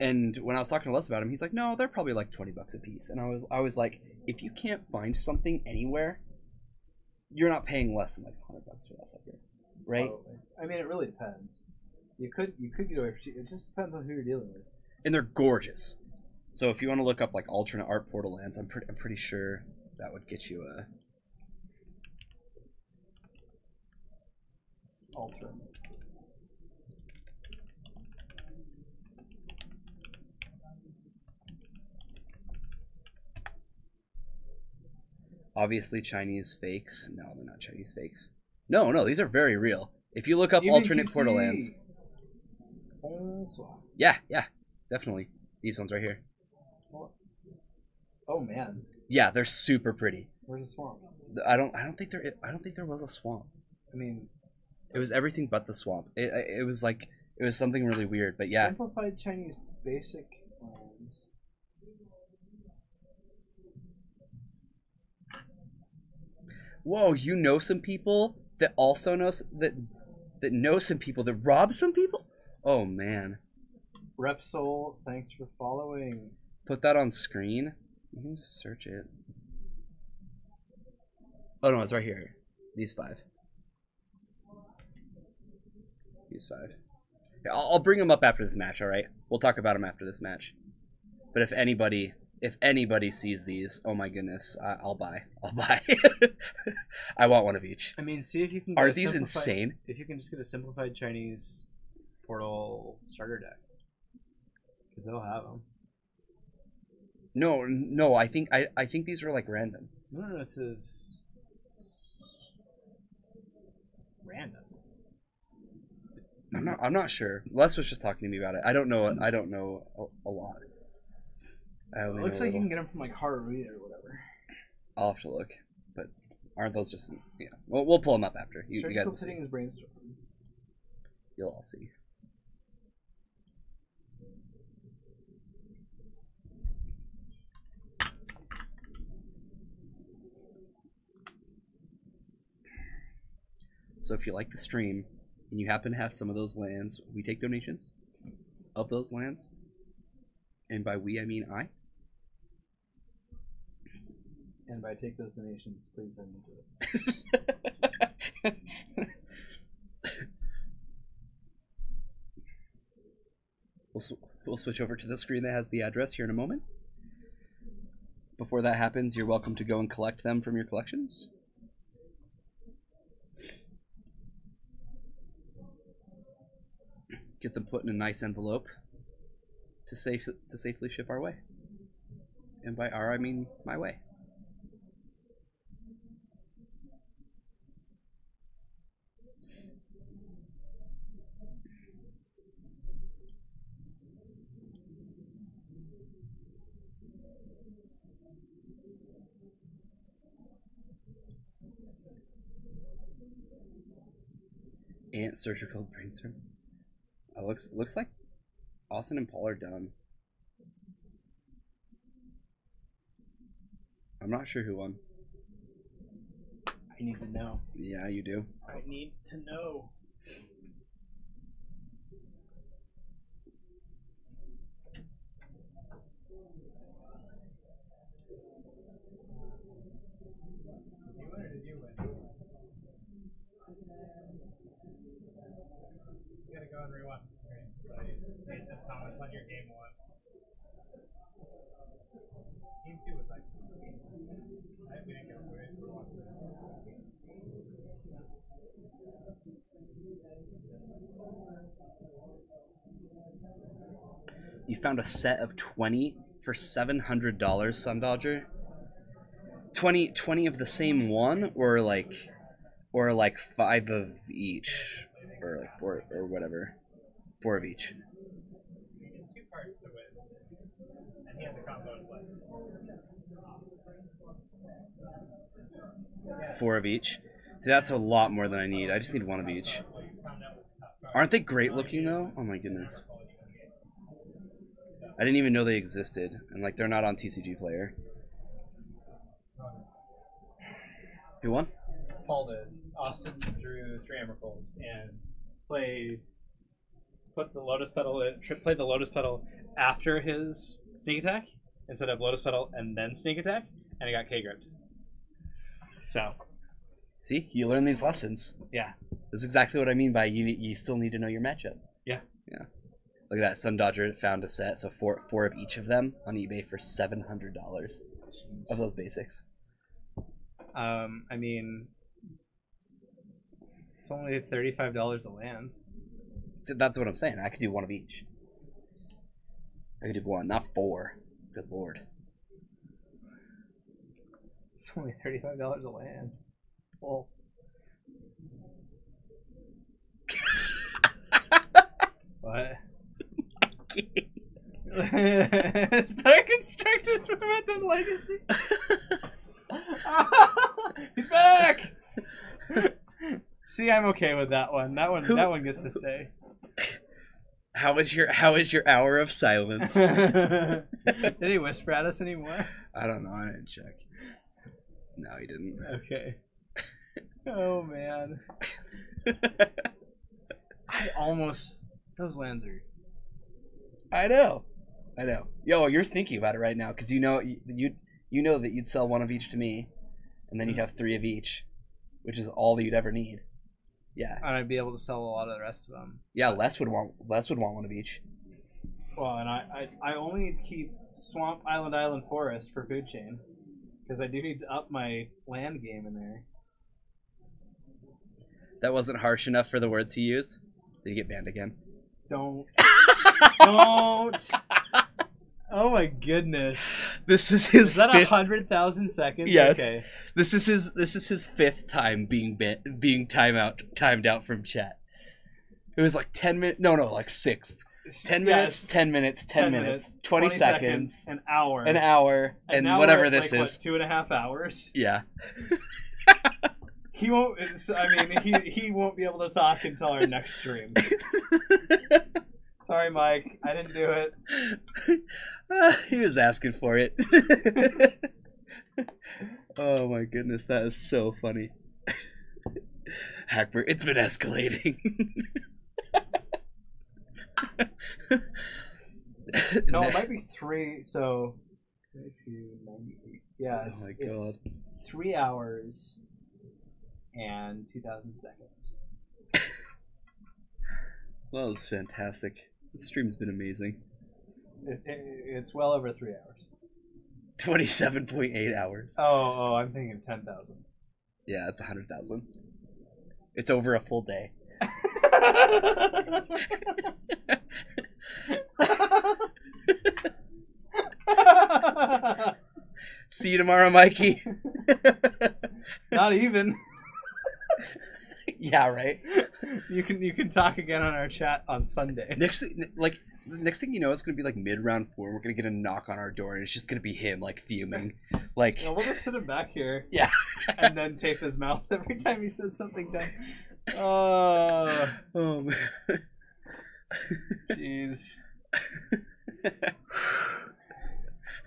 And when I was talking to Les about him, he's like, "No, they're probably like $20 a piece." And I was like, "If you can't find something anywhere, you're not paying less than like $100 for that sucker, right?" Probably. I mean, it really depends. You could get away for cheap. It just depends on who you're dealing with. And they're gorgeous. So if you want to look up like alternate art Portal lands, I'm pretty sure that would get you a alternate. obviously Chinese fakes. No, they're not Chinese fakes. No, these are very real. If you look up Even alternate QC. Portal lands, Bonsoir. yeah, definitely these ones right here. Oh man, Yeah, they're super pretty. where's the swamp? I don't think there was a swamp. I mean, It was everything but the swamp. It was like it was something really weird, but yeah. simplified Chinese basic lands. Whoa, you know some people that also know that know some people that rob some people? Oh man. Repsol, thanks for following. Put that on screen. You can just search it. Oh no, it's right here. These 5. These 5. Yeah, I'll bring them up after this match, alright? We'll talk about them after this match. But if anybody sees these, oh my goodness, I'll buy. I want one of each. I mean, see if you can. Are these insane? If you can just get a simplified Chinese Portal starter deck, because they'll have them. No, I think these are like random. No, it says random. I'm not sure. Les was just talking to me about it. I don't know a lot. It looks like you can get them from like Haruya or whatever. I'll have to look, but aren't those just we'll pull them up after. You guys will see. His brainstorm. You'll all see. So if you like the stream and you happen to have some of those lands, we take donations of those lands. And by we, I mean I. And by take those donations, please send them to us. We'll switch over to the screen that has the address here in a moment. Before that happens, you're welcome to go and collect them from your collections. Get them put in a nice envelope to safely ship our way. And by our, I mean my way. Ant surgical brainstorms. Looks like Austin and Paul are done. I'm not sure who won. I need to know. Yeah, you do. I need to know. Did you win or did you win? You gotta go and rewind. Okay. So you said Thomas on your game one. Game two was like. We didn't get a win. You found a set of 20 for $700, Sun Dodger. 20 of the same one, or like 5 of each, or like 4 or whatever, 4 of each. Two cards to win, and he had the combo to play. 4 of each. See, that's a lot more than I need. I just need 1 of each. Aren't they great looking though? Oh my goodness. I didn't even know they existed, and like they're not on TCG Player. Who won? Paul did. Austin drew 3 Emeralds and played the Lotus Petal after his sneak attack instead of Lotus Petal and then sneak attack, and he got K-gripped. So, see, you learn these lessons. yeah. That's exactly what I mean by you still need to know your matchup. Yeah. Yeah. Look at that. Sun Dodger found a set, so four of each of them on eBay for $700 of those basics. I mean, it's only $35 a land. So that's what I'm saying. I could do 1 of each. I could do 1, not 4. Good lord. It's only $35 a land. Well. What? It's better constructed from the Legacy. He's back. See, I'm okay with that one. That one gets to stay. How is your hour of silence? Did he whisper at us anymore? I don't know. I didn't check. No, he didn't. Okay. Oh man. Those lands are. I know. Yo, you're thinking about it right now because you know that you'd sell 1 of each to me, and then you'd have 3 of each, which is all that you'd ever need. Yeah. And I'd be able to sell a lot of the rest of them. Yeah, Les would want 1 of each. Well, and I only need to keep Swamp Island Forest for food chain because I do need to up my land game in there. That wasn't harsh enough for the words he used. Did he get banned again? Don't. Don't. Oh my goodness. This is his. Is that 100,000 seconds? Yes. Okay. This is his 5th time being timed out from chat. It was like 10 minutes. No, like 6th. 10 minutes, 10 minutes, 10 minutes, 20 seconds, an hour, and whatever this is. 2.5 hours. Yeah. He won't. I mean, he won't be able to talk until our next stream. Sorry, Mike. I didn't do it. He was asking for it. Oh my goodness, that is so funny. Hackberg, it's been escalating. No, it might be 3. So, 98. Yeah, oh my god. 3 hours and 2,000 seconds. Well, it's fantastic. The stream's been amazing. It's well over 3 hours. 27.8 hours. Oh, I'm thinking 10,000. Yeah, it's 100,000. It's over a full day. See you tomorrow, Mikey. Not even. Yeah, right. You can talk again on our chat on Sunday. Next, like The next thing you know, it's gonna be like mid-round 4, and we're gonna get a knock on our door, and it's just gonna be him like fuming, like. Yeah, we'll just sit him back here. Yeah. And then tape his mouth every time he says something dumb. Oh man. Jeez.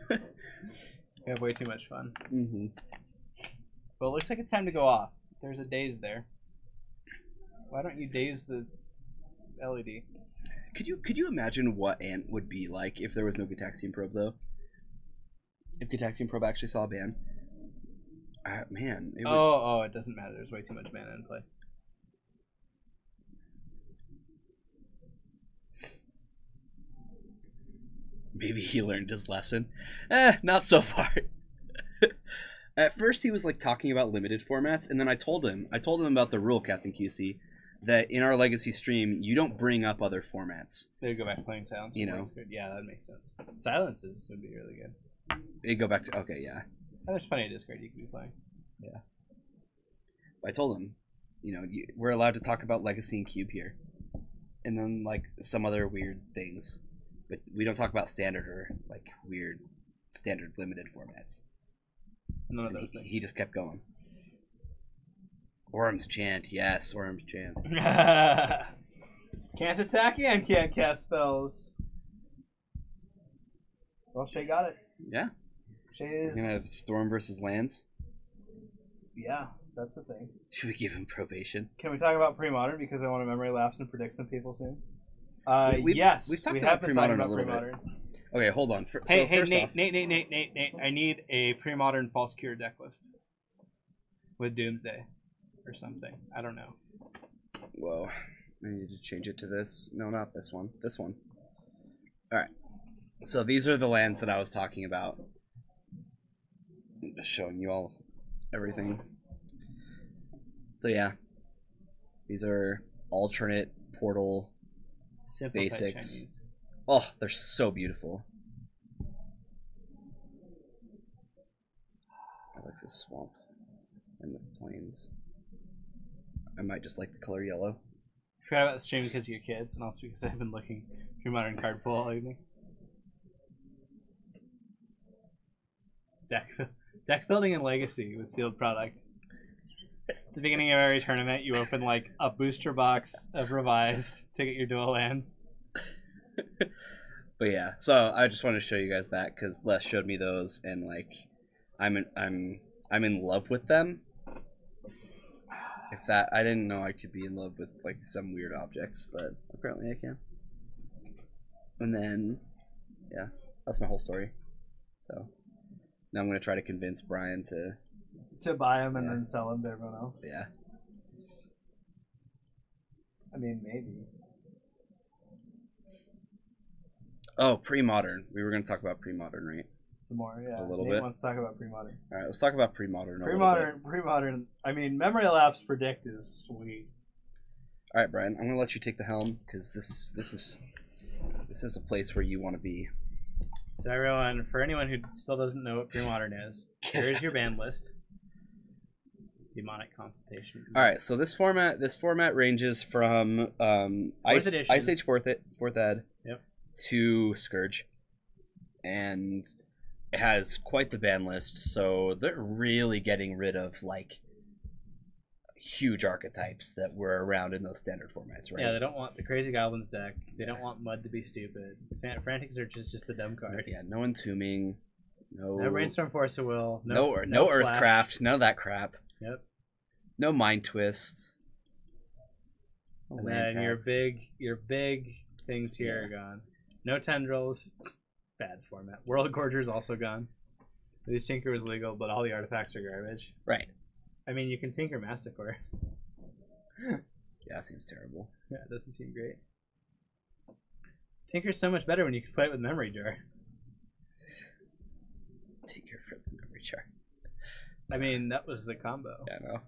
We have way too much fun. Mm-hmm. Well, it looks like it's time to go off. There's a daze there. Why don't you daze the LED? Could you imagine what Ant would be like if there was no Gataxian Probe though? If Gataxian Probe actually saw a ban, man. It would... it doesn't matter. There's way too much mana in play. Maybe he learned his lesson. Not so far. At first, he was like talking about limited formats, and then I told him about the rule, Captain QC, that in our Legacy stream, you don't bring up other formats. They go back to playing Silence. You know. Yeah, that makes sense. Silences would be really good. They go back to yeah. And there's plenty of discard you can be playing. Yeah. I told him, we're allowed to talk about Legacy and Cube here, and then like some other weird things, but we don't talk about standard or like weird standard limited formats. None of those things. He just kept going. Orm's Chant, yes, Orm's Chant. Can't attack and can't cast spells. Well, Shay got it. Yeah. Shay is... We're gonna have Storm versus Lands. Yeah, that's a thing. Should we give him probation? Can we talk about pre-modern because I want to memory lapse and predict some people soon? Yes, we've talked we about have been talking pre-modern about a little pre-modern. Okay, hold on. Hey, first Nate, off, Nate, I need a pre-modern false cure deck list with Doomsday or something. I don't know. Whoa, I need to change it to this. No, not this one. This one. All right. So these are the lands that I was talking about. I'm just showing you all everything. So yeah, these are alternate portal Simplified basics. Chinese. Oh, they're so beautiful. I like this swamp and the plains. I might just like the color yellow. I forgot about the stream because of your kids, and also because I've been looking through modern card pool all evening. Deck building and Legacy with sealed product. At the beginning of every tournament, you open like a booster box of Revise to get your dual lands. But yeah, so I just wanted to show you guys that because Les showed me those, and like, I'm in love with them. If that, I didn't know I could be in love with like some weird objects, but apparently I can. And then, yeah, that's my whole story. So now I'm gonna try to convince Brian to buy them and then sell them to everyone else. Yeah. I mean, maybe. Oh, pre-modern. We were gonna talk about pre-modern, right? Some more, yeah. A little Nate bit. wants to talk about pre-modern. All right, let's talk about pre-modern. Pre-modern. I mean, memory lapse predict is sweet. All right, Brian. I'm gonna let you take the helm because this is a place where you want to be. So everyone, for anyone who still doesn't know what pre-modern is, here's your band list. Demonic Consultation. All right, so this format ranges from Ice Age 4th Ed Yep. to Scourge, and it has quite the ban list. So they're really getting rid of like huge archetypes that were around in those standard formats, right? Yeah, they don't want the Crazy Goblins deck. They don't want Mud to be stupid. Frantic Search is just a dumb card. Yeah, no entombing, no Brainstorm Force of Will, no Earthcraft, none of that crap. Yep. No Mind Twist. No And land then tax. your big things here are gone. No Tendrils. Bad format. World Gorger is also gone. At least Tinker was legal, but all the artifacts are garbage. Right. I mean, you can Tinker Masticore. Yeah, that seems terrible. Yeah, it doesn't seem great. Tinker's so much better when you can play it with Memory Jar. Tinker for the memory chart. I mean, that was the combo. Yeah, I know.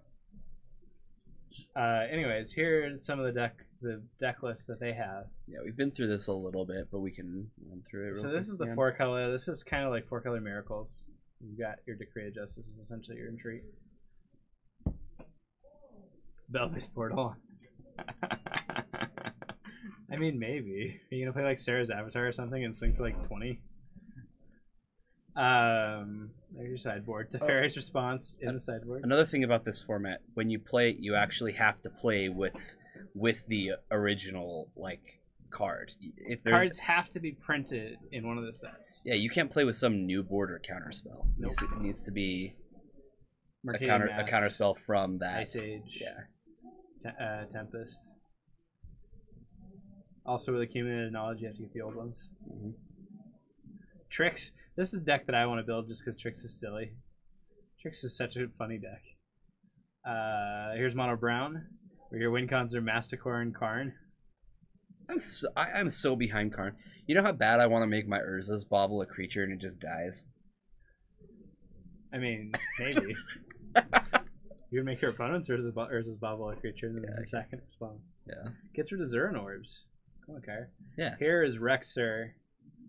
Anyways, here are some of the deck lists that they have. Yeah, we've been through this a little bit, but we can run through it. So this is the 4-color. This is kind of like 4-color Miracles. You've got your Decree of Justice is essentially your Entreat. Belvis Portal. I mean, maybe. Are you gonna play like Sarah's Avatar or something and swing for like 20? There's your sideboard. Teferi's response in the sideboard. Another thing about this format, when you play it, you actually have to play with the original like card. If there's, Cards have to be printed in one of the sets. yeah, you can't play with some new board or counterspell. Nope. It needs to be a Mercadian counterspell Masks, from that. Ice Age. Yeah. Tempest. Also, with accumulated knowledge, you have to get the old ones. Mm-hmm. Tricks. This is a deck that I want to build just because Tricks is silly. Tricks is such a funny deck. Here's Mono Brown, where your win cons are Masticore and Karn. I'm so behind Karn. You know how bad I want to make my Urza's bobble a creature and it just dies? I mean, maybe. You would make your opponent's Urza's bobble a creature and then the second response. Yeah. Gets rid of Zuran Orbs. Come on, Kyra. Yeah. Here is Rexer,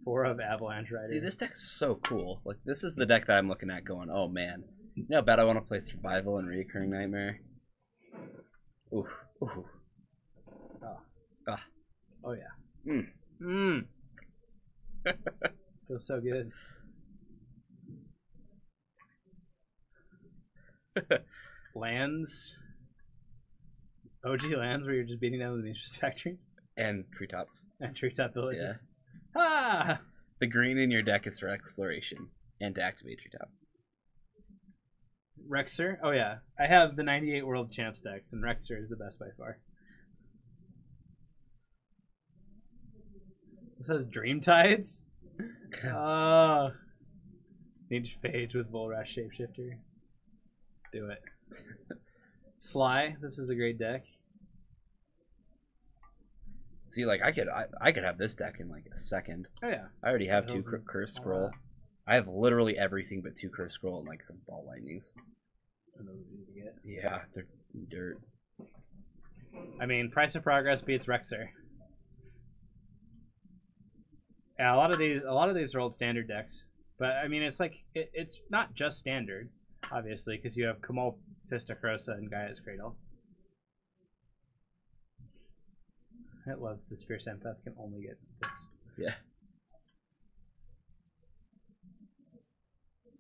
4 of Avalanche Rider. See, this deck's so cool. Like, this is the deck that I'm looking at going, oh man. You know how bad I want to play Survival and Reoccurring Nightmare? Ooh. Ooh. Oh yeah. Feels so good. Lands. OG lands where you're just beating down the Nature's Factories. And Treetops. And Treetop Villages. Yeah. Ah! The green in your deck is for exploration and to activate Treetop. Rexer? Oh yeah. I have the 98 World Champs decks, and Rexer is the best by far. This has Dream Tides? Oh. Need Phage with Volrash Shapeshifter. Do it. Sly, this is a great deck. See, like, I could have this deck in like a second. Oh yeah. I already have 2 Curse Scroll. I have literally everything but 2 Curse Scroll and like some Ball Lightnings. Yeah, they're dirt. I mean, Price of Progress beats Rexer. Yeah, a lot of these are old standard decks, but I mean, it's like it's not just standard, obviously, because you have Kamal, Fistakrosa, and Gaia's Cradle. I love this Fierce Empath can only get this. Yeah.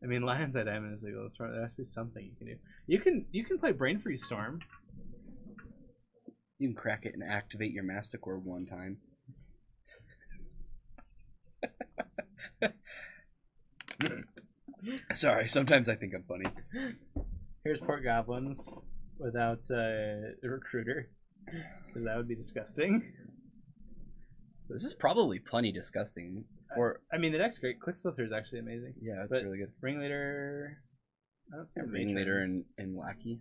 I mean, Lion's Eye Diamond is legal. There has to be something you can do. You can play Brain Freeze Storm. You can crack it and activate your Masticore 1 time. Sorry, sometimes I think I'm funny. Here's Port Goblins without a recruiter, because that would be disgusting. This is probably plenty disgusting. I mean, the deck's great. Click Slither is actually amazing. Yeah, it's really good. Ringleader. I don't see Ringleader and Lackey.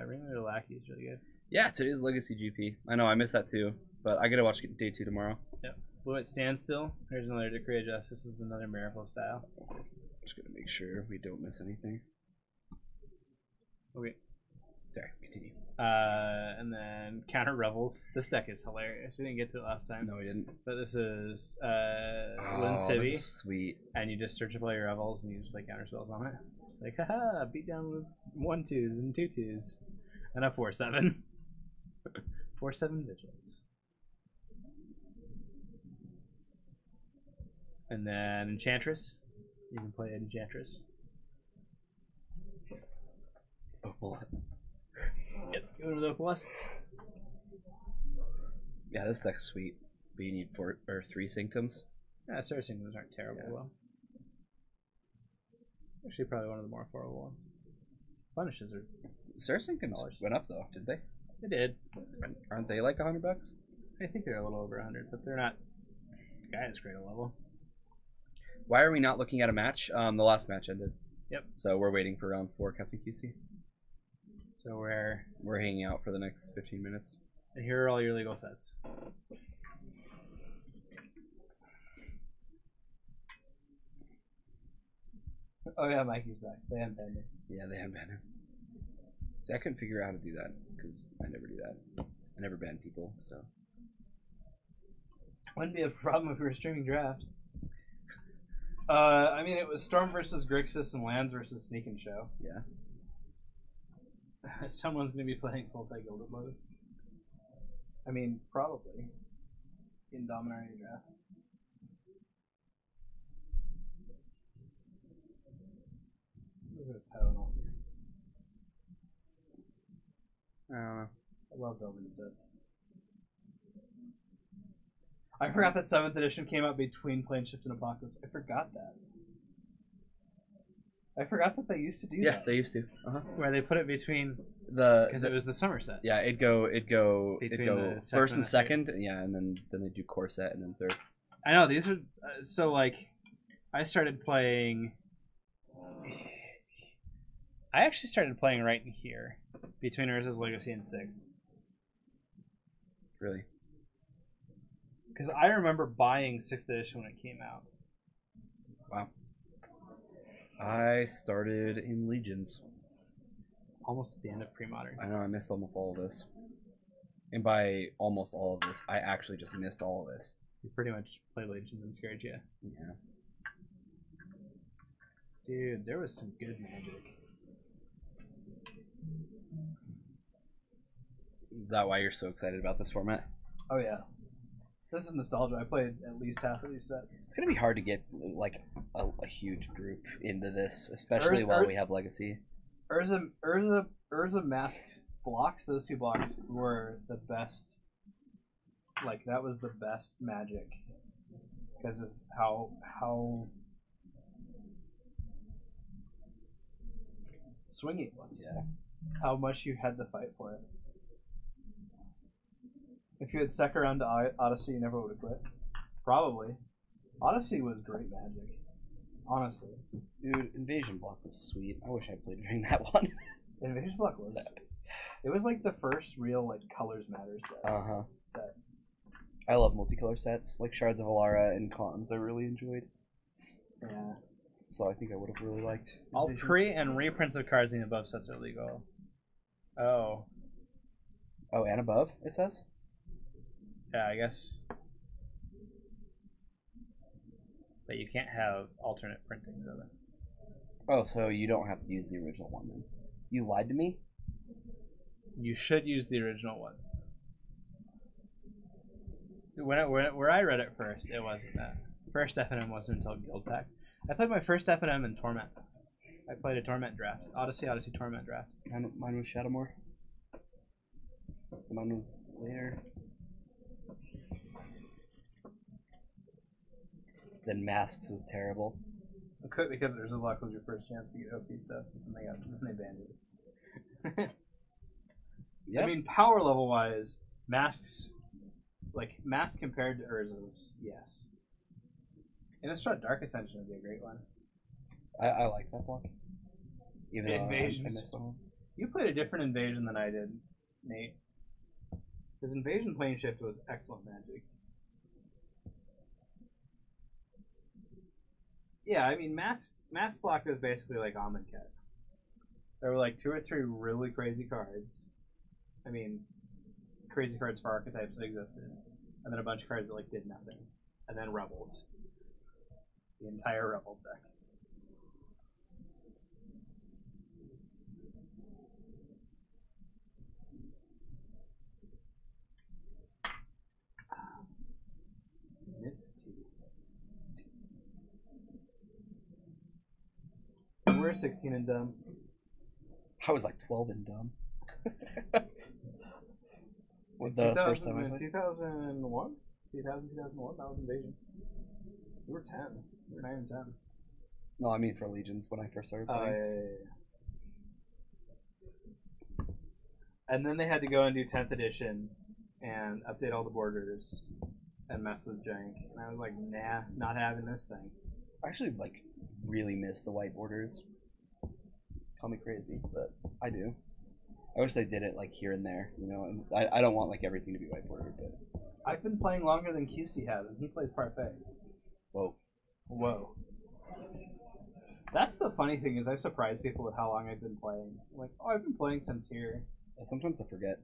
Ringleader Lackey is really good. Yeah, today's Legacy GP. I know I missed that too, but I gotta watch day 2 tomorrow. Yep. Blue at Standstill. There's another Decree of Justice. This is another Miracle style. Just gonna make sure we don't miss anything. Okay. Sorry, continue. And then Counter Revels. This deck is hilarious. We didn't get to it last time. No, we didn't. But this is Lin This Civi. is sweet. And you just search up all your Revels and you just play counter spells on it. It's like, haha, beat down with 1/2s and 2/2s. And a 4/7. 4/7 Vigilance. And then Enchantress. You can play Enchantress. Opal. Yep, go to the Opalists. Yeah, this deck's sweet. But you need 4 or 3 Sanctums. Yeah, Sarah Sanctums aren't terrible, well. It's actually probably one of the more affordable ones. Punishes are... Sarah Sanctums went up though, did they? They did. Aren't they like $100? I think they're a little over 100, but they're not Gaia's Cradle level. Why are we not looking at a match? The last match ended. Yep. So we're waiting for round 4 Captain QC. So we're hanging out for the next 15 minutes. And here are all your legal sets. Oh yeah, Mikey's back. They haven't banned him. Yeah, they haven't banned him. See, I couldn't figure out how to do that because I never do that. I never ban people, so. Wouldn't be a problem if we were streaming drafts. I mean, it was Storm versus Grixis and Lands versus Sneak and Show. Yeah. Someone's going to be playing Sultai Gilded mode. I mean, probably. in Dominaria draft. A little bit of Tylenol here. I don't know. I love building sets. I forgot that 7th edition came out between Plane Shift and Apocalypse. I forgot that. I forgot that they used to do Yeah, that. they used to. Where they put it between Because it was the summer set. yeah, it'd go Between the second first and and second, yeah, and then they do core set and then third. I know these are so like. I started playing. I actually started playing right in here, between Urza's Legacy and 6th. Really? Because I remember buying 6th edition when it came out. Wow. I started in Legions. Almost at the end of pre-modern. I know I missed almost all of this. And by almost all of this, I actually just missed all of this. You pretty much played Legions and scared you. Yeah. Dude, there was some good Magic. Is that why you're so excited about this format? Oh yeah. This is nostalgia. I played at least half of these sets. It's gonna be hard to get like a huge group into this, especially while we have Legacy. Urza masked blocks. Those 2 blocks were the best. Like that was the best Magic because of how swingy it was. Yeah. How much you had to fight for it. If you had stuck around to Odyssey, you never would have quit. Probably. Odyssey was great Magic. Honestly. Dude, Invasion Block was sweet. I wish I played during that one. Invasion Block was. It was like the first real like colors matter set. I love multicolor sets like Shards of Alara and Cons. I really enjoyed. Yeah. So I think I would have really liked. All pre and reprints of cards in the above sets are legal. Oh. Oh, and above it says. Yeah, I guess. But you can't have alternate printings of it. Oh, so you don't have to use the original one then? You lied to me? You should use the original ones. Where I read it first, it wasn't that. First FNM wasn't until Guild Pack. I played my first FNM in Torment. I played a Torment draft. Odyssey Torment draft. Mine was Shadowmoor. So mine was later. Then Masks was terrible. Because Urza Block was your first chance to get OP stuff, and they banned it. Yep. I mean, power level wise, Masks, like Mask compared to Urza's, yes. Innistrad Dark Ascension would be a great one. I like that block. Even though I Invasions. missed one. You played a different Invasion than I did, Nate. Because Invasion Plane Shift was excellent Magic. Yeah, I mean, Mask Block is basically like Amonkhet. There were like 2 or 3 really crazy cards. I mean, crazy cards for archetypes that existed. And then a bunch of cards that like did nothing. And then Rebels. The entire Rebels deck. Mint tea. We're 16 and dumb. I was like 12 and dumb. In The first time I played? 2001? 2001? That was Invasion. We were 10. We were 9 and 10. No, I mean for Legions when I first started Oh, playing. yeah. And then they had to go and do 10th edition and update all the borders and mess with jank. And I was like, nah, not having this thing. I actually like really miss the white borders. Call me crazy, but I do. I wish they did it like here and there, you know. And I don't want like everything to be white bordered, but I've been playing longer than QC has, and he plays Parfait. whoa. That's the funny thing is I surprise people with how long I've been playing. I'm like, oh, I've been playing since here. Sometimes I forget.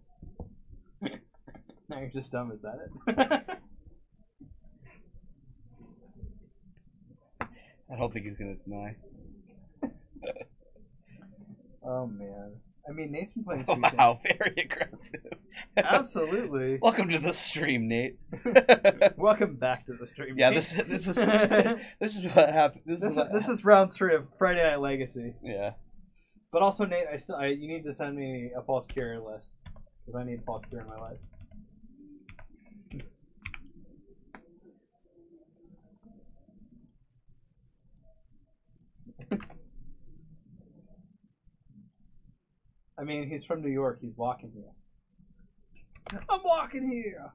Now you're just dumb, is that it? I don't think he's gonna deny. Oh man. I mean, Nate's been playing Food Chain. Wow, very aggressive. Absolutely. Welcome to the stream, Nate. Welcome back to the stream. Yeah, Nate. this is what happened. This is round 3 of Friday Night Legacy. Yeah. But also, Nate, you need to send me a false cure list because I need false cure in my life. I mean, he's from New York. He's walking here. I'm walking here.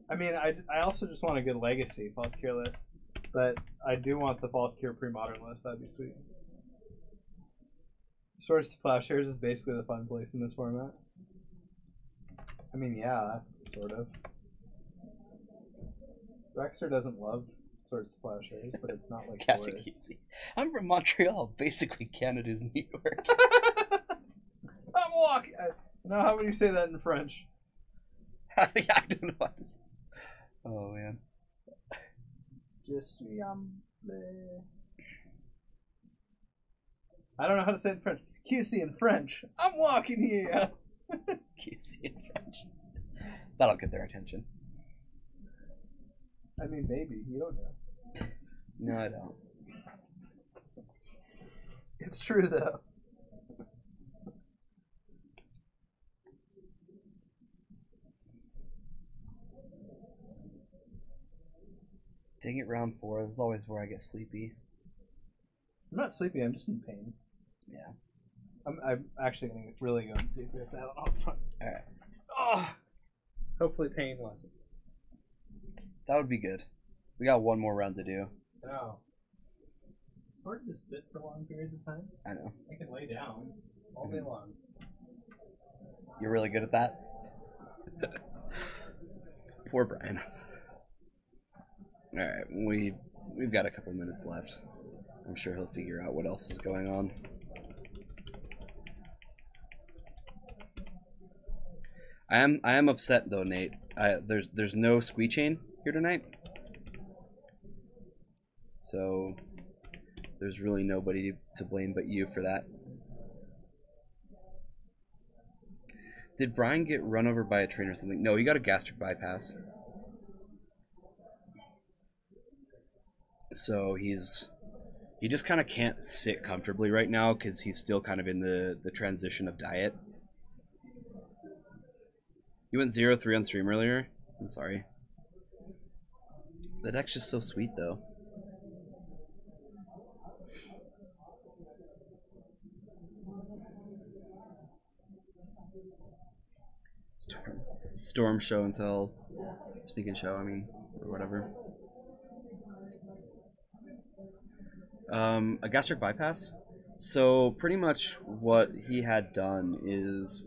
I mean, I also just want a good Legacy false cure list, but I do want the false cure pre-modern list. That'd be sweet. Swords to Plowshares is basically the fun place in this format. I mean, yeah, sort of. Rexter doesn't love Swords to Plowshares, but it's not like the worst. I'm from Montreal, basically Canada's New York. I'm walking. Now, how would you say that in French? I don't know what this. Oh man. Je suis humble. I don't know how to say it in French. QC in French. I'm walking here. QC in French. That'll get their attention. I mean, maybe. You don't know. No, I don't. It's true, though. Dang it, round 4. This is always where I get sleepy. I'm not sleepy. I'm just in pain. Yeah. I'm actually going to really go and see if we have to have it on front. Alright. Oh! Hopefully pain lessens. That would be good. We got one more round to do. No. It's hard to sit for long periods of time. I know. I can lay down all day long. You're really good at that? Poor Brian. Alright, we've got a couple minutes left. I'm sure he'll figure out what else is going on. I am upset though, Nate. There's no squee chain here tonight. So there's really nobody to blame but you for that. Did Brian get run over by a train or something? No, he got a gastric bypass. So he just kind of can't sit comfortably right now because he's still kind of in the transition of diet. You went 0-3 on stream earlier? I'm sorry. The deck's just so sweet though. Storm show and tell. Sneak and show, I mean, or whatever. A gastric bypass. So pretty much what he had done is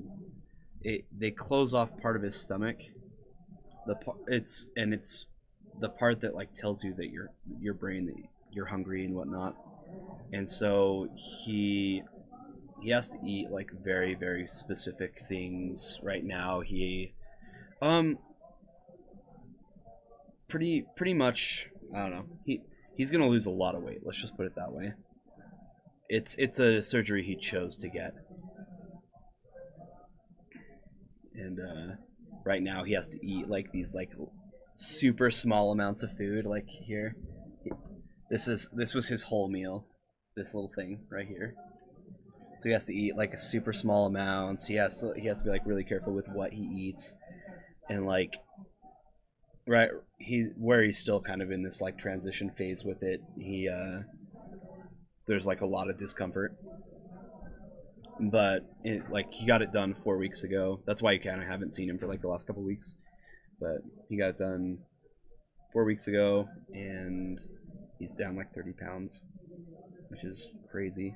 they close off part of his stomach. It's the part that like tells you that your brain that you're hungry and whatnot. And so he has to eat like very, very specific things right now. He pretty much, I don't know. He's gonna lose a lot of weight. Let's just put it that way. It's a surgery he chose to get, and right now he has to eat like these like super small amounts of food. Like here, this was his whole meal. This little thing right here. So he has to eat like a super small amounts. He has to be like really careful with what he eats, and like. Right, he's still kind of in this like transition phase with it. There's like a lot of discomfort, but he got it done 4 weeks ago. That's why you kind of haven't seen him for like the last couple weeks. But he got it done 4 weeks ago, and he's down like 30 pounds, which is crazy.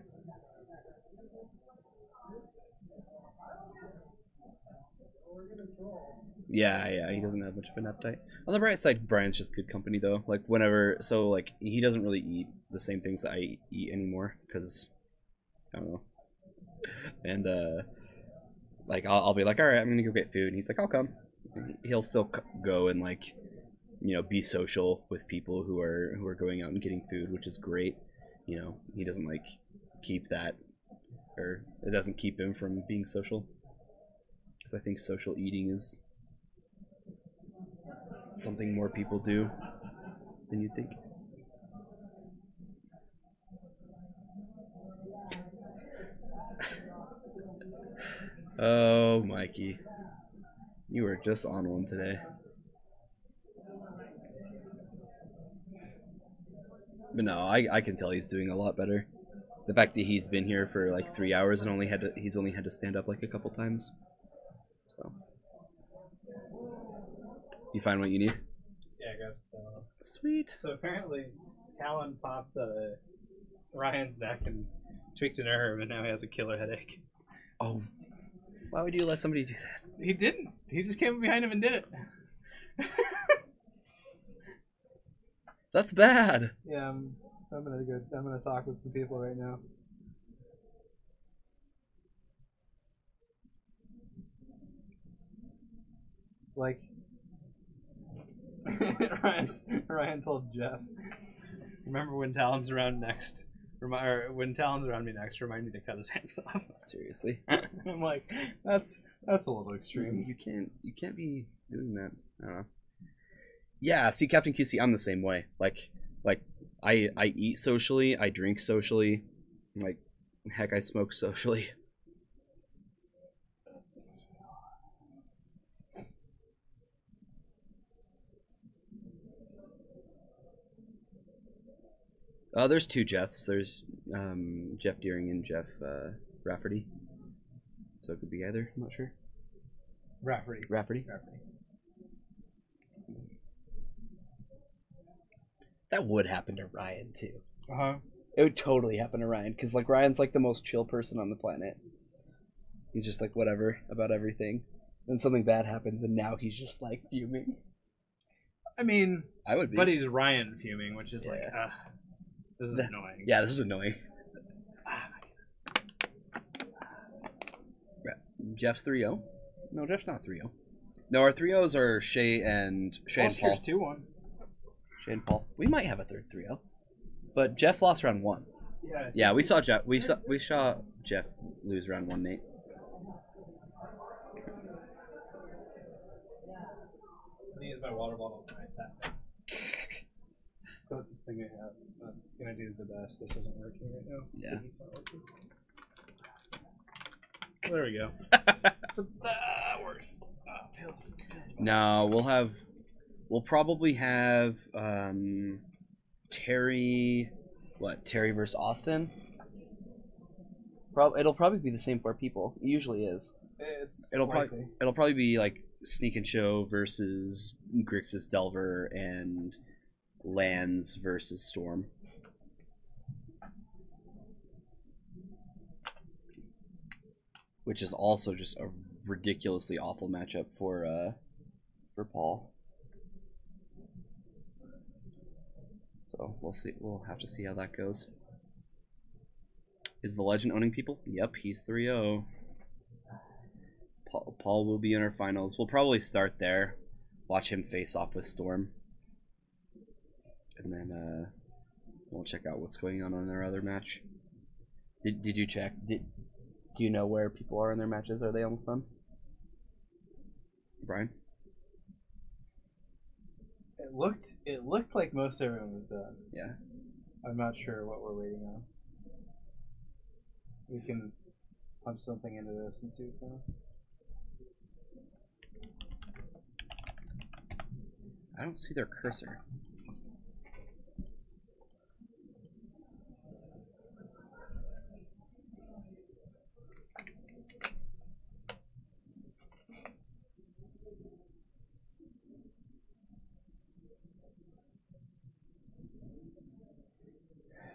Yeah, he doesn't have much of an appetite. On the bright side, Brian's just good company though. Like he doesn't really eat the same things that I eat anymore because I don't know. And like I'll be like, all right, I'm gonna go get food, and he's like, I'll come. He'll still go and like you know, be social with people who are going out and getting food, which is great. You know, he doesn't like keep that, or it doesn't keep him from being social, because I think social eating is something more people do than you think. Oh, Mikey, you were just on one today. But no, I can tell he's doing a lot better. The fact that he's been here for like 3 hours and he's only had to stand up like a couple times. So, you find what you need? Yeah, I got Sweet. So apparently, Talon popped Ryan's neck and tweaked a nerve, and now he has a killer headache. Oh, why would you let somebody do that? He didn't. He just came behind him and did it. That's bad. Yeah, I'm gonna talk with some people right now. Like, Ryan told Jeff. Remember when Talon's around next? When Talon's around me next, remind me to cut his hands off. Seriously. I'm like, that's a little extreme. You can't be doing that. I don't know. Yeah, see, Captain QC, I'm the same way. Like I eat socially, I drink socially, like heck, I smoke socially. There's two Jeffs. There's Jeff Deering and Jeff Rafferty. So it could be either. I'm not sure. Rafferty. That would happen to Ryan too. It would totally happen to Ryan, because like Ryan's like the most chill person on the planet. He's just like whatever about everything. Then something bad happens, and now he's just like fuming. I mean, I would be, but he's Ryan fuming, which is like, this is annoying. Yeah, this is annoying. Jeff's 3-0. No, Jeff's not 3-0. No, our 3-0s are Shay and Paul. 2-1. Shay and Paul. We might have a third 3-0. But Jeff lost round 1. Yeah, we saw Jeff. We saw Jeff lose round 1, Nate. Use my water bottle for my tap. Closest thing I have. That's gonna do the best. This isn't working right now. Yeah. It's not working. Well, there we go. That works. Feels No, we'll probably have Terry versus Austin. It'll probably be the same 4 people. It usually is. It'll probably be like Sneak and Show versus Grixis Delver and Lands versus Storm. Which is also just a ridiculously awful matchup for Paul. So we'll see. We'll have to see how that goes. Is the Legend owning people? Yep, he's 3-0. Paul will be in our finals. We'll probably start there. Watch him face off with Storm. And then we'll check out what's going on in their other match. Did you check? Do you know where people are in their matches? Are they almost done? Brian? It looked like most everyone was done. Yeah. I'm not sure what we're waiting on. We can punch something into this and see what's going on. I don't see their cursor.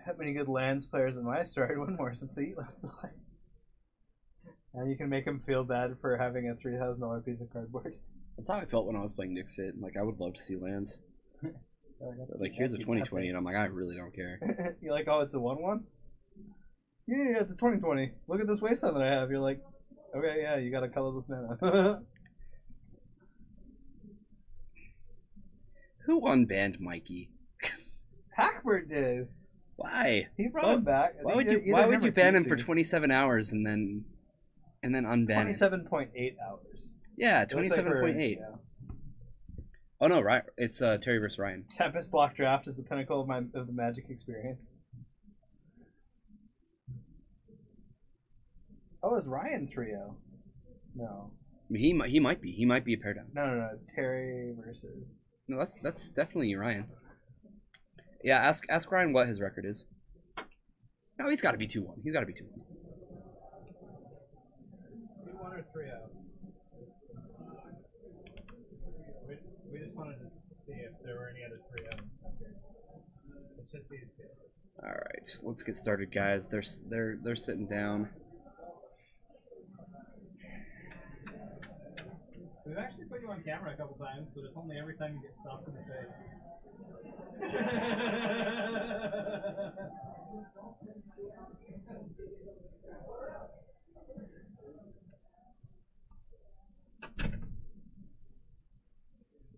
That many good lands players in my story. One more since he that's all. Now you can make him feel bad for having a $3,000 piece of cardboard. That's how I felt when I was playing Nick's Fit. Like, I would love to see lands. Like, here's a 2020, and I'm like, I really don't care. You're like, oh, it's a 1/1? Yeah, it's a 2020. Look at this wasteland that I have. You're like, okay, yeah, you got a colorless mana. Who unbanned Mikey? Hackbird did. Why? He brought him back. Why would you ban him for 27 hours and then unban him? 27.8 hours. Yeah, It looks 27.8. yeah. Oh no, right? It's Terry versus Ryan. Tempest block draft is the pinnacle of the Magic experience. Oh, is Ryan 3-0? No. He might be. He might be a pair down. No. It's Terry versus. No, that's definitely Ryan. Yeah, ask Ryan what his record is. No, he's got to be 2-1. He's got to be 2-1. 2-1 or 3-0? We just wanted to see if there were any other 3-0. It's just these two. All right, let's get started, guys. They're sitting down. We've actually put you on camera a couple times, but it's only every time you get stopped in the face.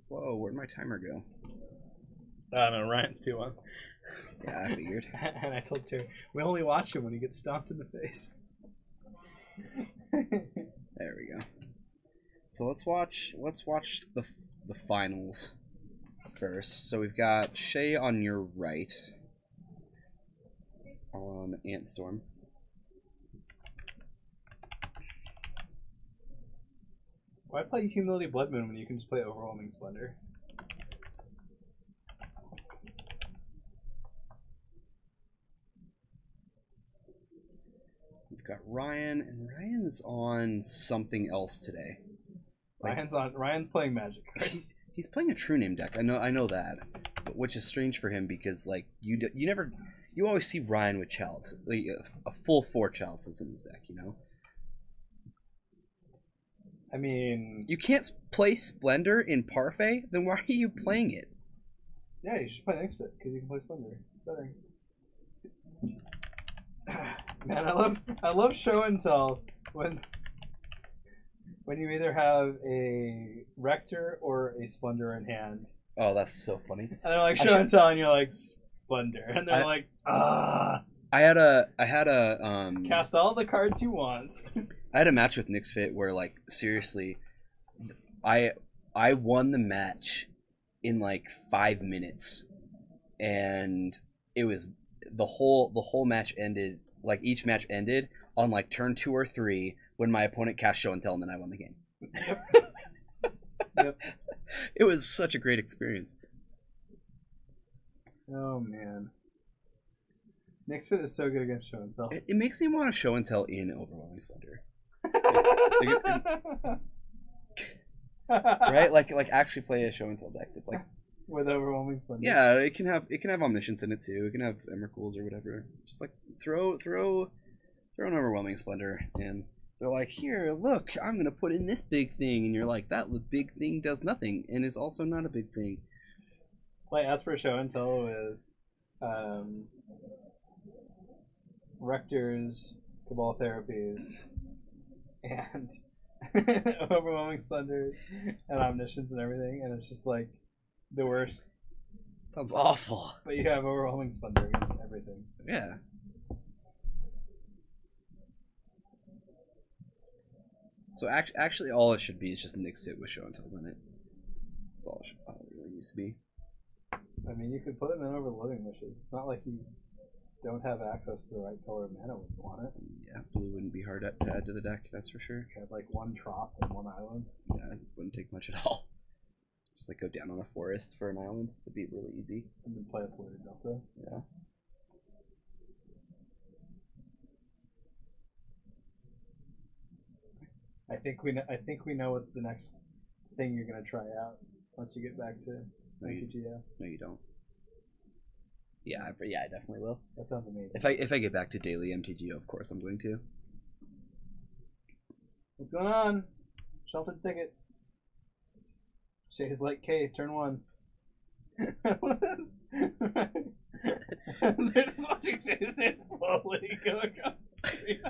Whoa, where'd my timer go? I don't know, Ryan's 2-1. Yeah, I figured. And I told Terry, we only watch him when he gets stomped in the face. There we go. So let's watch the finals first. So we've got Shay on your right, on Antstorm. Why play Humility Bloodmoon when you can just play Overwhelming Splendor? We've got Ryan, and Ryan is on something else today. Like, Ryan's playing Magic cards. He's playing a true name deck. I know that, but which is strange for him because like you always see Ryan with chalice, like a full 4 chalices in his deck. You know. I mean, you can't play Splendor in Parfait. Then why are you playing it? Yeah, you should play Next Fit because you can play Splendor. It's better. Man, I love show and tell when you either have a Rector or a Splendor in hand. Oh, that's so funny. And they're like show and tell, and you're like Splendor, and they're like, ah. I had a cast all the cards you want. I had a match with Nick's Fit where like seriously, I won the match in like 5 minutes, and it was the whole match ended, like each match ended on like turn 2 or 3 when my opponent cast show and tell, and then I won the game. Yep. It was such a great experience. Oh man, Nick's Fit is so good against show and tell. It makes me want to show and tell in Overwhelming Splendor. Right, like actually play a show and tell deck that's like with Overwhelming Splendor. Yeah, it can have Omniscience in it too. It can have Emrakul's or whatever. Just like throw an Overwhelming Splendor, and they're like, here, look, I'm gonna put in this big thing, and you're like, that big thing does nothing, and is also not a big thing. Like Esper show and tell with Rectors, Cabal Therapies, and Overwhelming Splendors, and Omniscience and everything, and it's just like the worst. Sounds awful. But you have Overwhelming Splendor against everything. Yeah. So actually, all it should be is just Nick's Fit with show and tells in it. That's all it really needs to be. I mean, you could put them in Overloading Wishes. It's not like you don't have access to the right color of mana when you want it. Yeah, blue wouldn't be hard to add to the deck, that's for sure. You have like 1 Trop and 1 Island. Yeah, it wouldn't take much at all. Just like go down on a forest for an island. It'd be really easy. And then play a Polluted Delta. Yeah. I think we know what the next thing you're gonna try out once you get back to PCG. No, you don't. Yeah, I definitely will. That sounds amazing. If I get back to daily MTGO, of course I'm going to. What's going on? Sheltered Thicket. Shay's like K, turn 1. They're just watching Shay's name slowly go across the screen.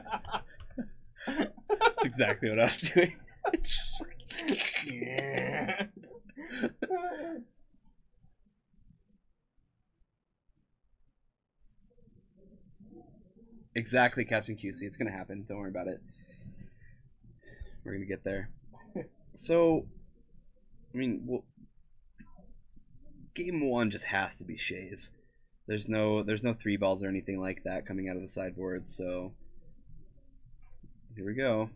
That's exactly what I was doing. It's just like... Yeah. Exactly, Captain QC. It's gonna happen. Don't worry about it. We're gonna get there. So, I mean, well, game one just has to be Shays. There's no 3-balls or anything like that coming out of the sideboard. So here we go.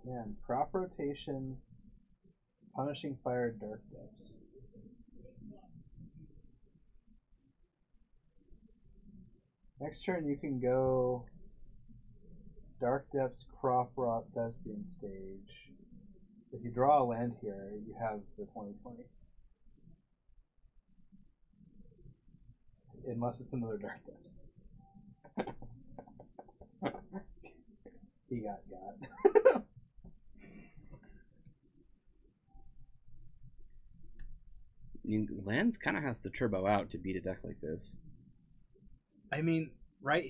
Man, crop rotation, punishing fire, dark depths. Next turn you can go Dark Depths, Crop Rot, Thespian Stage. If you draw a land here, you have the 20/20. Unless it's another Dark Depths. He got. I mean, lands kind of has to turbo out to beat a deck like this. I mean, right?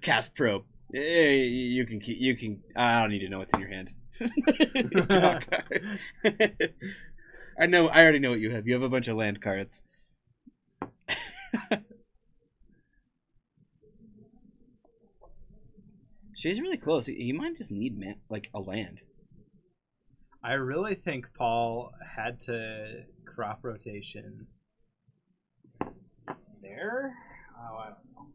Cast Probe. Hey, you can. I don't need to know what's in your hand. I know. I already know what you have. You have a bunch of land cards. Shay's really close. He might just need like a land. I really think Paul had to crop rotation There? Oh, I don't know.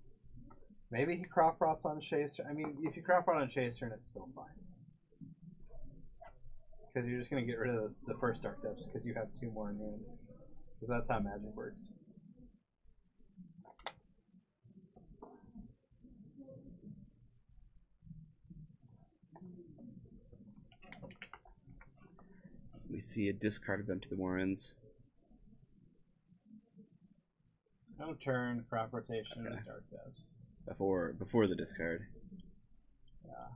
Maybe he crop rots on Shay's turn. I mean, if you crop rot on Shay's turn, it's still fine. Because you're just going to get rid of the first Dark Depths because you have 2 more in hand. Because that's how Magic works. We see a discard event to the Warrens. No turn, crop rotation, Okay. Dark Depths. Before the discard. Yeah.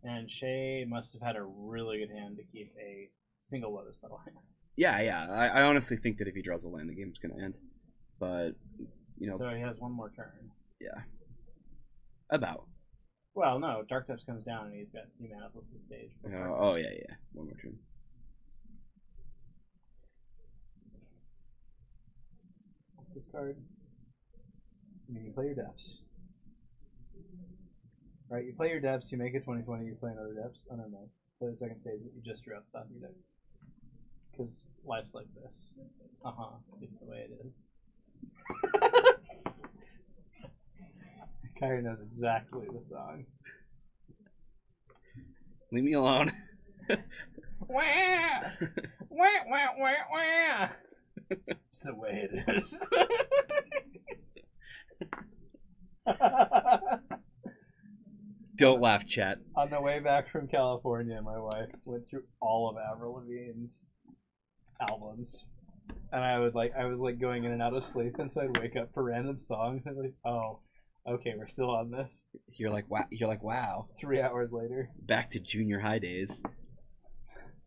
And Shay must have had a really good hand to keep a single Lotus Petal hand. Yeah. I honestly think that if he draws a land, the game's gonna end. But So he has 1 more turn. yeah. About. Well, no, Dark Depths comes down and he's got 2 mana plus the stage. Oh yeah. 1 more turn. What's this card? I mean, you play your Depths. Right, you play your Depths, you make a 20/20, you play another Depths. Oh, no. Play the second stage that you just drew off the top of your deck. Because life's like this. It's the way it is. Kyrie knows exactly the song. Leave me alone. Wah! Wah, wah, wah, wah! It's the way it is. Don't laugh, chat. On the way back from California, my wife went through all of Avril Lavigne's albums. And I was going in and out of sleep, and so I'd wake up for random songs and I'd be like, oh, okay, we're still on this. You're like wow. 3 hours later. Back to junior high days.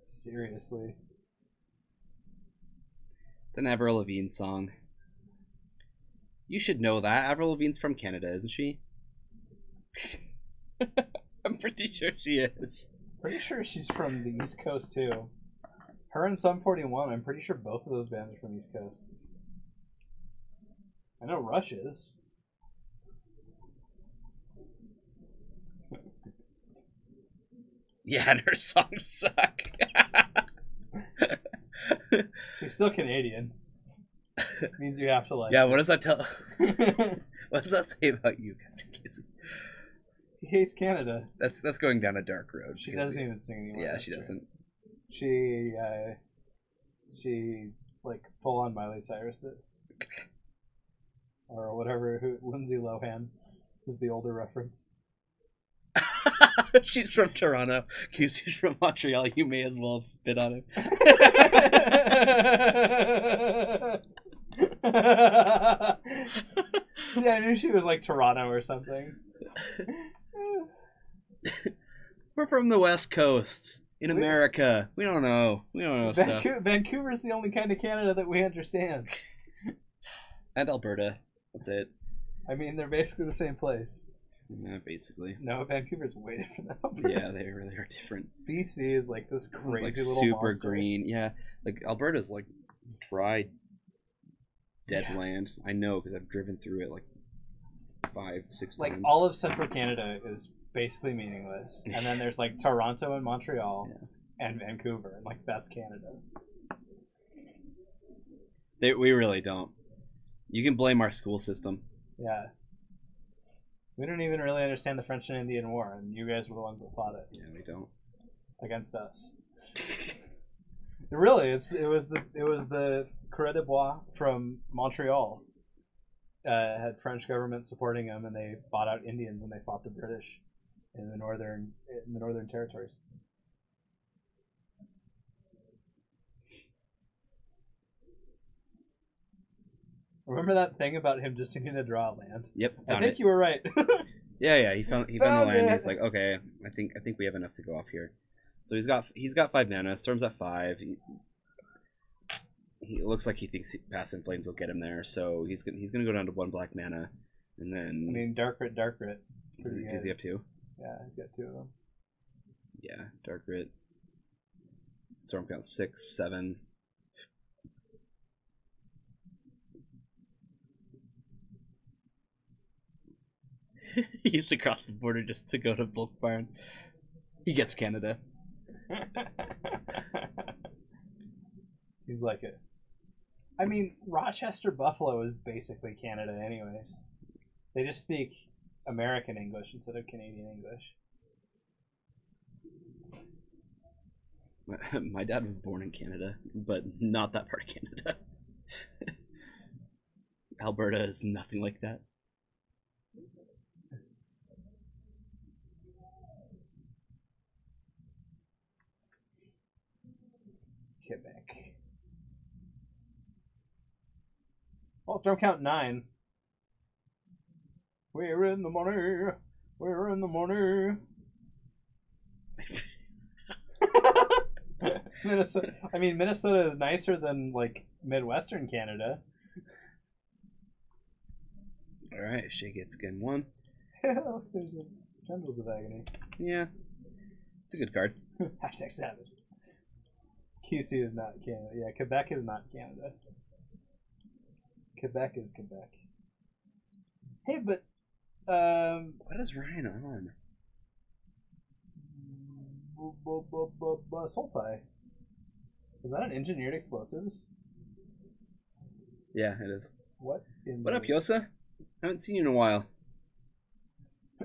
Seriously. It's an Avril Lavigne song. You should know that. Avril Lavigne's from Canada, isn't she? I'm pretty sure she is. Pretty sure she's from the East Coast, too. Her and Sum 41, I'm pretty sure both of those bands are from the East Coast. I know Rush is. Yeah, and her songs suck. She's still Canadian. Means you have to like. Yeah, what does that tell? What does that say about you, Captain Casey? He hates Canada. That's going down a dark road. She doesn't even sing anymore. Yeah, she doesn't. She like full on Miley Cyrus did, or whatever. Lindsay Lohan is the older reference. She's from Toronto. QC's from Montreal. You may as well spit on him. See, I knew she was like Toronto or something. We're from the West Coast in America. We don't know. Stuff. Vancouver's the only kind of Canada that we understand. And Alberta. That's it. I mean, they're basically the same place. Yeah, basically. No, Vancouver's way different than Alberta. Yeah, they really are different. BC is like this crazy it's like little super monster. green. Yeah, like Alberta's like dry, dead land. I know because I've driven through it like 5-6 Like times. all of central Canada is basically meaningless, and then there's like Toronto and Montreal and Vancouver, and like that's Canada. We really don't. You can blame our school system. Yeah. We don't even really understand the French and Indian War, and you guys were the ones that fought it. Yeah, we don't. Against us. Really, it was the Coureur de Bois from Montreal. Had French government supporting them, and they bought out Indians, and they fought the British in the northern territories. Remember that thing about him just needing to draw land? Yep. I think you were right. Yeah. He found the Found land. it. He's like, okay, I think we have enough to go off here. So he's got 5 mana. Storm's at 5. He looks like he thinks Passive Flames will get him there. So he's gonna go down to 1 black mana, and then I mean, Dark Rit. does he have 2? Yeah, he's got 2 of them. Yeah, Dark Rit. Storm count 6, 7. He used to cross the border just to go to Bulk Barn. He gets Canada. Seems like it. I mean, Rochester Buffalo is basically Canada anyways. They just speak American English instead of Canadian English. My dad was born in Canada, but not that part of Canada. Alberta is nothing like that. Quebec. Oh, storm count 9. We're in the money. We're in the money. Minnesota. I mean, Minnesota is nicer than like Midwestern Canada. All right, Shay gets again 1. There's a Tendrils of Agony. Yeah, it's a good card. Hashtag savage. QC is not Canada. Yeah, Quebec is not Canada. Quebec is Quebec. Hey, but What is Ryan on? Sultai. Is that an engineered explosives? Yeah, it is. What? What up, Yosa? Haven't seen you in a while.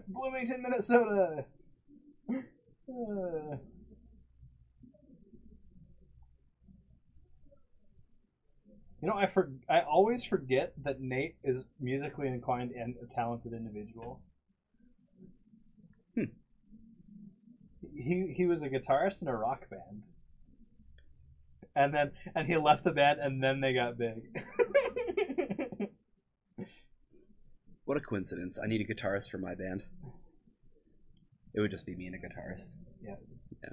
Bloomington, Minnesota. You know, I always forget that Nate is musically inclined and a talented individual. He was a guitarist in a rock band. And he left the band and then they got big. What a coincidence. I need a guitarist for my band. It would just be me and a guitarist. Yeah. Yeah.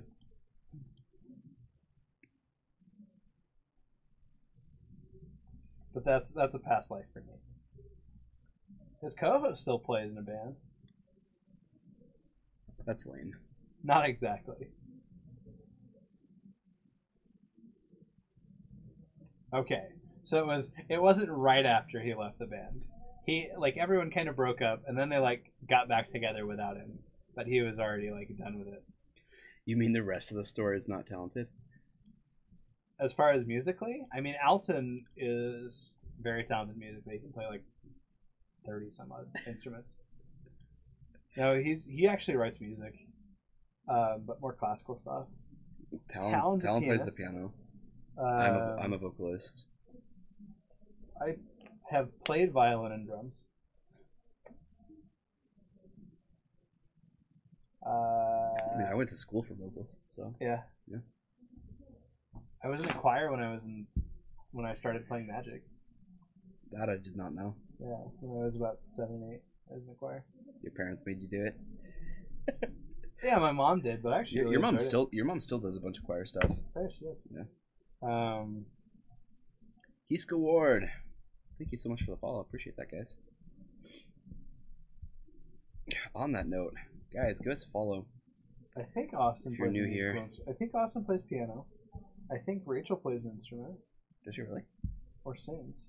But that's a past life for me. His co-host still plays in a band. That's lame. Not exactly. Okay, so it wasn't right after he left the band. He everyone kind of broke up, and then they got back together without him. But he was already done with it. You mean the rest of the story is not talented? As far as musically, I mean, Alton is very talented musically. He can play 30 some odd instruments. No, he actually writes music, but more classical stuff. Talon plays the piano. I'm a vocalist. I have played violin and drums. I mean, I went to school for vocals, so yeah. I was in a choir when I started playing Magic. That I did not know. Yeah, when I was about 7, 8, I was in a choir. Your parents made you do it. Yeah, my mom did, but actually, your mom still does a bunch of choir stuff. Yeah, she does. Yeah. Heaska Ward, thank you so much for the follow. Appreciate that, guys. On that note, guys, give us a follow. I think Austin if you're plays new here. I think Austin plays piano. I think Rachel plays an instrument. Does she really? Or sings.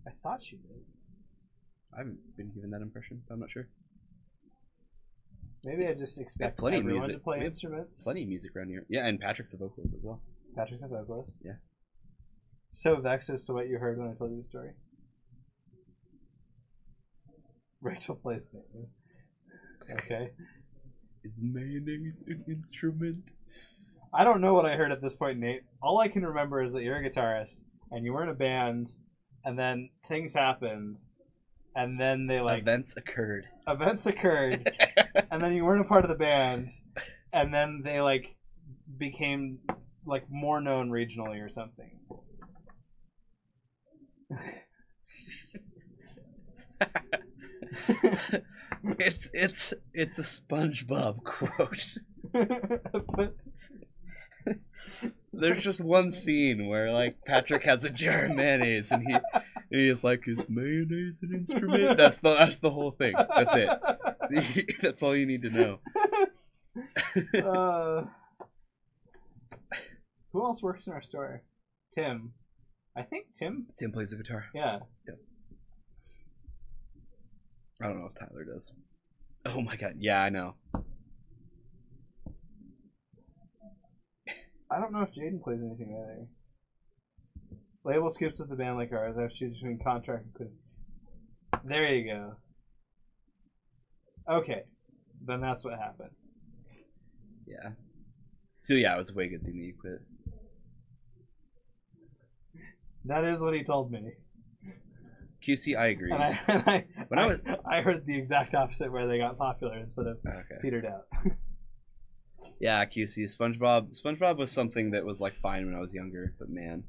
I thought she did. I haven't been given that impression, but I'm not sure. Maybe I just expect plenty of everyone music. to play We have instruments. Plenty of music around here. Yeah, and Patrick's a vocalist as well. Patrick's a vocalist. Yeah. So vexed as to what you heard when I told you the story. Rachel plays mayonnaise. Okay. Is mayonnaise an instrument? I don't know what I heard at this point, Nate. All I can remember is that you're a guitarist and you were in a band, and then things happened, and then they Events occurred. And then you weren't a part of the band, and then they became more known regionally or something. It's a SpongeBob quote. But There's just one scene where Patrick has a jar of mayonnaise and he's like, "Is mayonnaise an instrument?" That's the whole thing. That's it. That's all you need to know. Who else works in our store? Tim. I think Tim. Tim plays the guitar. Yeah. Yep. I don't know if Tyler does. Oh my god. Yeah, I know. I don't know if Jaden plays anything either. Label skips with the band like ours. I have to choose between contract and quit. There you go. Okay. Then that's what happened. Yeah. So yeah, it was a way good thing that you quit. That is what he told me. QC, I agree. And I heard the exact opposite, where they got popular instead of petered out. Yeah, QC, SpongeBob was something that was fine when I was younger, but man,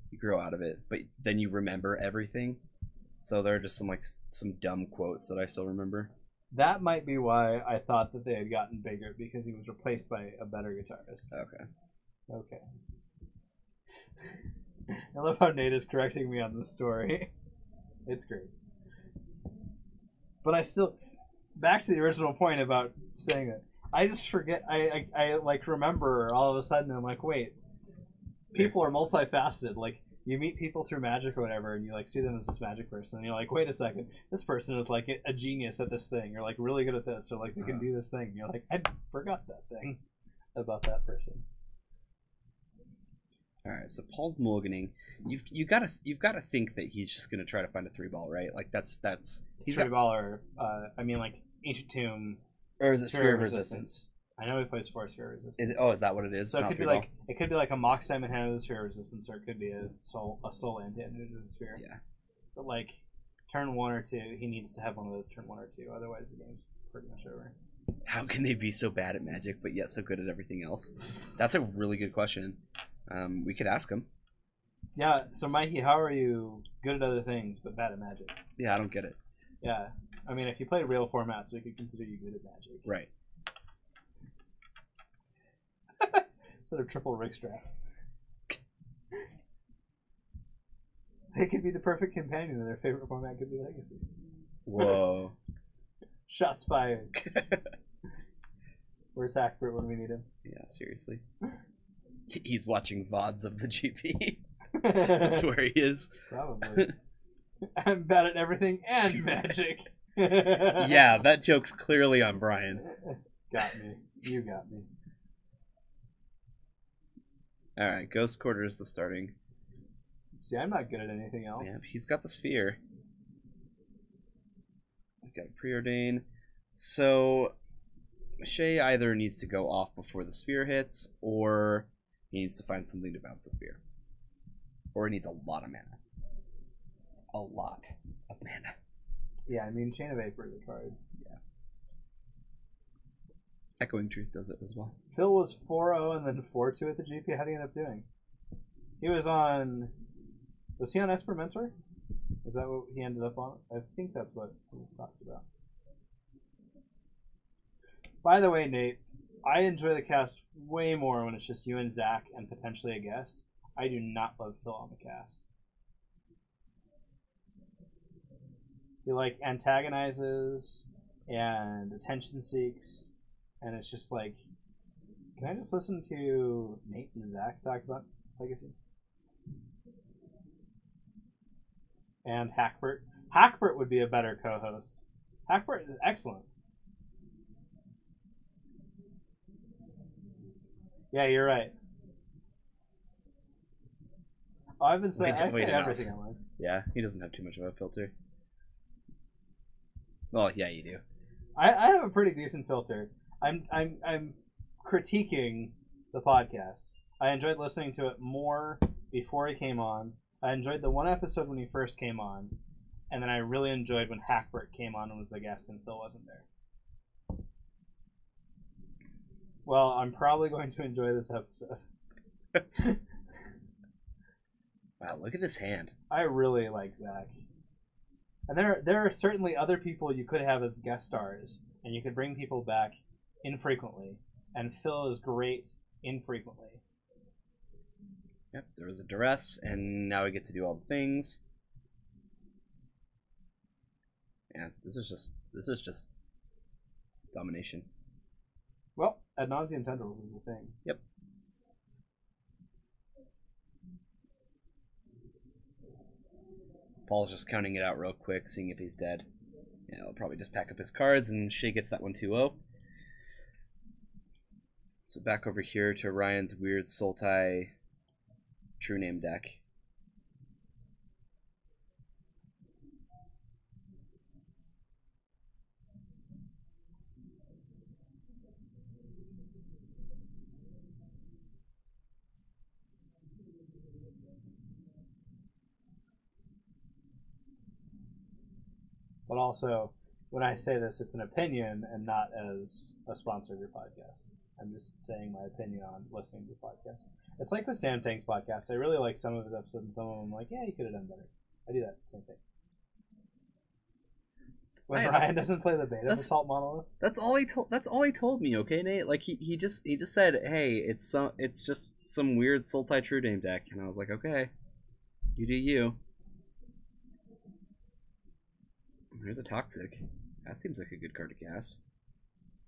you grow out of it. But then you remember everything. So there are just some dumb quotes that I still remember. That might be why I thought that they had gotten bigger, because he was replaced by a better guitarist. Okay. I love how Nate is correcting me on this story. It's great. But I still, back to the original point about saying that, I just forget, I remember all of a sudden, I'm like, wait, people are multifaceted. You meet people through magic or whatever, and you see them as this magic person, and you're like, wait a second, this person is a genius at this thing, or really good at this, or they can do this thing. And you're like, I forgot that thing about that person. All right, so Paul's mulliganing. You've got to think that he's just gonna try to find a 3-ball, right? That's he's 3-ball, or Ancient Tomb, or is it Sphere of Resistance? I know he plays 4 Sphere of Resistance. Is that what it is? So it could be a Mox Simon Hand of Sphere of Resistance, or it could be a Soul Land Hand of Sphere. Yeah. But turn 1 or 2, he needs to have one of those turn 1 or 2. Otherwise, the game's pretty much over. How can they be so bad at Magic but yet so good at everything else? That's a really good question. We could ask him. Yeah. So Mikey, how are you good at other things but bad at Magic? Yeah, I don't get it. Yeah. I mean, if you play real formats, we could consider you good at Magic. Right. Instead of triple Rickstrap. They could be the perfect companion, and their favorite format could be Legacy. Whoa. Shots fired. Where's Hackbert when we need him? Yeah, seriously. He's watching VODs of the GP. That's where he is. Probably. I'm bad at everything and Magic. Yeah, that joke's clearly on Brian. Got me. You got me. Alright, Ghost Quarter is the starting. See, I'm not good at anything else. Yeah, he's got the Sphere. We've got Preordain. So, Shay either needs to go off before the Sphere hits, or he needs to find something to bounce the Sphere. Or he needs a lot of mana. A lot of mana. Yeah, I mean, Chain of Vapor is a card. Yeah. Echoing Truth does it as well. Phil was 4-0 and then 4-2 at the GP. How did he end up doing? He was on... Was he on Esper Mentor? Is that what he ended up on? I think that's what we talked about. By the way, Nate, I enjoy the cast way more when it's just you and Zach and potentially a guest. I do not love Phil on the cast. He antagonizes and attention seeks, and it's just can I just listen to Nate and Zach talk about Legacy. And Hackbert. Hackbert would be a better co-host. Hackbert is excellent. Yeah, you're right. Oh, I've been saying I say everything online. Yeah, he doesn't have too much of a filter. Well, yeah, you do. I have a pretty decent filter. I'm critiquing the podcast. I enjoyed listening to it more before he came on. I enjoyed the one episode when he first came on, and then I really enjoyed when Hackbert came on and was the guest and Phil wasn't there. Well, I'm probably going to enjoy this episode. Wow, look at this hand. I really like Zach. And there are certainly other people you could have as guest stars, and you could bring people back infrequently. And Phil is great infrequently. Yep, there was a duress, and now we get to do all the things. Yeah, this is just domination. Well, ad nauseam tendrils is the thing. Yep. Paul's just counting it out real quick, seeing if he's dead. Yeah, I'll probably just pack up his cards, and Shay gets that one 2-0. So back over here to Ryan's weird Sultai True Name deck. But also, when I say this, it's an opinion and not as a sponsor of your podcast. I'm just saying my opinion on listening to the podcast. It's like with Sam Tank's podcast. I really like some of his episodes, and some of them I'm like, yeah, you could have done better. I do that same thing. When Brian doesn't play the beta of Assault Monolith. That's all he told me. Okay, Nate. Like he just said, hey, it's just some weird Sultai True Name deck, and I was like, okay, you do you. There's a Toxic. That seems like a good card to cast.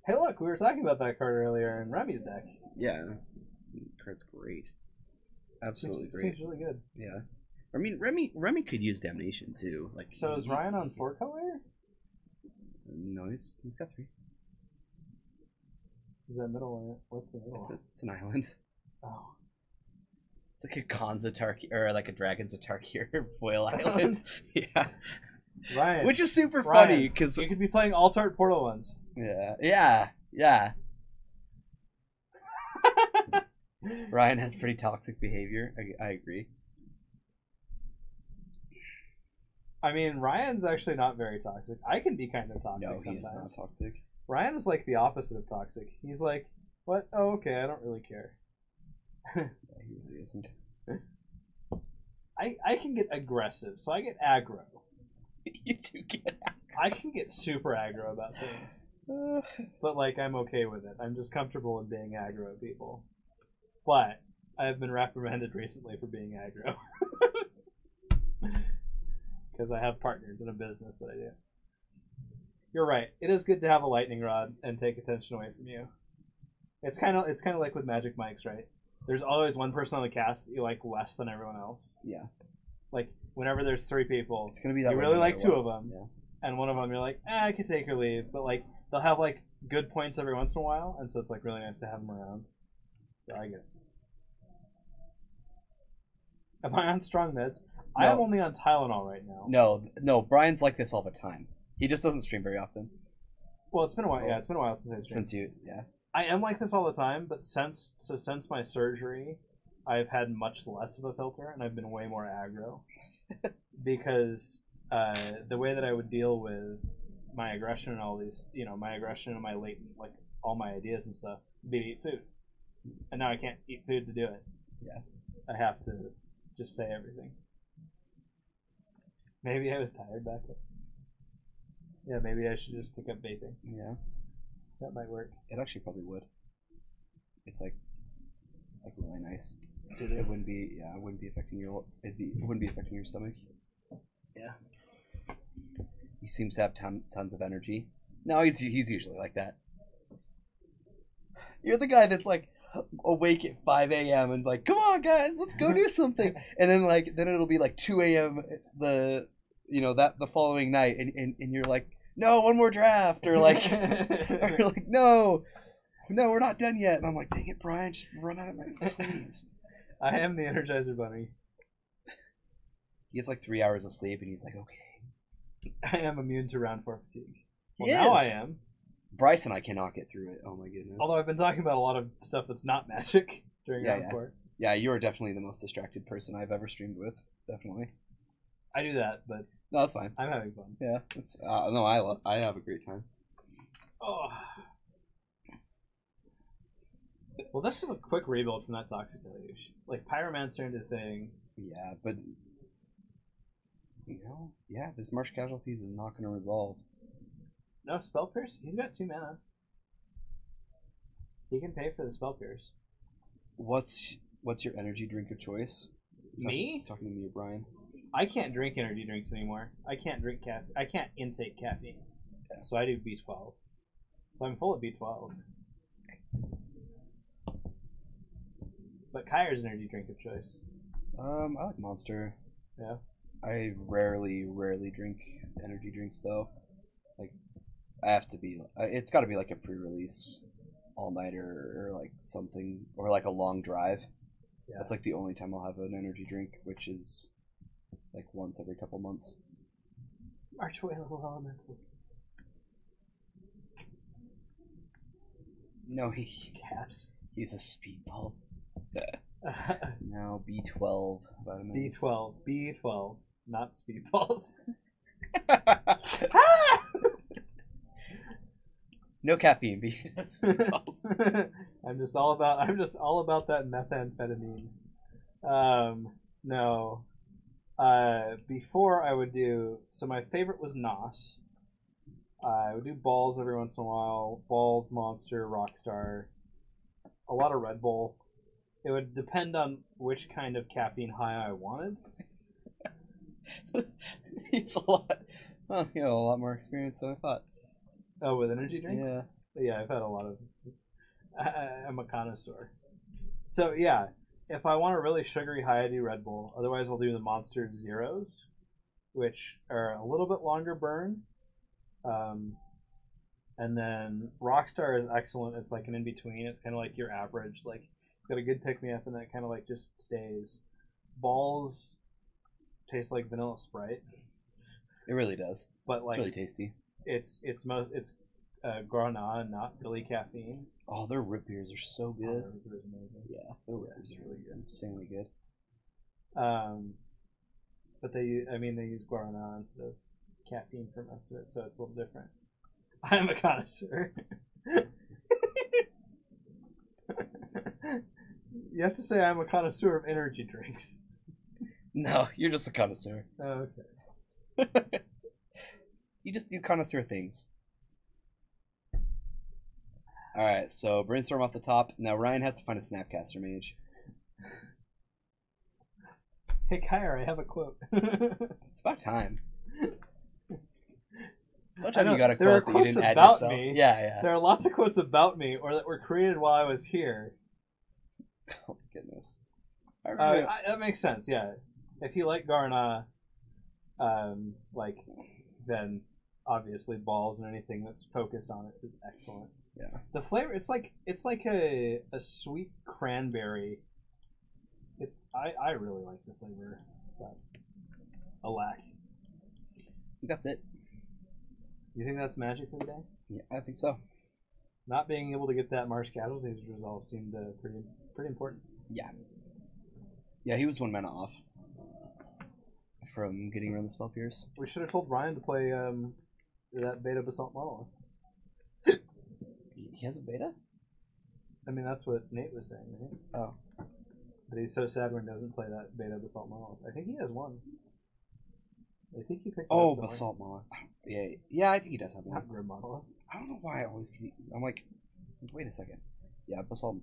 Hey, look, we were talking about that card earlier in Remy's deck. Yeah, the card's great. Absolutely great. Seems really good. Yeah, I mean Remy could use Damnation too. Like, so is Ryan on 4 color? No, he's got 3. Is that middle one? What's the middle? It's an island. Oh. It's like a Khan Zatarki or like a Dragon Zatarki foil island. Yeah. Ryan. Which is super funny because you could be playing Alt-Art Portal ones. Yeah. Ryan has pretty toxic behavior. I agree. I mean, Ryan's actually not very toxic. I can be kind of toxic sometimes. No, he is not toxic. Ryan is like the opposite of toxic. He's like, what? Oh, okay, I don't really care. Yeah, he really isn't. I can get aggressive, so I get aggro. You do get aggro. I can get super aggro about things. But, like, I'm okay with it. I'm just comfortable in being aggro at people. But I have been reprimanded recently for being aggro. Because I have partners in a business that I do. You're right. It is good to have a lightning rod and take attention away from you. It's kind of like with Magic Mics, right? There's always one person on the cast that you like less than everyone else. Yeah. Like, whenever there's 3 people, it's gonna be that you really like 2 of them. Yeah. And one of them you're like, I could take or leave. But, like, they'll have, like, good points every once in a while. And so it's, like, really nice to have them around. So I get it. Am I on strong meds? No. I am only on Tylenol right now. No, Brian's like this all the time. He just doesn't stream very often. Well, it's been a while. Yeah, it's been a while since I streamed. Yeah. I am like this all the time, but since my surgery, I've had much less of a filter, and I've been way more aggro. Because the way that I would deal with my aggression and all these, my aggression and my latent, like, all my ideas and stuff, would be to eat food. And now I can't eat food to do it. Yeah. I have to just say everything. Maybe I was tired back then. Yeah, maybe I should just pick up vaping. Yeah. That might work. It actually probably would. It's like really nice. So it wouldn't be affecting your stomach. Yeah. He seems to have tons of energy. No, he's usually like that. You're the guy that's like, awake at 5 a.m. and like, come on guys, let's go do something. And then it'll be like 2 a.m. the following night, and you're like, no, one more draft, or like, or like, no, we're not done yet. And I'm like, dang it, Brian, just run out of my, please. I am the Energizer Bunny. He gets like 3 hours of sleep, and he's like, okay. I am immune to round 4 fatigue. Well, He now is. I am. Bryce and I cannot get through it. Oh my goodness. Although I've been talking about a lot of stuff that's not magic during round 4. Yeah, you are definitely the most distracted person I've ever streamed with. Definitely. I do that, but No, that's fine. I'm having fun. Yeah, it's I have a great time. Oh. Well, this is a quick rebuild from that Toxic Deluge. Like, Pyromancer into thing. Yeah, but this Marsh Casualties is not going to resolve. No, Spell Pierce? He's got 2 mana. He can pay for the Spell Pierce. What's your energy drink of choice? Me? Talking to me or Brian? I can't drink energy drinks anymore. I can't drink I can't intake caffeine. Yeah. So I do B12. So I'm full of B12. But Kyre's energy drink of choice. I like Monster. Yeah. I rarely drink energy drinks though. Like, I have to be. It's got to be like a pre-release all-nighter or like something, or like a long drive. Yeah. That's like the only time I'll have an energy drink, which is like once every couple months. Archway level elementals. No, Caps. he's a speedball. No, B12 vitamins. B12, not speedballs. No caffeine, speedballs. I'm just all about that methamphetamine. No. Before I would do, so my favorite was Nos. I would do balls every once in a while. Balls, Monster, Rockstar. A lot of Red Bull. It would depend on which kind of caffeine high I wanted. It's a lot. Oh, you know, a lot more experience than I thought. Oh, with energy drinks? Yeah. Yeah, I've had a lot of. I'm a connoisseur. So yeah, if I want a really sugary high, I do Red Bull. Otherwise, I'll do the Monster Zeros, which are a little bit longer burn. And then Rockstar is excellent. It's like an in between. It's kind of like your average. Like, it's got a good pick me up, and then it kind of like just stays. Balls taste like vanilla Sprite. It really does. But like, it's really tasty. It's Guaraná, not really caffeine. Oh, their root beers are so good. Oh, their root beer is amazing. Yeah, their root beers are really good. Insanely good. But they use Guaraná instead of caffeine for most of it, so it's a little different. I'm a connoisseur. You have to say I'm a connoisseur of energy drinks. No, you're just a connoisseur. Oh, okay. You just do connoisseur things. Alright, so brainstorm off the top. Now Ryan has to find a Snapcaster mage. Hey, Kyra, I have a quote. It's about time. What I know, time you got a there are quote that you quotes didn't add about yourself? me. Yeah. There are lots of quotes about me, or that were created while I was here. Oh my goodness. I remember That makes sense, yeah. If you like Guaraná, then obviously balls and anything that's focused on it is excellent. Yeah. The flavor, it's like a sweet cranberry. I really like the flavor, but alack. that's it. You think that's magic for the day? Yeah, I think so. Not being able to get that Marsh Casualties resolve seemed pretty important. Yeah. Yeah, he was 1 mana off from getting around the spell pierce. We should have told Ryan to play that beta Basalt Monolith. He has a beta? I mean, that's what Nate was saying, right? Oh. But he's so sad when he doesn't play that beta Basalt Monolith. I think he has one. I think he picked it Oh, up somewhere. Basalt Monolith. Yeah, I think he does have one. Not Grim Monolith. I don't know why I always keep... I'm like, wait a second. Yeah, Basalt...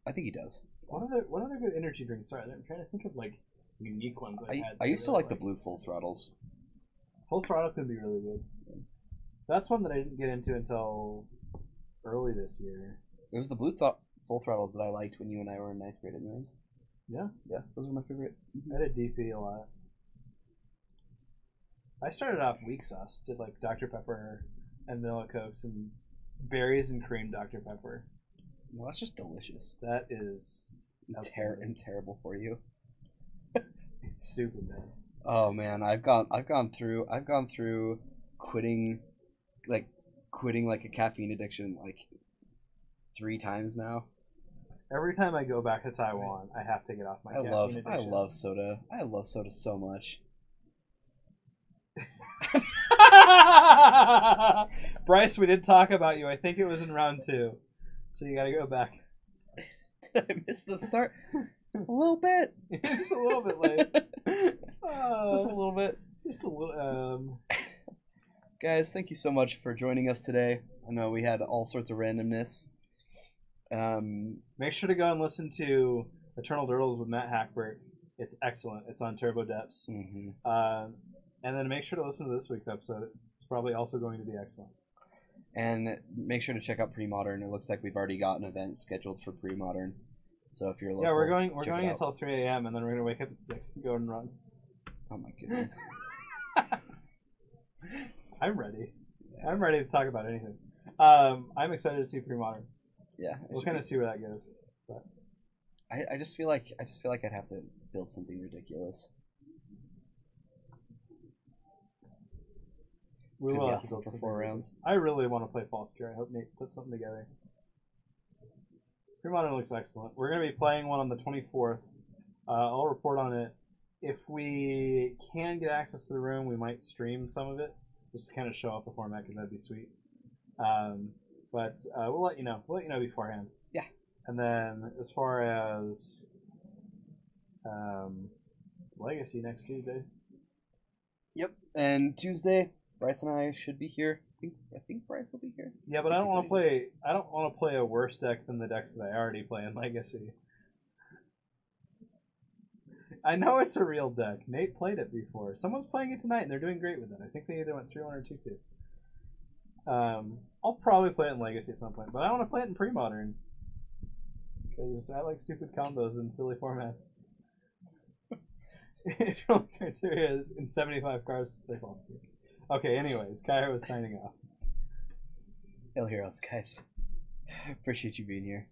I think he does. What other good energy drinks? Sorry, I'm trying to think of like unique ones I've had. I used to like the blue full throttles. Full Throttle could be really good. That's one that I didn't get into until early this year. It was the full throttles that I liked when you and I were in 9th grade anyways. Yeah. Yeah, those were my favorite. I did DP a lot. I started off weak sauce. Did like Dr. Pepper and vanilla cokes and berries and cream Dr. Pepper. Well, that's just delicious. That is And terrible for you. It's stupid, man. Oh man, I've gone through quitting like a caffeine addiction like 3 times now. Every time I go back to Taiwan, I have to get off my caffeine addiction. I love soda. I love soda so much. Bryce, we did talk about you. I think it was in round 2. So you got to go back. Did I miss the start? A little bit. Just a little bit late. Just a little bit. Just a little. Guys, thank you so much for joining us today. I know we had all sorts of randomness. Make sure to go and listen to Eternal Turtles with Matt Hackbert. It's excellent. It's on Turbo Depths. Mm-hmm. And then make sure to listen to this week's episode. It's probably also going to be excellent. And make sure to check out Pre-Modern. It looks like we've already got an event scheduled for Pre-Modern. So if you're local, yeah, we're going until 3 a.m. and then we're gonna wake up at 6 and go and run. Oh my goodness. I'm ready. Yeah. I'm ready to talk about anything. I'm excited to see Pre-Modern. Yeah, we'll kind of see where that goes. But I just feel like I'd have to build something ridiculous. We will have to build for 4 rounds. I really want to play False Cure. I hope Nate puts something together. Pre-Modern looks excellent. We're going to be playing one on the 24th. I'll report on it. If we can get access to the room, we might stream some of it, just to kind of show off the format, because that'd be sweet. But we'll let you know. We'll let you know beforehand. Yeah. And then as far as Legacy next Tuesday. Yep. And Tuesday, Bryce and I should be here. I think Bryce will be here. Yeah, but I don't want to play. I don't want to play a worse deck than the decks that I already play in Legacy. I know it's a real deck. Nate played it before. Someone's playing it tonight, and they're doing great with it. I think they either went 3-1 or 2-2. I'll probably play it in Legacy at some point, but I want to play it in Pre-Modern because I like stupid combos and silly formats. If your only criteria is in 75 cards to play False Cure. Okay, anyways, Kyra was signing off. Ill Heroes, guys. Appreciate you being here.